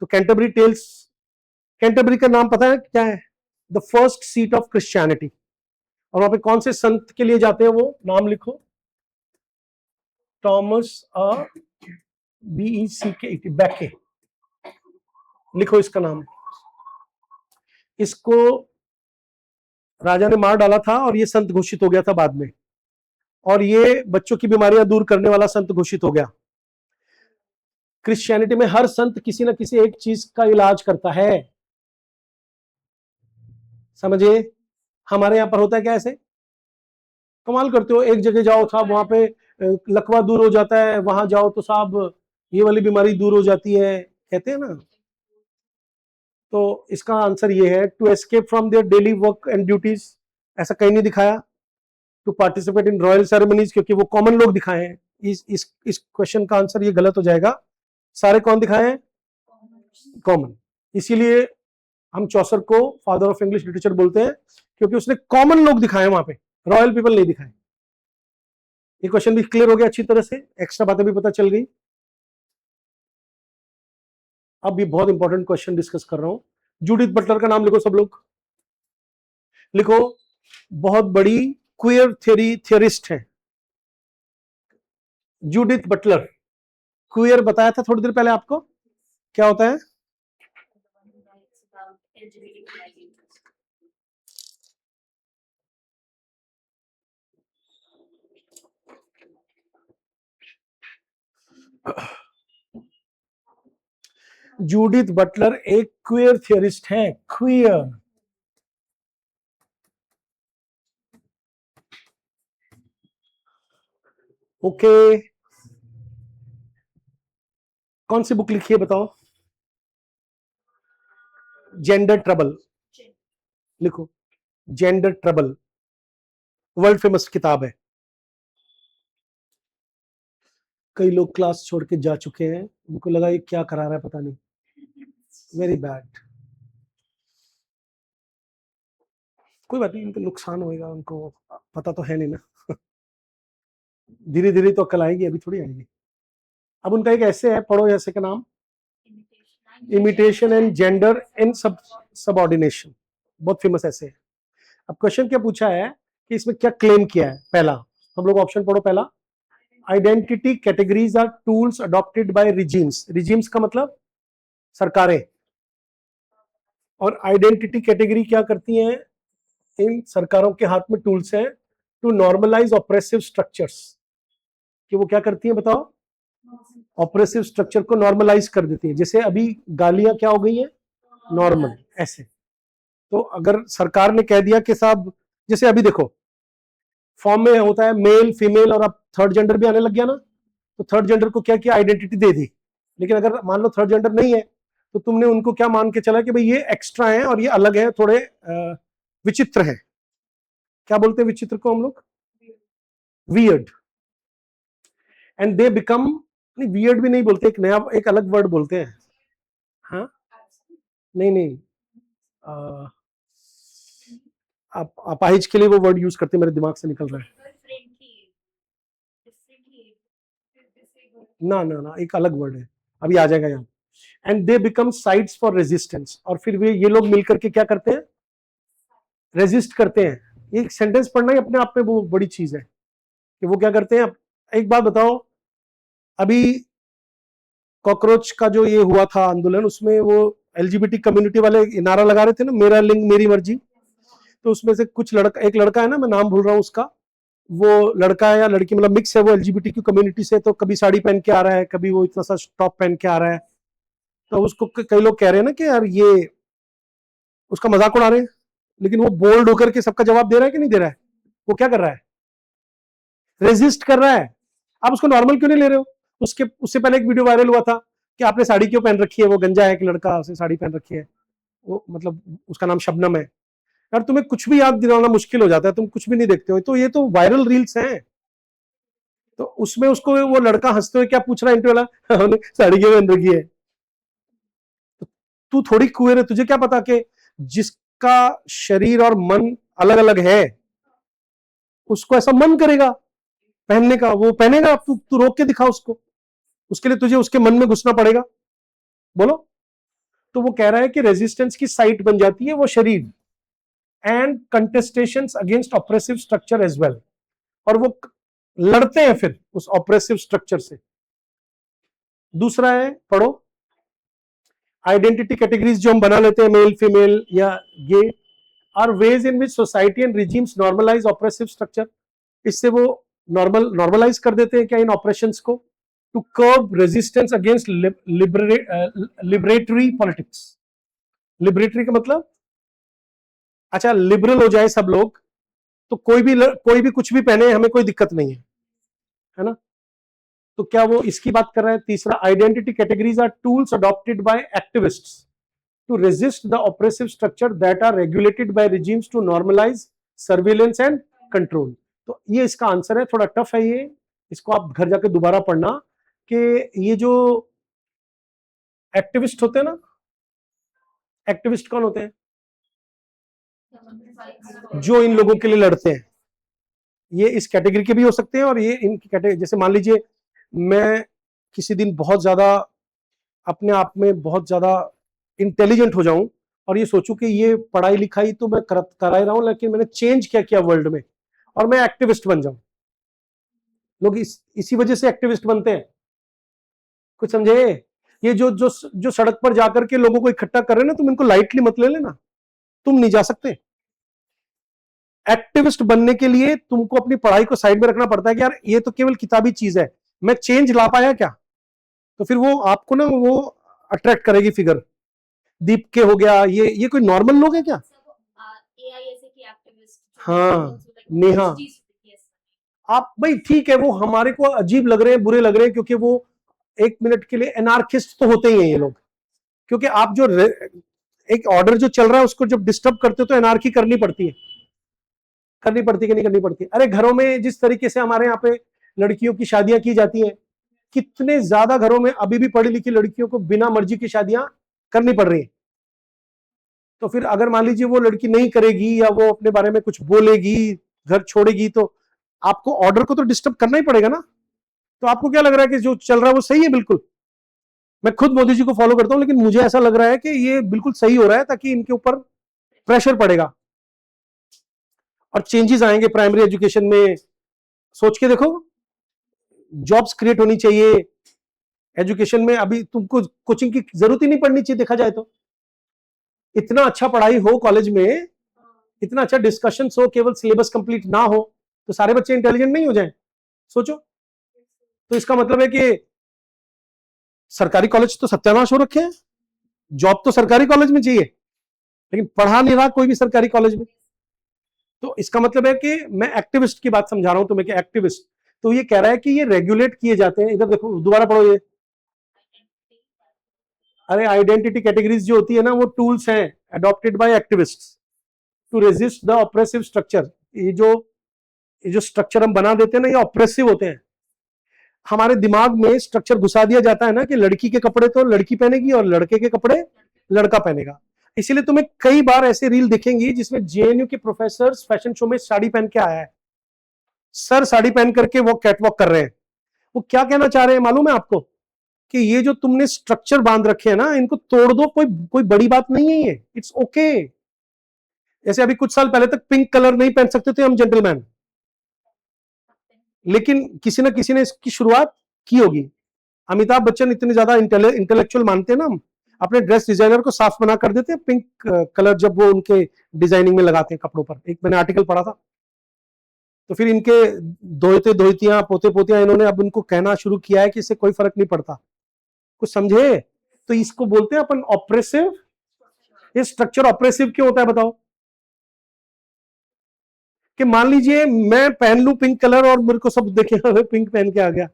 तो कैंटरबरी टेल्स, कैंटरबरी का नाम पता है क्या है, the first seat of Christianity. और वहां पे कौन से संत के लिए जाते हैं, वो नाम लिखो, थॉमस BECK, बैके, लिखो इसका नाम। इसको राजा ने मार डाला था और ये संत घोषित हो गया था बाद में, और ये बच्चों की बीमारियां दूर करने वाला संत घोषित हो गया। क्रिश्चियनिटी में हर संत किसी ना किसी एक चीज का इलाज करता है, समझिए। हमारे यहां पर होता है क्या, ऐसे कमाल करते हो, एक जगह जाओ साहब वहां पे लकवा दूर हो जाता है, वहां जाओ तो साहब ये वाली बीमारी दूर हो जाती है, कहते हैं ना। तो इसका आंसर ये है, to escape from their daily work and duties, ऐसा कहीं नहीं दिखाया। To participate in royal ceremonies, क्योंकि वो कॉमन लोग दिखाए हैं। इस क्वेश्चन का आंसर ये गलत हो जाएगा, सारे कौन दिखाए हैं, कॉमन। इसीलिए हम चौसर को फादर ऑफ इंग्लिश लिटरेचर बोलते हैं, क्योंकि उसने कॉमन लोग दिखाए वहां पे, रॉयल पीपल नहीं दिखाए। ये क्वेश्चन भी क्लियर हो गया अच्छी तरह से, एक्स्ट्रा बातें भी पता चल गई। अब भी बहुत इंपॉर्टेंट क्वेश्चन डिस्कस कर रहा हूं। जूडिथ बटलर का नाम लिखो सब लोग, लिखो, बहुत बड़ी क्वियर थियरिस्ट है जूडिथ बटलर। क्वियर बताया था थोड़ी देर पहले आपको, क्या होता है। जूडिथ बटलर एक क्वियर थियरिस्ट है, क्वियर। ओके, कौन सी बुक लिखी है बताओ, जेंडर ट्रबल, लिखो, जेंडर ट्रबल, वर्ल्ड फेमस किताब है। कई लोग क्लास छोड़ के जा चुके हैं, उनको लगा ये क्या करा रहा है पता नहीं, वेरी बैड। कोई बात नहीं, उनको नुकसान होएगा, उनको पता तो है नहीं ना। धीरे धीरे तो अकल आएगी, अभी थोड़ी आएगी। अब उनका एक ऐसे है, पढ़ो ऐसे का नाम, imitation and gender in subordination, बहुत फेमस ऐसे है। अब क्वेश्चन क्या पूछा है कि इसमें क्या क्लेम किया है। पहला, हम लोग ऑप्शन पढ़ो, पहला, identity categories are tools adopted by regimes, regimes का मतलब सरकारें, और आइडेंटिटी कैटेगरी क्या करती हैं, इन सरकारों के हाथ में टूल्स हैं टू नॉर्मलाइज ऑपरेसिव स्ट्रक्चर्स, कि वो क्या करती हैं बताओ, ऑपरेसिव स्ट्रक्चर को नॉर्मलाइज कर देती है। जैसे अभी गालियां क्या हो गई हैं, नॉर्मल, ऐसे। तो अगर सरकार ने कह दिया कि साहब, जैसे अभी देखो फॉर्म में होता है मेल फीमेल, और अब थर्ड जेंडर भी आने लग गया ना, तो थर्ड जेंडर को क्या किया, आइडेंटिटी दे दी। लेकिन अगर मान लो थर्ड जेंडर नहीं है, तो तुमने उनको क्या मान के चला कि भाई ये एक्स्ट्रा है और ये अलग है, थोड़े विचित्र है। क्या बोलते हैं विचित्र को हम लोग, वियर्ड, एंड दे बिकम, नहीं वियर्ड भी नहीं बोलते, एक नया एक अलग वर्ड बोलते हैं, हाँ नहीं नहीं, आप अपाहिज के लिए वो वर्ड यूज करते, मेरे दिमाग से निकल रहा है, ना ना ना, एक अलग वर्ड है, अभी आ जाएगा यहाँ। And they become sites for resistance, और फिर वे ये लोग मिलकर के क्या करते हैं, रेजिस्ट करते हैं। ये सेंटेंस पढ़ना ही अपने आप में वो बड़ी चीज है कि वो क्या करते हैं। एक बात बताओ, अभी कॉकरोच का जो ये हुआ था आंदोलन, उसमें वो एलजीबीटी कम्युनिटी वाले नारा लगा रहे थे ना, मेरा लिंग मेरी मर्जी। तो उसमें से कुछ लड़का, एक लड़का है ना, मैं नाम भूल रहा हूँ उसका, वो लड़का है या लड़की, मतलब मिक्स है, वो एलजीबीटी की कम्युनिटी से, तो कभी साड़ी पहन के आ रहा है, कभी वो इतना सा टॉप पहन के आ रहा है, तो उसको कई लोग कह रहे हैं ना कि यार ये उसका मजाक उड़ा रहे हैं, लेकिन वो बोल्ड होकर के सबका जवाब दे रहा है कि नहीं दे रहा है, वो क्या कर रहा है, रेजिस्ट कर रहा है। आप उसको नॉर्मल क्यों नहीं ले रहे हो? उससे पहले एक वीडियो वायरल हुआ था कि आपने साड़ी क्यों पहन रखी है, वो गंजा है, एक लड़का से साड़ी पहन रखी है, वो मतलब उसका नाम शबनम है। यार तुम्हें कुछ भी याद दिलाना मुश्किल हो जाता है, तुम कुछ भी नहीं देखते हो, तो ये तो वायरल रील्स हैं। तो उसमें उसको वो लड़का हंसते हुए क्या पूछ रहा है, इंटरव्यू वाला, हमने साड़ी क्यों पहन रखी है। तो तू थोड़ी कुएर है, तुझे क्या पता कि जिसका शरीर और मन अलग अलग है, उसको ऐसा मन करेगा पहनने का, वो पहनेगा। तू रोक के दिखा उसको, उसके लिए तुझे उसके मन में घुसना पड़ेगा, बोलो। तो वो कह रहा है कि रेजिस्टेंस की साइट बन जाती है वो शरीर, and contestations against oppressive structure as well, और वो लड़ते हैं फिर उस ऑपरेसिव स्ट्रक्चर से। दूसरा है, पढ़ो, आइडेंटिटी कैटेगरीज जो हम बना लेते हैं, मेल फीमेल या ये, are ways in which society and regimes normalise oppressive structure. इससे वो नॉर्मलाइज कर देते हैं क्या इन ऑपरेशंस को, to curb resistance against liberatory politics. Liberatory का मतलब, अच्छा लिबरल हो जाए सब लोग, तो कोई भी कुछ भी पहने, हमें कोई दिक्कत नहीं है ना। तो क्या वो इसकी बात कर रहा है? तीसरा, identity categories are tools adopted by activists to resist the oppressive structure that are regulated by regimes to normalise surveillance and control. तो ये इसका आंसर है, थोड़ा टफ है ये, इसको आप घर जाकर दोबारा पढ़ना, कि ये जो एक्टिविस्ट होते हैं ना, एक्टिविस्ट कौन होते हैं? जो इन लोगों के लिए लड़ते हैं। ये इस कैटेगरी के भी हो सकते हैं, और ये इनकी कैटेगरी, जैसे मान लीजिए मैं किसी दिन बहुत ज्यादा अपने आप में बहुत ज्यादा इंटेलिजेंट हो जाऊं, और ये सोचूं कि ये पढ़ाई लिखाई तो मैं करा ही रहा हूं, लेकिन मैंने चेंज क्या किया वर्ल्ड में, और मैं एक्टिविस्ट बन जाऊं। लोग इसी वजह से एक्टिविस्ट बनते हैं, कुछ समझे? ये जो जो जो सड़क पर जाकर के लोगों को इकट्ठा कर रहे हैं ना, तुम इनको लाइटली मत ले लेना, तुम नहीं जा सकते। एक्टिविस्ट बनने के लिए तुमको अपनी पढ़ाई को साइड में रखना पड़ता है कि यार ये तो केवल किताबी चीज है, मैं चेंज ला पाया क्या? तो फिर वो आपको ना वो अट्रैक्ट करेगी फिगर। दीप के हो गया, ये कोई नॉर्मल लोग है क्या? हाँ, नेहा, आप भाई ठीक है, वो हमारे को अजीब लग रहे हैं, बुरे लग रहे हैं, क्योंकि वो एक मिनट के लिए एनार्किस्ट तो होते ही हैं ये लोग, क्योंकि आप जो एक ऑर्डर जो चल रहा है उसको जब डिस्टर्ब करते हो तो एनार्की करनी पड़ती है, करनी पड़ती है कि नहीं करनी पड़ती? अरे घरों में जिस तरीके से हमारे यहाँ पे लड़कियों की शादियां की जाती हैं, कितने ज्यादा घरों में अभी भी पढ़ी लिखी लड़कियों को बिना मर्जी की शादियां करनी पड़ रही है। तो फिर अगर मान लीजिए वो लड़की नहीं करेगी, या वो अपने बारे में कुछ बोलेगी, घर छोड़ेगी, तो आपको ऑर्डर को तो डिस्टर्ब करना ही पड़ेगा ना। तो आपको क्या लग रहा है कि जो चल रहा है वो सही है? बिल्कुल, मैं खुद मोदी जी को फॉलो करता हूं, लेकिन मुझे ऐसा लग रहा है कि ये बिल्कुल सही हो रहा है, ताकि इनके ऊपर प्रेशर पड़ेगा और चेंजेस आएंगे प्राइमरी एजुकेशन में। सोच के देखो, जॉब्स क्रिएट होनी चाहिए एजुकेशन में। अभी तुमको कोचिंग की जरूरत ही नहीं पड़नी चाहिए, देखा जाए तो इतना अच्छा पढ़ाई हो कॉलेज में, इतना अच्छा डिस्कशन हो, केवल सिलेबस कंप्लीट ना हो तो सारे बच्चे इंटेलिजेंट नहीं हो जाएं? सोचो। तो इसका मतलब है कि सरकारी कॉलेज तो सत्यानाश हो रखे हैं, जॉब तो सरकारी कॉलेज में चाहिए, लेकिन पढ़ा नहीं रहा कोई भी सरकारी कॉलेज में। तो इसका मतलब है कि मैं एक्टिविस्ट की बात समझा रहा हूं तुम्हें कि एक्टिविस्ट, तो ये कह रहा है कि ये रेगुलेट किए जाते हैं। इधर देखो, दोबारा पढ़ो ये, अरे आइडेंटिटी कैटेगरीज जो होती है ना, वो टूल्स हैं adopted by activists to resist the oppressive structure. ये जो ये जो स्ट्रक्चर हम बना देते हैं ना, ये ऑप्रेसिव होते हैं। हमारे दिमाग में स्ट्रक्चर घुसा दिया जाता है ना कि लड़की के कपड़े तो लड़की पहनेगी और लड़के के कपड़े लड़का पहनेगा। इसीलिए तुम्हें कई बार ऐसे रील दिखेंगी जिसमें जेएनयू के प्रोफेसर फैशन शो में साड़ी पहन के आया है, सर साड़ी पहन करके वो कैटवॉक कर रहे हैं। वो क्या कहना चाह रहे हैं मालूम है आपको, कि ये जो तुमने स्ट्रक्चर बांध रखे हैं ना, इनको तोड़ दो, कोई बड़ी बात नहीं है ये, इट्स ओके। जैसे अभी कुछ साल पहले तक पिंक कलर नहीं पहन सकते थे हम जेंटलमैन, लेकिन किसी ना किसी ने इसकी शुरुआत की होगी। अमिताभ बच्चन इतने ज्यादा इंटेलेक्चुअल मानते हैं ना, हम अपने ड्रेस डिजाइनर को साफ मना कर देते हैं पिंक कलर जब वो उनके डिजाइनिंग में लगाते हैं कपड़ों पर। एक मैंने आर्टिकल पढ़ा था। तो फिर इनके धोते धोतियां पोते पोतियां इन्होंने अब उनको कहना शुरू किया है कि इससे कोई फर्क नहीं पड़ता। कुछ समझे? तो इसको बोलते हैं अपन ऑप्रेसिव। ये स्ट्रक्चर ऑप्रेसिव क्यों होता है बताओ? कि मान लीजिए मैं पहन लूं पिंक कलर और मेरे को सब देखेगा पिंक पहन के आ गया,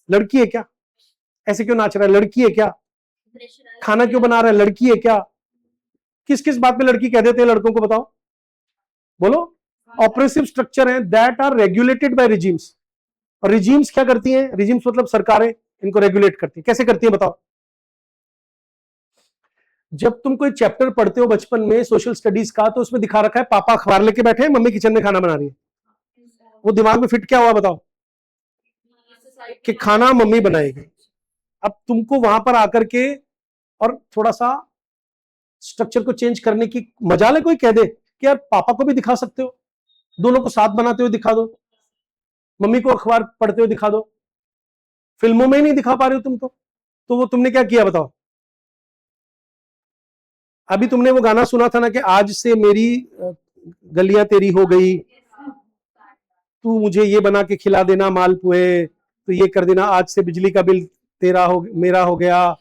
लड़की है क्या? ऐसे क्यों नाच रहा है? लड़की है क्या? खाना क्यों बना रहा है? लड़की है क्या? किस किस बात में लड़की कह देते हैं लड़कों को बताओ, बोलो? ऑपरेसिव स्ट्रक्चर है that are regulated by regimes. और रिजीम्स क्या करती हैं? रिजीम्स मतलब सरकारें इनको रेगुलेट करती है। कैसे करती है बताओ? जब तुम कोई चैप्टर पढ़ते हो बचपन में सोशल स्टडीज का, तो उसमें दिखा रखा है पापा अखबार लेके बैठे हैं, मम्मी किचन में खाना बना रही है। वो दिमाग में फिट क्या हुआ बताओ? कि खाना मम्मी बनाएगी। अब तुमको वहां पर आकर के और थोड़ा सा स्ट्रक्चर को चेंज करने की मजाल है? कोई कह दे कि यार पापा को भी दिखा सकते हो, दोनों को साथ बनाते हुए दिखा दो, मम्मी को अखबार पढ़ते हुए दिखा दो। फिल्मों में ही नहीं दिखा पा रहे हो तुम तो वो तुमने क्या किया बताओ? अभी तुमने वो गाना सुना था ना कि आज से मेरी गलियां तेरी हो गई, तू मुझे ये बना के खिला देना मालपुए, तो ये कर देना, आज से बिजली का बिल तेरा हो मेरा हो गया,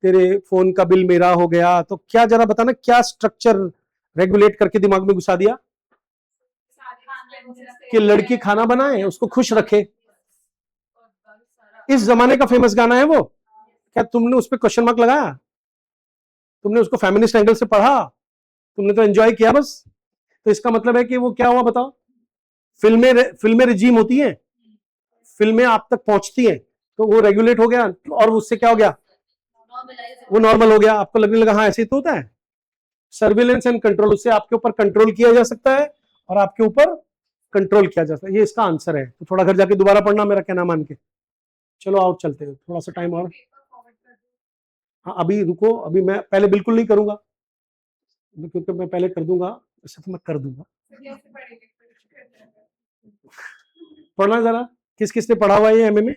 तेरे फोन का बिल मेरा हो गया। तो क्या जरा बताना क्या स्ट्रक्चर रेगुलेट करके दिमाग में घुसा दिया? कि लड़की खाना बनाए, उसको खुश रखे। इस जमाने का फेमस गाना है वो। क्या तुमने उस पर क्वेश्चन मार्क लगाया? तुमने उसको फेमिनिस्ट एंगल से पढ़ा? तुमने तो एंजॉय किया बस। तो इसका मतलब है कि वो क्या हुआ बताओ? फिल्में रिजीम होती हैं, फिल्में आप तक पहुंचती हैं, तो वो रेगुलेट हो गया और उससे क्या हो गया? वो नॉर्मल हो गया। आपको लगने लगा हाँ ऐसे तो होता है। सर्विलेंस एंड कंट्रोल, उससे आपके ऊपर कंट्रोल किया जा सकता है और आपके ऊपर कंट्रोल किया जा सकता है। ये इसका आंसर है। तो थोड़ा घर जाके दोबारा पढ़ना मेरा कहना मान के। चलो आओ चलते हैं, थोड़ा सा टाइम और। हाँ अभी रुको, अभी मैं पहले बिल्कुल नहीं करूंगा, क्योंकि मैं पहले कर दूंगा, ऐसे तो मैं कर दूंगा। पढ़ना जरा, किस किसने पढ़ा हुआ है एमए में?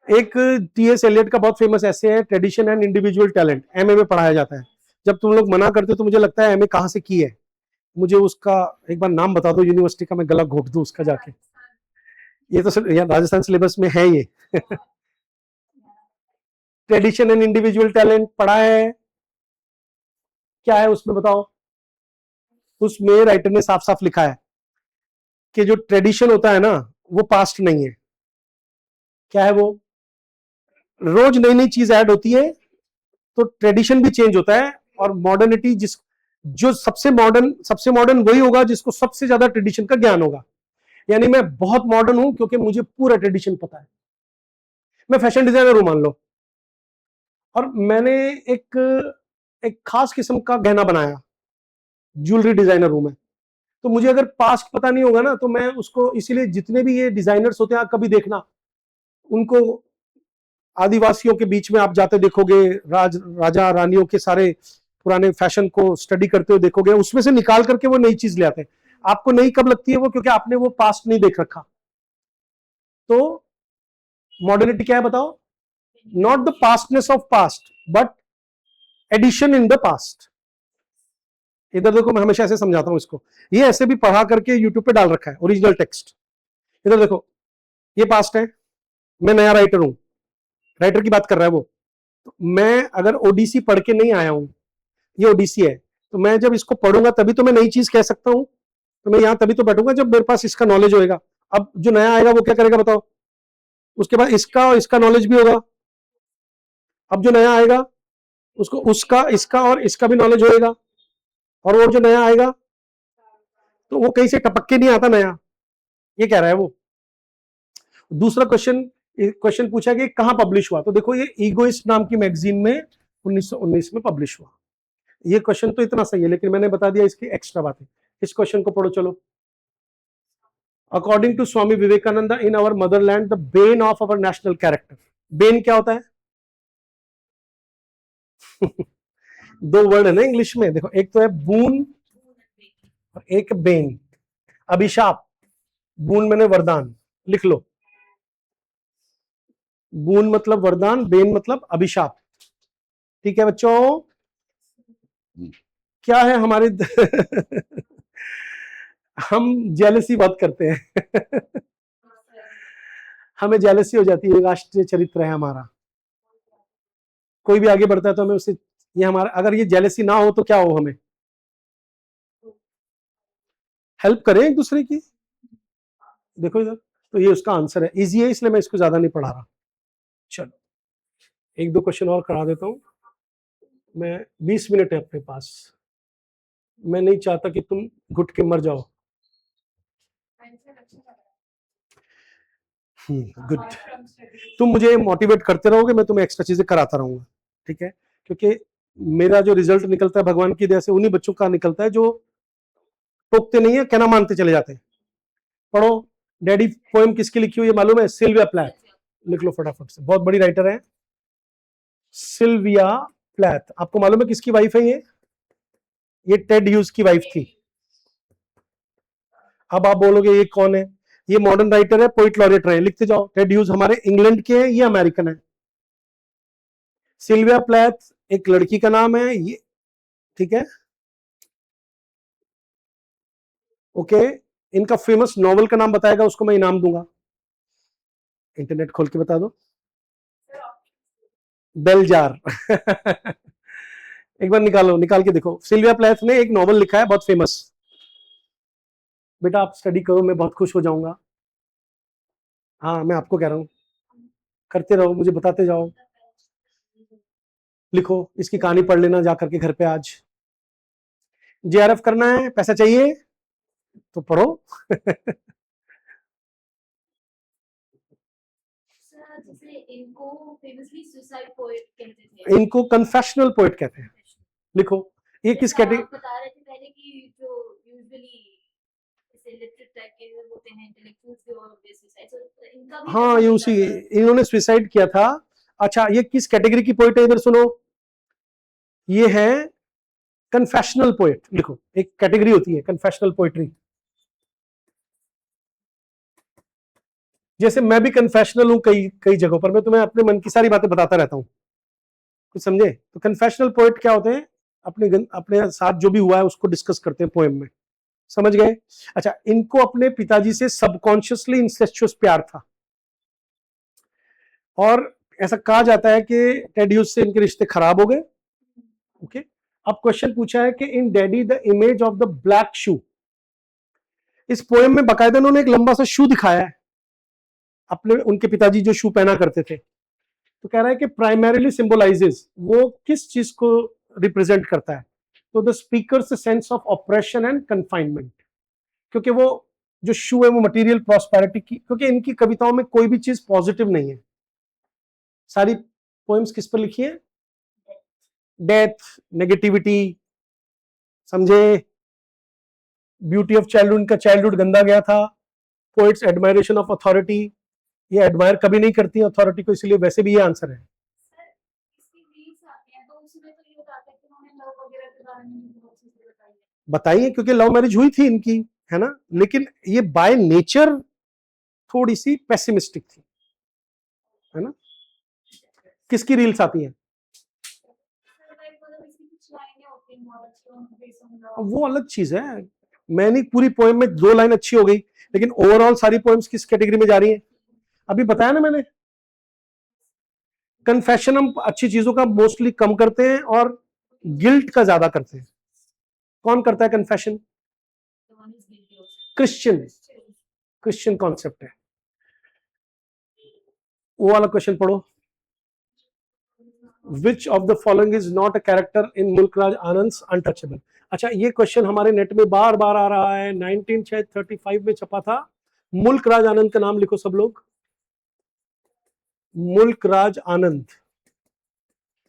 एक टीएस एलियट का बहुत फेमस ऐसे है, tradition and individual talent, MA में पढ़ाया जाता है। जब तुम लोग मना करते हो तो मुझे लगता है एमए कहाँ से की है। मुझे उसका एक बार नाम बता दो यूनिवर्सिटी का, मैं गला घोट दूं उसका जाके। ये तो राजस्थान सिलेबस में है ये। ट्रेडिशन एंड इंडिविजुअल टैलेंट पढ़ा है? क्या है उसमें बताओ? उसमें राइटर ने साफ साफ लिखा है कि जो ट्रेडिशन होता है ना, वो पास्ट नहीं है। क्या है वो? रोज नई नई चीज ऐड होती है, तो ट्रेडिशन भी चेंज होता है। और मॉडर्निटी जो सबसे मॉडर्न वही होगा जिसको सबसे ज्यादा ट्रेडिशन का ज्ञान होगा। यानी मैं बहुत मॉडर्न हूं क्योंकि मुझे पूरा ट्रेडिशन पता है। मैं फैशन डिजाइनर हूं मान लो, और मैंने एक खास किस्म का गहना बनाया, ज्वेलरी डिजाइनर हूं मैं। तो मुझे अगर पास्ट पता नहीं होगा ना, तो मैं उसको, इसीलिए जितने भी ये डिजाइनर्स होते हैं, आप कभी देखना उनको आदिवासियों के बीच में आप जाते देखोगे, राजा रानियों के सारे पुराने फैशन को स्टडी करते हुए देखोगे, उसमें से निकाल करके वो नई चीज ले आते हैं। आपको नई कब लगती है वो? क्योंकि आपने वो पास्ट नहीं देख रखा। तो मॉडर्निटी क्या है बताओ? Not the pastness of past, but addition in the past. इधर देखो, मैं हमेशा ऐसे समझाता हूं इसको, ये ऐसे भी पढ़ा करके यूट्यूब पे डाल रखा है ओरिजिनल टेक्स्ट। इधर देखो, ये पास्ट है, मैं नया राइटर हूं, राइटर की बात कर रहा है वो। तो मैं अगर ओडीसी पढ़ के नहीं आया हूं, ये ओडीसी है, तो मैं जब इसको पढ़ूंगा तभी तो मैं नई चीज कह सकता हूं। तो मैं यहां तभी तो बैठूंगा जब मेरे पास इसका नॉलेज होएगा। अब जो नया आएगा वो क्या करेगा बताओ? उसके बाद इसका और इसका नॉलेज भी होगा। अब जो नया आएगा उसको उसका, इसका और इसका भी नॉलेज होएगा। और वो जो नया आएगा, तो वो कहीं से टपक के नहीं आता नया, ये कह रहा है वो। दूसरा क्वेश्चन पूछा कि कहां पब्लिश हुआ, तो देखो ये ईगोइस्ट नाम की मैगजीन में 1919 में पब्लिश हुआ। ये क्वेश्चन तो इतना सही है, लेकिन मैंने बता दिया इसकी एक्स्ट्रा बातें। इस क्वेश्चन को पढ़ो चलो। According to Swami Vivekananda, in our motherland the bane of our national character. Bane क्या होता है? दो वर्ड है ना इंग्लिश में, देखो एक तो है बून और एक बेन। अभिशाप, बून मैंने वरदान, लिख लो। बून मतलब वरदान, बेन मतलब अभिशाप। ठीक है बच्चों, क्या है हमारे हम जेलसी बात करते हैं हमें जेलसी हो जाती है, राष्ट्रीय चरित्र है हमारा। कोई भी आगे बढ़ता है तो हमें उससे, ये हमारा, अगर ये जेलसी ना हो तो क्या हो, हमें हेल्प करें एक दूसरे की। देखो इधर, तो ये उसका आंसर है, इजी है इसलिए मैं इसको ज्यादा नहीं पढ़ा रहा। चलो एक दो क्वेश्चन और करा देता हूं मैं, 20 मिनट है अपने पास, मैं नहीं चाहता कि तुम घुट के मर जाओ। गुड, तुम मुझे मोटिवेट करते रहोगे, मैं तुम्हें एक्स्ट्रा चीजें कराता रहूंगा, ठीक है? क्योंकि मेरा जो रिजल्ट निकलता है भगवान की दया से उन्हीं बच्चों का निकलता है जो टोकते नहीं है, कहना मानते चले जाते हैं। पढ़ो, डैडी पोएम किसकी लिखी हुई है मालूम है? Sylvia Plath. लिख लो फटाफट से, बहुत बड़ी राइटर है सिल्विया प्लैथ। आपको मालूम है किसकी वाइफ है ये टेड ह्यूज की वाइफ थी। अब आप बोलोगे ये कौन है? ये मॉडर्न राइटर है, पोइट लॉरेट रहे, लिखते जाओ। टेड ह्यूज हमारे इंग्लैंड के हैं, ये अमेरिकन है। सिल्विया प्लैथ एक लड़की का नाम है ये, ठीक है? ओके, इनका फेमस नॉवल का नाम बताएगा उसको मैं इनाम दूंगा। इंटरनेट खोल के बता दो। बेल जार एक बार निकाल के देखो। सिल्विया प्लैथ ने एक नॉवल लिखा है बहुत फेमस। बेटा आप स्टडी करो, मैं बहुत खुश हो जाऊंगा। हाँ मैं आपको कह रहा हूँ, करते रहो, मुझे बताते जाओ। लिखो, इसकी कहानी पढ़ लेना जाकर के घर पे आज। जेआरएफ करना है, पैसा चाहिए तो पढ़ो इनको कन्फेशनल पोएट कहते हैं। लिखो, ये किस कैटेगरी? बता रहे थे पहले कि जो यूजुअली हाँ ये उसी, इन्होंने सुसाइड किया था। अच्छा ये किस कैटेगरी की पोएट है, इधर सुनो, ये है कन्फेशनल पोएट। लिखो, एक कैटेगरी होती है कन्फेशनल पोएट्री। जैसे मैं भी कन्फेशनल हूं कई कई जगहों पर, मैं तुम्हें अपने मन की सारी बातें बताता रहता हूं, कुछ समझे? तो कन्फेशनल पोएट क्या होते हैं? अपने साथ जो भी हुआ है उसको डिस्कस करते हैं पोएम में, समझ गए? अच्छा, इनको अपने पिताजी से सबकॉन्शियसली इंसेस्चुअस प्यार था, और ऐसा कहा जाता है कि टेड ह्यूज से इनके रिश्ते खराब हो गए। ओके, अब क्वेश्चन पूछा है कि in Daddy the image of the black shoe. इस पोएम में बकायदा उन्होंने एक लंबा सा शू दिखाया है, अपने उनके पिताजी जो शू पहना करते थे। तो कह रहा है कि प्राइमरीली सिंबलाइजेस, वो किस चीज को रिप्रेजेंट करता है? तो the speakers sense of operation and confinement, क्योंकि वो जो शू है वो मटेरियल प्रॉस्पेरिटी की, क्योंकि इनकी कविताओं में कोई भी चीज पॉजिटिव नहीं है। सारी पोएम्स किस पर लिखी है? डेथ, नेगेटिविटी, समझे? ब्यूटी ऑफ चाइल्डहुड का चाइल्डहुड गंदा गया था। पोइट्स एडमायरेशन ऑफ अथॉरिटी, ये एडमायर कभी नहीं करती अथॉरिटी को, इसलिए वैसे भी ये आंसर है। बताइए, क्योंकि लव मैरिज हुई थी इनकी, है ना? लेकिन ये बाय नेचर थोड़ी सी पेसिमिस्टिक थी, है ना? किसकी रील्स आती हैं? वो अलग चीज है। मैंने पूरी पोएम में 2 लाइन अच्छी हो गई, लेकिन ओवरऑल सारी पोएम्स किस कैटेगरी में जा रही हैं? अभी बताया ना मैंने, कन्फेशन हम अच्छी चीजों का मोस्टली कम करते हैं और गिल्ट का ज्यादा करते हैं। कौन करता है कन्फेशन? क्रिश्चियन, क्रिश्चियन कॉन्सेप्ट है। वो वाला क्वेश्चन पढ़ो। विच of the following is not a character in Mulk Raj Anand untouchable. अच्छा, ये क्वेश्चन हमारे नेट में बार बार आ रहा है, 1935 में छपा था। मुल्कराज आनंद का नाम लिखो सब लोग, मुल्कराज आनंद।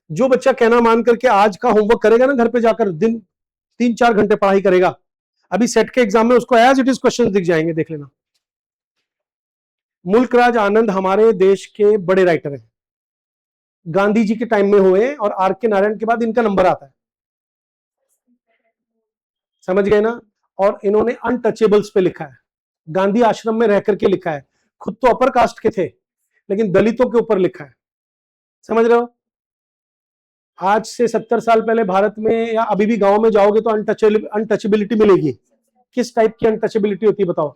जो बच्चा कहना मान करके आज का होमवर्क करेगा ना, घर पे जाकर दिन 3-4 घंटे पढ़ाई करेगा, अभी सेट के एग्जाम में उसको एज इट इज क्वेश्चन दिख जाएंगे, देख लेना। मुल्कराज आनंद हमारे देश के बड़े राइटर हैं, गांधी जी के टाइम में हुए और आर के नारायण के बाद इनका नंबर आता है, समझ गए ना। और इन्होंने अनटचेबल्स पे लिखा है, गांधी आश्रम में रह करके लिखा है, खुद तो अपर कास्ट के थे लेकिन दलितों के ऊपर लिखा है, समझ रहे हो। आज से 70 साल पहले भारत में या अभी भी गांव में जाओगे तो अनटचेबिलिटी मिलेगी। किस टाइप की अनटचेबिलिटी होती है बताओ?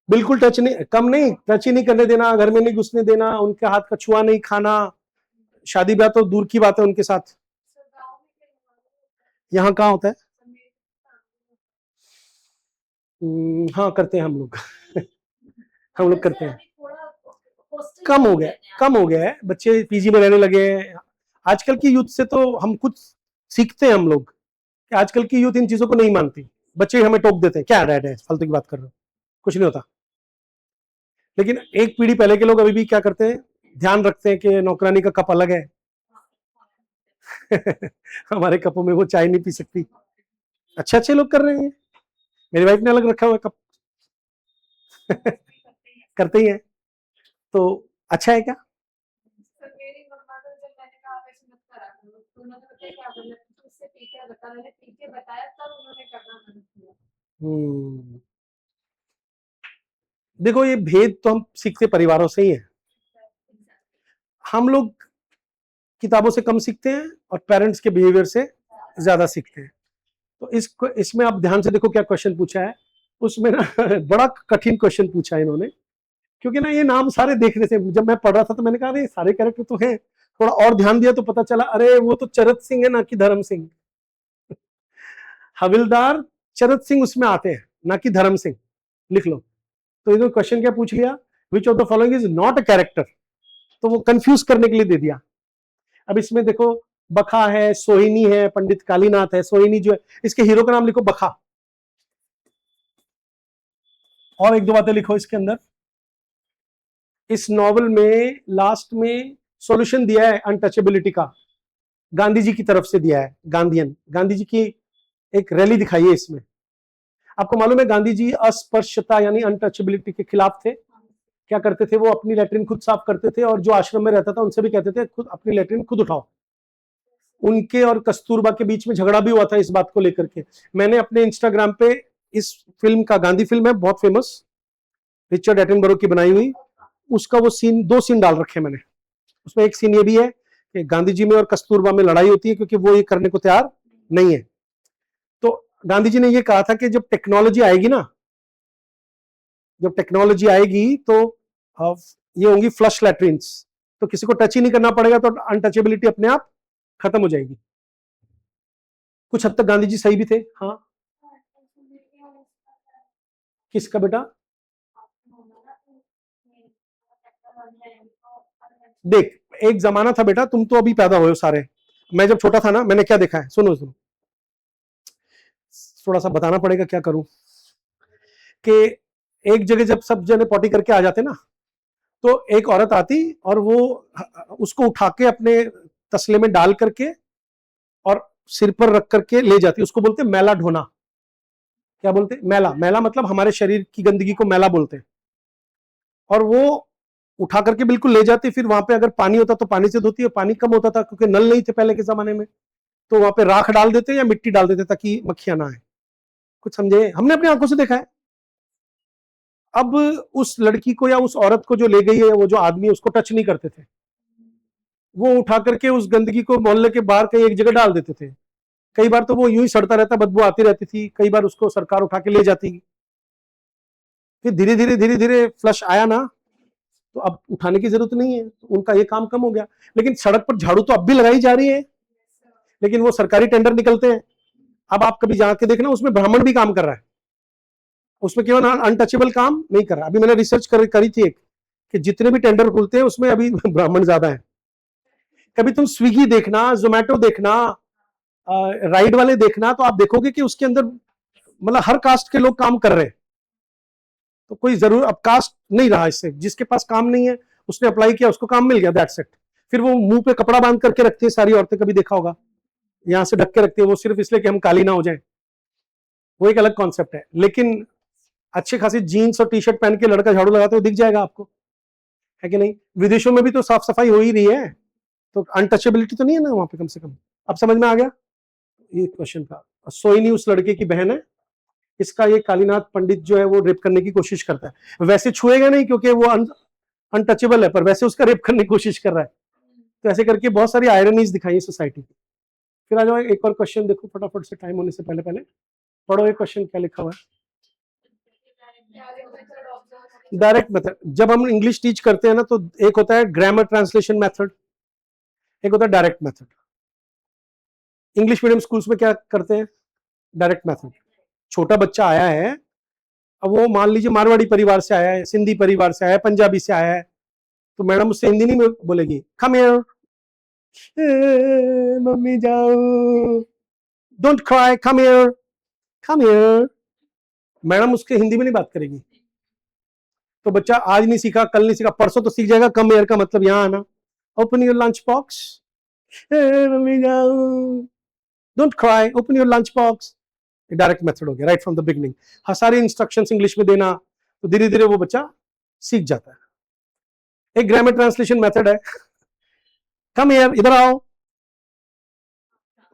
बिल्कुल टच नहीं, कम नहीं, टच ही नहीं करने देना, घर में नहीं घुसने देना, उनके हाथ का छुआ नहीं खाना, शादी ब्याह तो दूर की बात है उनके साथ। यहाँ कहाँ होता है? हाँ करते हैं हम लोग हम लोग करते हैं। कम हो गया, कम हो गया है, बच्चे पीजी में रहने लगे हैं। आजकल की यूथ से तो हम कुछ सीखते हैं हम लोग, आजकल की यूथ इन चीजों को नहीं मानती, बच्चे हमें टोक देते हैं, क्या डैड है फालतू की बात कर रहे हो, कुछ नहीं होता। लेकिन एक पीढ़ी पहले के लोग अभी भी क्या करते हैं, ध्यान रखते हैं कि नौकरानी का कप अलग है हमारे कपों में वो चाय नहीं पी सकती। अच्छे अच्छे लोग कर रहे हैं, मेरी वाइफ ने अलग रखा हुआ कप करते ही है, तो अच्छा है क्या? देखो, ये भेद तो हम सीखते परिवारों से ही है। हम लोग किताबों से कम सीखते हैं और पेरेंट्स के बिहेवियर से ज्यादा सीखते हैं। तो इसमें आप ध्यान से देखो क्या क्वेश्चन पूछा है, उसमें ना बड़ा कठिन क्वेश्चन पूछा है इन्होंने, क्योंकि ना ये नाम सारे देख रहे थे, जब मैं पढ़ रहा था तो मैंने कहा अरे सारे कैरेक्टर तो हैं, थोड़ा और ध्यान दिया तो पता चला अरे वो तो चरत सिंह है ना कि धर्म सिंह। हविलदार चरत सिंह उसमें आते हैं, ना कि धर्म सिंह, लिख लो। तो इन्होंने क्वेश्चन क्या पूछ लिया, विच of the following is not a character, तो वो कंफ्यूज करने के लिए दे दिया। अब इसमें देखो, बखा है, सोहिनी है, पंडित कालीनाथ है। सोहिनी जो है, इसके हीरो का नाम लिखो बखा, और एक दो बातें लिखो इसके अंदर। इस नॉवल में लास्ट में सॉल्यूशन दिया है अनटचेबिलिटी का, गांधी जी की तरफ से दिया है, गांधी जी की एक रैली दिखाई है इसमें। आपको मालूम है गांधी जी अस्पृश्यता यानी अनटचेबिलिटी के खिलाफ थे। क्या करते थे वो, अपनी लेटरिन खुद साफ करते थे और जो आश्रम में रहता था उनसे भी कहते थे खुद अपनी लेटरिन खुद उठाओ। उनके और कस्तूरबा के बीच में झगड़ा भी हुआ था इस बात को लेकर के। मैंने अपने इंस्टाग्राम पे इस फिल्म का, गांधी फिल्म है बहुत फेमस, रिचर्ड एटनबरो की बनाई हुई, उसका वो सीन, 2 सीन डाल रखे मैंने। उसमें एक सीन ये भी है कि गांधी जी में और कस्तूरबा में लड़ाई होती है क्योंकि वो ये करने को तैयार नहीं है। तो गांधी जी ने ये कहा था कि जब टेक्नोलॉजी आएगी ना, जब टेक्नोलॉजी आएगी तो ये होंगी फ्लश लैट्रिन्स, तो किसी को टच ही नहीं करना पड़ेगा, तो अनटचेबिलिटी अपने आप खत्म हो जाएगी। कुछ हद तक गांधी जी सही भी थे। हाँ, किसका बेटा? देख, एक जमाना था बेटा, तुम तो अभी पैदा हुए हो सारे, मैं जब छोटा था ना, मैंने क्या देखा है, सुनो सुनो, थोड़ा सा बताना पड़ेगा, क्या करूं, कि एक जगह जब सब जने पॉटी करके आ जाते ना, तो एक औरत आती और वो उसको उठा के अपने तसले में डाल करके और सिर पर रख करके ले जाती, उसको बोलते मैला ढोना। क्या बोलते? मैला। मैला मतलब हमारे शरीर की गंदगी को मैला बोलते हैं। और वो उठा करके बिल्कुल ले जाती, फिर वहां पे अगर पानी होता तो पानी से धोती है, पानी कम होता था क्योंकि नल नहीं थे पहले के जमाने में, तो वहां पे राख डाल देते या मिट्टी डाल देते ताकि मक्खियां ना आए। कुछ समझे? हमने अपनी आंखों से देखा है। अब उस लड़की को या उस औरत को जो ले गई है, वो जो आदमी, उसको टच नहीं करते थे, वो उठा करके उस गंदगी को मोहल्ले के बाहर कहीं एक जगह डाल देते थे। कई बार तो वो यूं ही सड़ता रहता, बदबू आती रहती थी, कई बार उसको सरकार उठा के ले जाती। फिर धीरे धीरे धीरे धीरे फ्लश आया ना, तो अब उठाने की जरूरत नहीं है, उनका ये काम कम हो गया। लेकिन सड़क पर झाड़ू तो अब भी लगाई जा रही है, लेकिन वो सरकारी टेंडर निकलते हैं। अब आप कभी जाके देखना, उसमें ब्राह्मण भी काम कर रहा है, उसमें केवल अनटचेबल काम नहीं कर रहा। अभी मैंने रिसर्च करी थी एक, कि जितने भी टेंडर खुलते हैं उसमें अभी ब्राह्मण ज्यादा है। कभी तुम स्विगी देखना, जोमेटो देखना, राइड वाले देखना, तो आप देखोगे कि उसके अंदर मतलब हर कास्ट के लोग काम कर रहे हैं। तो कोई जरूर अब कास्ट नहीं रहा इससे, जिसके पास काम नहीं है उसने अप्लाई किया, उसको काम मिल गया, दैट्स इट। फिर वो मुंह पे कपड़ा बांध करके रखती है सारी औरतें, कभी देखा होगा, यहां से ढक के रखती है, वो सिर्फ इसलिए कि हम काली ना हो जाए। वो एक अलग कॉन्सेप्ट है। लेकिन अच्छे खासी जीन्स और टी शर्ट पहन के लड़का झाड़ू लगाते हुए दिख जाएगा आपको, है कि नहीं? विदेशों में भी तो साफ सफाई हो ही रही है, तो अनटचेबिलिटी तो नहीं है ना वहां पे, कम से कम। अब समझ में आ गया ये क्वेश्चन का। सोइनी उस लड़के की बहन है, इसका ये कालीनाथ पंडित जो है वो रेप करने की कोशिश करता है। वैसे छुएगा नहीं क्योंकि वो अनटचेबल है, पर वैसे उसका रेप करने की कोशिश कर रहा है। तो ऐसे करके बहुत सारी आयरनीज दिखाई है सोसाइटी की। फिर आ जाओ एक और क्वेश्चन देखो फटाफट से, टाइम होने से पहले पहले पढ़ो एक क्वेश्चन क्या लिखा हुआ है। डायरेक्ट मेथड, जब हम इंग्लिश टीच करते हैं ना, तो एक होता है ग्रामर ट्रांसलेशन मेथड, एक होता है direct method. English medium schools में क्या करते हैं? Direct method. छोटा बच्चा आया है, अब वो मान लीजिए मारवाड़ी परिवार से आया है, सिंधी परिवार से आया है, पंजाबी से आया है, तो मैडम उससे हिंदी नहीं बोलेगी, कम हियर, मम्मी जाओ, don't cry, come here, come here. Madam उसके हिंदी में नहीं बात करेगी। तो बच्चा आज नहीं सीखा, कल नहीं सीखा, परसों तो सीख जाएगा कम हियर का मतलब यहां आना। Open your lunch box, mummy जाओ, don't cry, open your lunch box. Direct method हो गया, राइट फ्रॉम द बिगनिंग। हाँ, सारी इंस्ट्रक्शंस इंग्लिश में देना, तो धीरे धीरे वो बच्चा सीख जाता है। एक ग्रामर ट्रांसलेशन मेथड है, कम हियर, इधर आओ,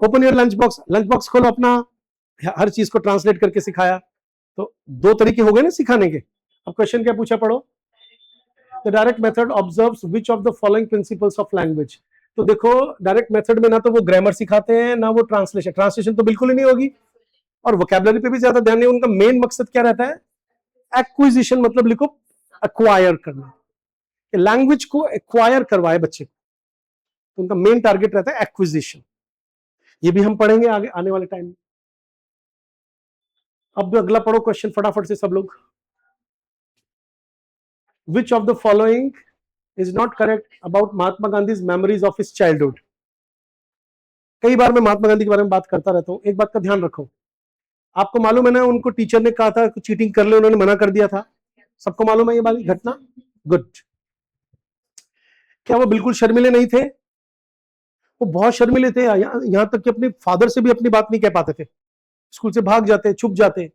open your lunch box, lunch box खोलो अपना, हर चीज को ट्रांसलेट करके सिखाया। तो दो तरीके हो गए ना सिखाने के। अब क्वेश्चन क्या पूछा, पढ़ो। The direct method observes which of the following principles of language. तो देखो, डायरेक्ट मेथड में ना तो वो ग्रामर सिखाते हैं, ना वो ट्रांसलेशन, ट्रांसलेशन तो बिल्कुल ही नहीं होगी, और वोकैबुलरी पे भी ज्यादा ध्यान नहीं। उनका मेन मकसद क्या रहता है? एक्विजिशन, मतलब लिखो अक्वायर करना, लैंग्वेज को एक्वायर करवाए बच्चे को, तो उनका मेन टारगेट रहता है एक्विजिशन। ये भी हम पढ़ेंगे आगे आने वाले टाइम में। अब अगला पढ़ो क्वेश्चन फटाफट से सब लोग। Which of the following is not correct about Mahatma Gandhi's memories of his childhood? कई बार मैं महात्मा गांधी के बारे में बात करता रहता हूं, एक बात का ध्यान रखो। आपको मालूम है ना, उनको टीचर ने कहा था कि चीटिंग कर ले, उन्होंने मना कर दिया था। सबको मालूम है ये वाली घटना? गुड। क्या वो बिल्कुल शर्मिले नहीं थे? वो बहुत शर्मिले थे, यहां तक कि अपने फादर से भी अपनी बात नहीं कह पाते थे, स्कूल से भाग जाते, छुप जाते।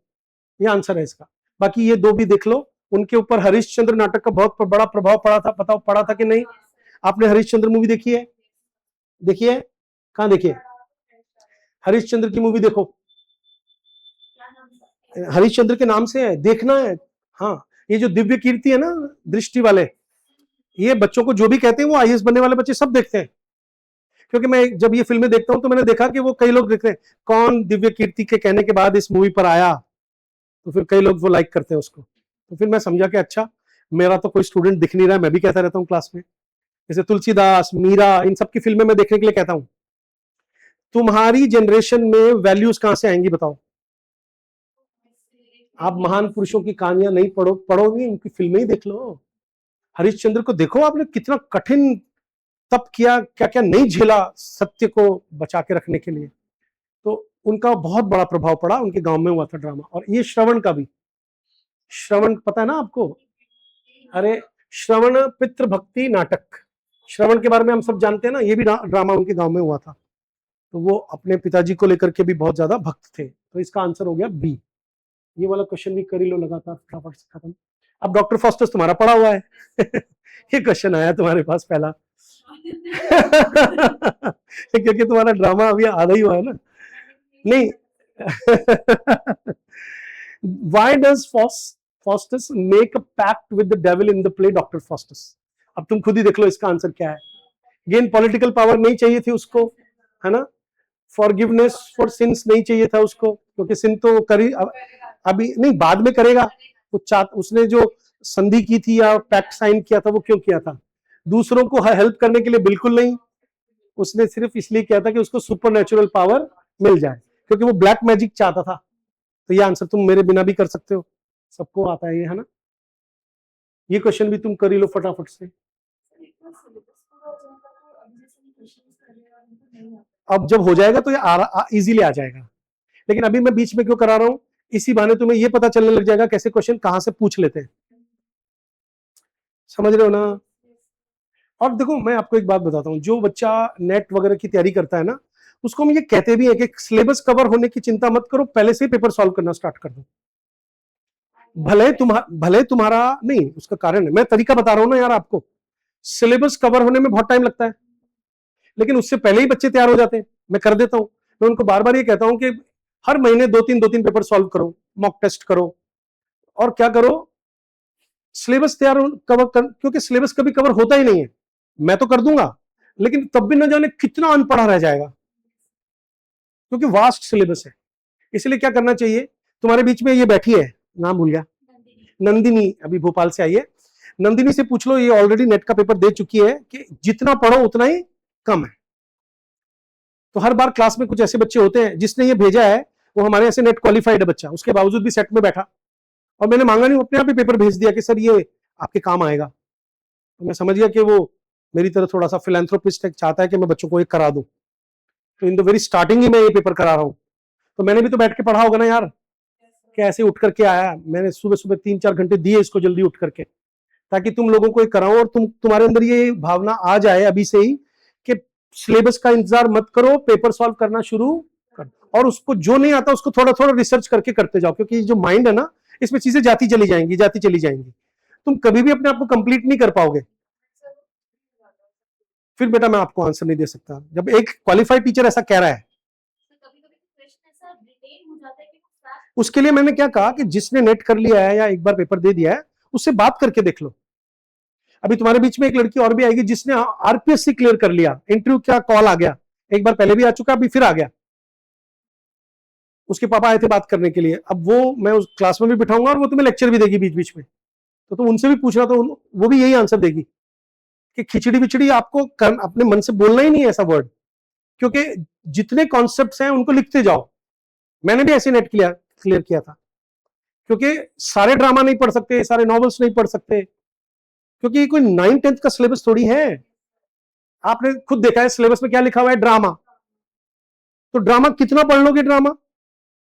ये आंसर है इसका। बाकी ये दो भी देख लो। उनके ऊपर हरिश्चंद्र नाटक का बहुत बड़ा प्रभाव पड़ा था, पड़ा था कि नहीं? आपने हरिश्चंद्र मूवी देखी है? देखी है? कहां देखी है? हरिश्चंद्र की मूवी देखो, हरिश्चंद्र के नाम से है, देखना है। हाँ, ये जो दिव्य कीर्ति है ना, दृष्टि वाले, ये बच्चों को जो भी कहते हैं वो आईएएस बनने वाले बच्चे सब देखते हैं। क्योंकि मैं जब ये फिल्में देखता हूं तो मैंने देखा कि वो कई लोग देखते हैं, कौन दिव्य कीर्ति के कहने के बाद इस मूवी पर आया, तो फिर कई लोग वो लाइक करते हैं उसको। तो फिर मैं समझा कि अच्छा, मेरा तो कोई स्टूडेंट दिख नहीं रहा है, मैं भी कहता रहता हूँ क्लास में। जैसे तुलसीदास, मीरा, इन सब की फिल्में मैं देखने के लिए कहता हूँ। तुम्हारी जनरेशन में वैल्यूज कहां से आएंगी बताओ? आप महान पुरुषों की कहानियां नहीं पढ़ोगे, उनकी फिल्में ही देख लो। हरिश्चंद्र को देखो, आपने कितना कठिन तप किया, क्या क्या नहीं झेला सत्य को बचा के रखने के लिए। तो उनका बहुत बड़ा प्रभाव पड़ा, उनके गांव में हुआ था ड्रामा। और ये श्रवण का भी, श्रवण पता है ना आपको? अरे, श्रवण पितृ भक्ति नाटक, श्रवण के बारे में हम सब जानते हैं ना, ये भी ड्रामा उनके गांव में हुआ था। तो वो अपने पिताजी को लेकर के भी बहुत ज्यादा भक्त थे। तो इसका आंसर हो गया बी। ये वाला क्वेश्चन भी कर ही लो लगातार, फटाफट से खत्म। अब डॉक्टर फॉस्टस तुम्हारा पढ़ा हुआ है ये क्वेश्चन आया तुम्हारे पास पहला क्योंकि तुम्हारा ड्रामा अभी आधा ही हुआ है ना। नहीं Why does Faustus make a pact with the devil in the play Dr. Faustus? अब तुम खुद ही देख लो इसका आंसर क्या है। गेन पॉलिटिकल पावर नहीं चाहिए थी उसको, है ना? फॉरगिवनेस फॉर सिंस नहीं चाहिए था उसको, क्योंकि सिन तो करी अभी नहीं, बाद में करेगा। उसने जो संधि की थी या पैक्ट साइन किया था, वो क्यों किया था? दूसरों को हेल्प करने के लिए बिल्कुल नहीं, उसने सिर्फ इसलिए किया था कि उसको सुपर नेचुरल पावर मिल जाए, क्योंकि वो ब्लैक मैजिक चाहता था। तो ये आंसर तुम मेरे बिना भी कर सकते हो, सबको आता है ये, है ना? ये क्वेश्चन भी तुम कर ही लो फटाफट से। अब जब हो जाएगा तो ये इजीली आ जाएगा, लेकिन अभी मैं बीच में क्यों करा रहा हूं, इसी बहाने तुम्हें ये पता चलने लग जाएगा कैसे क्वेश्चन कहां से पूछ लेते हैं, समझ रहे हो ना। और देखो मैं आपको एक बात बताता हूं, जो बच्चा नेट वगैरह की तैयारी करता है ना, उसको हम ये कहते भी है कि सिलेबस कवर होने की चिंता मत करो, पहले से ही पेपर सॉल्व करना स्टार्ट कर दो। भले तुम्हारा नहीं, उसका कारण है, मैं तरीका बता रहा हूं ना यार आपको। सिलेबस कवर होने में बहुत टाइम लगता है, लेकिन उससे पहले ही बच्चे तैयार हो जाते हैं, मैं कर देता हूं। मैं उनको बार बार ये कहता हूं कि हर महीने 2-3 पेपर सॉल्व करो, मॉक टेस्ट करो, और क्या करो, सिलेबस तैयार कवर कर, क्योंकि सिलेबस कभी कवर होता ही नहीं है। मैं तो कर दूंगा, लेकिन तब भी न जाने कितना अनपढ़ा रह जाएगा, क्योंकि वास्ट सिलेबस है। इसलिए क्या करना चाहिए, तुम्हारे बीच में ये बैठी है, नाम भूल गया, नंदिनी, अभी भोपाल से आई है। नंदिनी से पूछ लो, ये ऑलरेडी नेट का पेपर दे चुकी है, कि जितना पढ़ो उतना ही कम है। तो हर बार क्लास में कुछ ऐसे बच्चे होते हैं, जिसने ये भेजा है वो हमारे ऐसे नेट क्वालिफाइड है बच्चा, उसके बावजूद भी सेट में बैठा, और मैंने मांगा नहीं, अपने आप ही पेपर भेज दिया कि सर ये आपके काम आएगा। तो मैं समझ गया कि वो मेरी तरह थोड़ा सा फिलैंथ्रोपिस्ट है, चाहता है कि मैं बच्चों को एक करा दूं। तो इन द वेरी स्टार्टिंग ही मैं ये पेपर करा रहा हूं। तो मैंने भी तो बैठ के पढ़ा होगा ना यार, कैसे उठ करके आया मैंने, सुबह सुबह 3-4 घंटे दिए इसको जल्दी उठ करके, ताकि तुम लोगों को कराऊं, और तुम्हारे अंदर ये भावना आ जाए अभी से ही कि सिलेबस का इंतजार मत करो, पेपर सॉल्व करना शुरू कर, और उसको जो नहीं आता उसको थोड़ा थोड़ा रिसर्च करके करते जाओ, क्योंकि जो माइंड है ना, इसमें चीजें जाती चली जाएंगी, तुम कभी भी अपने आप को कंप्लीट नहीं कर पाओगे। फिर बेटा मैं आपको आंसर नहीं दे सकता, जब एक क्वालिफाइड टीचर ऐसा कह रहा है। उसके लिए मैंने क्या कहा कि जिसने नेट कर लिया है या एक बार पेपर दे दिया है, उससे बात करके देख लो। अभी तुम्हारे बीच में एक लड़की और भी आएगी जिसने आरपीएससी क्लियर कर लिया, इंटरव्यू क्या कॉल आ गया, एक बार पहले भी आ चुका, अभी फिर आ गया, उसके पापा आए थे बात करने के लिए। अब वो मैं उस क्लास में भी बिठाऊंगा और वो तुम्हें लेक्चर भी देगी बीच बीच में, तो तुम उनसे भी पूछना, तो वो भी यही आंसर देगी कि खिचड़ी विचड़ी आपको अपने मन से बोलना ही नहीं है ऐसा वर्ड, क्योंकि जितने कॉन्सेप्ट्स हैं उनको लिखते जाओ। मैंने भी ऐसे नेट क्लियर किया था, क्योंकि सारे ड्रामा नहीं पढ़ सकते, सारे नॉवेल्स नहीं पढ़ सकते, क्योंकि कोई 9th-10th का सिलेबस थोड़ी है। आपने खुद देखा है सिलेबस में क्या लिखा हुआ है, ड्रामा, तो ड्रामा कितना पढ़ लोगे ड्रामा।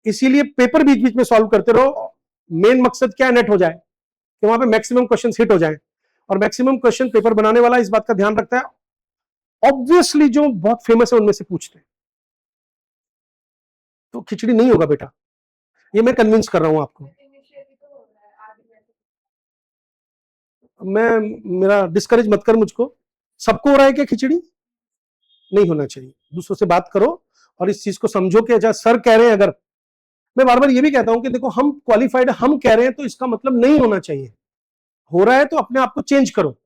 इसीलिए पेपर बीच बीच में सॉल्व करते रहो। मेन मकसद क्या है, नेट हो जाए, कि वहां पे मैक्सिमम क्वेश्चन हिट हो जाए, और मैक्सिमम क्वेश्चन पेपर बनाने वाला इस बात का ध्यान रखता है, ऑब्वियसली जो बहुत फेमस है उनमें से पूछते हैं। तो खिचड़ी नहीं होगा बेटा, ये मैं कन्विंस कर रहा हूं आपको। मैं मेरा डिस्करेज मत कर मुझको, सबको हो रहा है क्या खिचड़ी, नहीं होना चाहिए। दूसरों से बात करो और इस चीज को समझो कि अच्छा सर कह रहे हैं, अगर मैं बार बार ये भी कहता हूं कि देखो हम क्वालिफाइड हम कह रहे हैं तो इसका मतलब नहीं होना चाहिए, हो रहा है तो अपने आप को चेंज करो।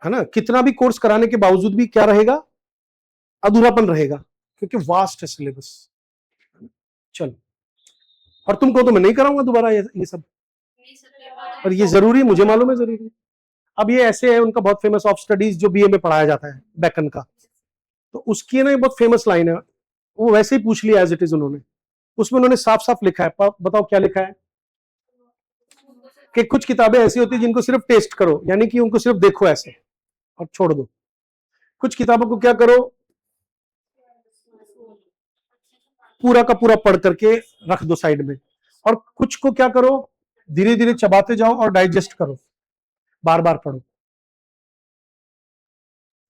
है ना, कितना भी कोर्स कराने के बावजूद भी क्या रहेगा, अधूरापन रहेगा, क्योंकि वास्ट है सिलेबस। चलो, और तुमको तो मैं नहीं कराऊंगा दोबारा ये सब, और ये जरूरी मुझे मालूम है जरूरी। अब ये ऐसे है, उनका बहुत फेमस ऑफ स्टडीज जो बीए में पढ़ाया जाता है बैकन का, तो उसकी ना बहुत फेमस लाइन है, वो वैसे ही पूछ लिया एज इट इज उन्होंने, उसमें उन्होंने साफ साफ लिखा है, बताओ क्या लिखा है, कि कुछ किताबें ऐसी होती है जिनको सिर्फ टेस्ट करो, यानी कि उनको सिर्फ देखो ऐसे और छोड़ दो। कुछ किताबों को क्या करो, पूरा का पूरा पढ़ करके रख दो साइड में, और कुछ को क्या करो, धीरे धीरे चबाते जाओ और डाइजेस्ट करो, बार बार पढ़ो।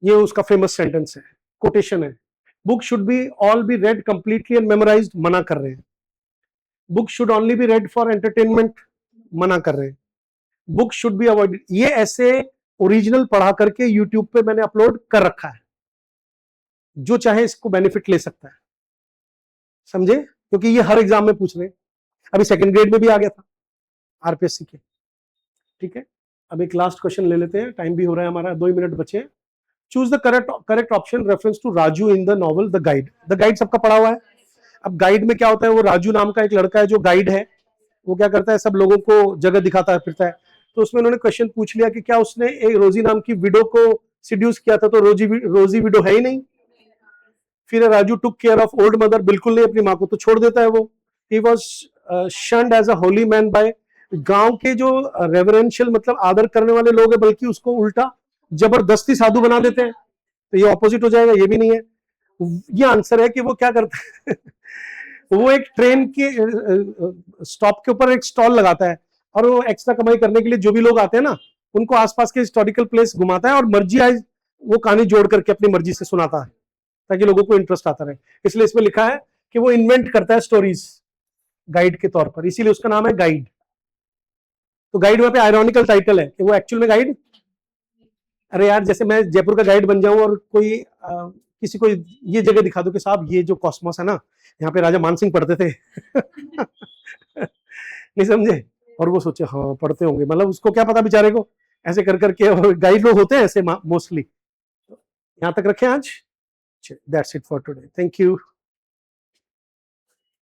ये उसका फेमस सेंटेंस है, कोटेशन है। Book should be all be read completely and memorised, मना कर रहे हैं। Book should only be read for entertainment, मना कर रहे हैं। बुक शुड बी अवॉइडेड, ये ऐसे ओरिजिनल पढ़ा करके यूट्यूब पे मैंने अपलोड कर रखा है, जो चाहे इसको बेनिफिट ले सकता है, समझे, क्योंकि ये हर एग्जाम में पूछ रहे हैं। अभी सेकंड ग्रेड में भी आ गया था आरपीएससी के। ठीक है, अब एक लास्ट क्वेश्चन ले लेते हैं, टाइम भी हो रहा है हमारा, 2 मिनट बचे। Choose the correct option reference to Raju in the novel the Guide. The Guide सबका पढ़ा हुआ है। अब गाइड में क्या होता है, वो राजू नाम का एक लड़का है जो गाइड है, वो क्या करता है, सब लोगों को जगह दिखाता है, फिरता है। तो उसमें उन्होंने क्वेश्चन पूछ लिया कि क्या उसने एक रोजी नाम की विडो को सिड्यूस किया था, तो रोजी विडो है ही नहीं। फिर Raju took care of old mother, बिल्कुल नहीं, अपनी माँ को तो छोड़ देता है वो। He was shunned as a holy man by गांव के जो रेवरेंशियल मतलब आदर करने वाले लोग हैं, बल्कि उसको उल्टा जबरदस्ती साधु बना देते हैं। तो ये ऑपोजिट हो जाएगा, ये भी नहीं है। ये आंसर है कि वो क्या करता है वो एक ट्रेन के स्टॉप के ऊपर एक स्टॉल लगाता है, और वो एक्स्ट्रा कमाई करने के लिए जो भी लोग आते हैं ना, उनको आसपास के हिस्टोरिकल प्लेस घुमाता है, और मर्जी आए वो कहानी जोड़ करके अपनी मर्जी से सुनाता है, ताकि लोगों को इंटरेस्ट आता रहे। इसलिए इसमें लिखा है कि वो इन्वेंट करता है स्टोरीज गाइड के तौर पर, इसीलिए उसका नाम है गाइड। तो गाइड वहां पे आयरॉनिकल टाइटल है कि वो एक्चुअल में गाइड। अरे यार, जैसे मैं जयपुर का गाइड बन जाऊं और कोई किसी को ये जगह दिखा दो कि साहब ये जो कॉस्मोस है ना, यहाँ पे राजा मानसिंह पढ़ते थे नहीं समझे? और वो सोचे हाँ पढ़ते होंगे, मतलब उसको क्या पता बेचारे को, ऐसे कर करके। और गाइड लोग होते हैं ऐसे मोस्टली। यहाँ तक रखें आज। That's it for today, thank you.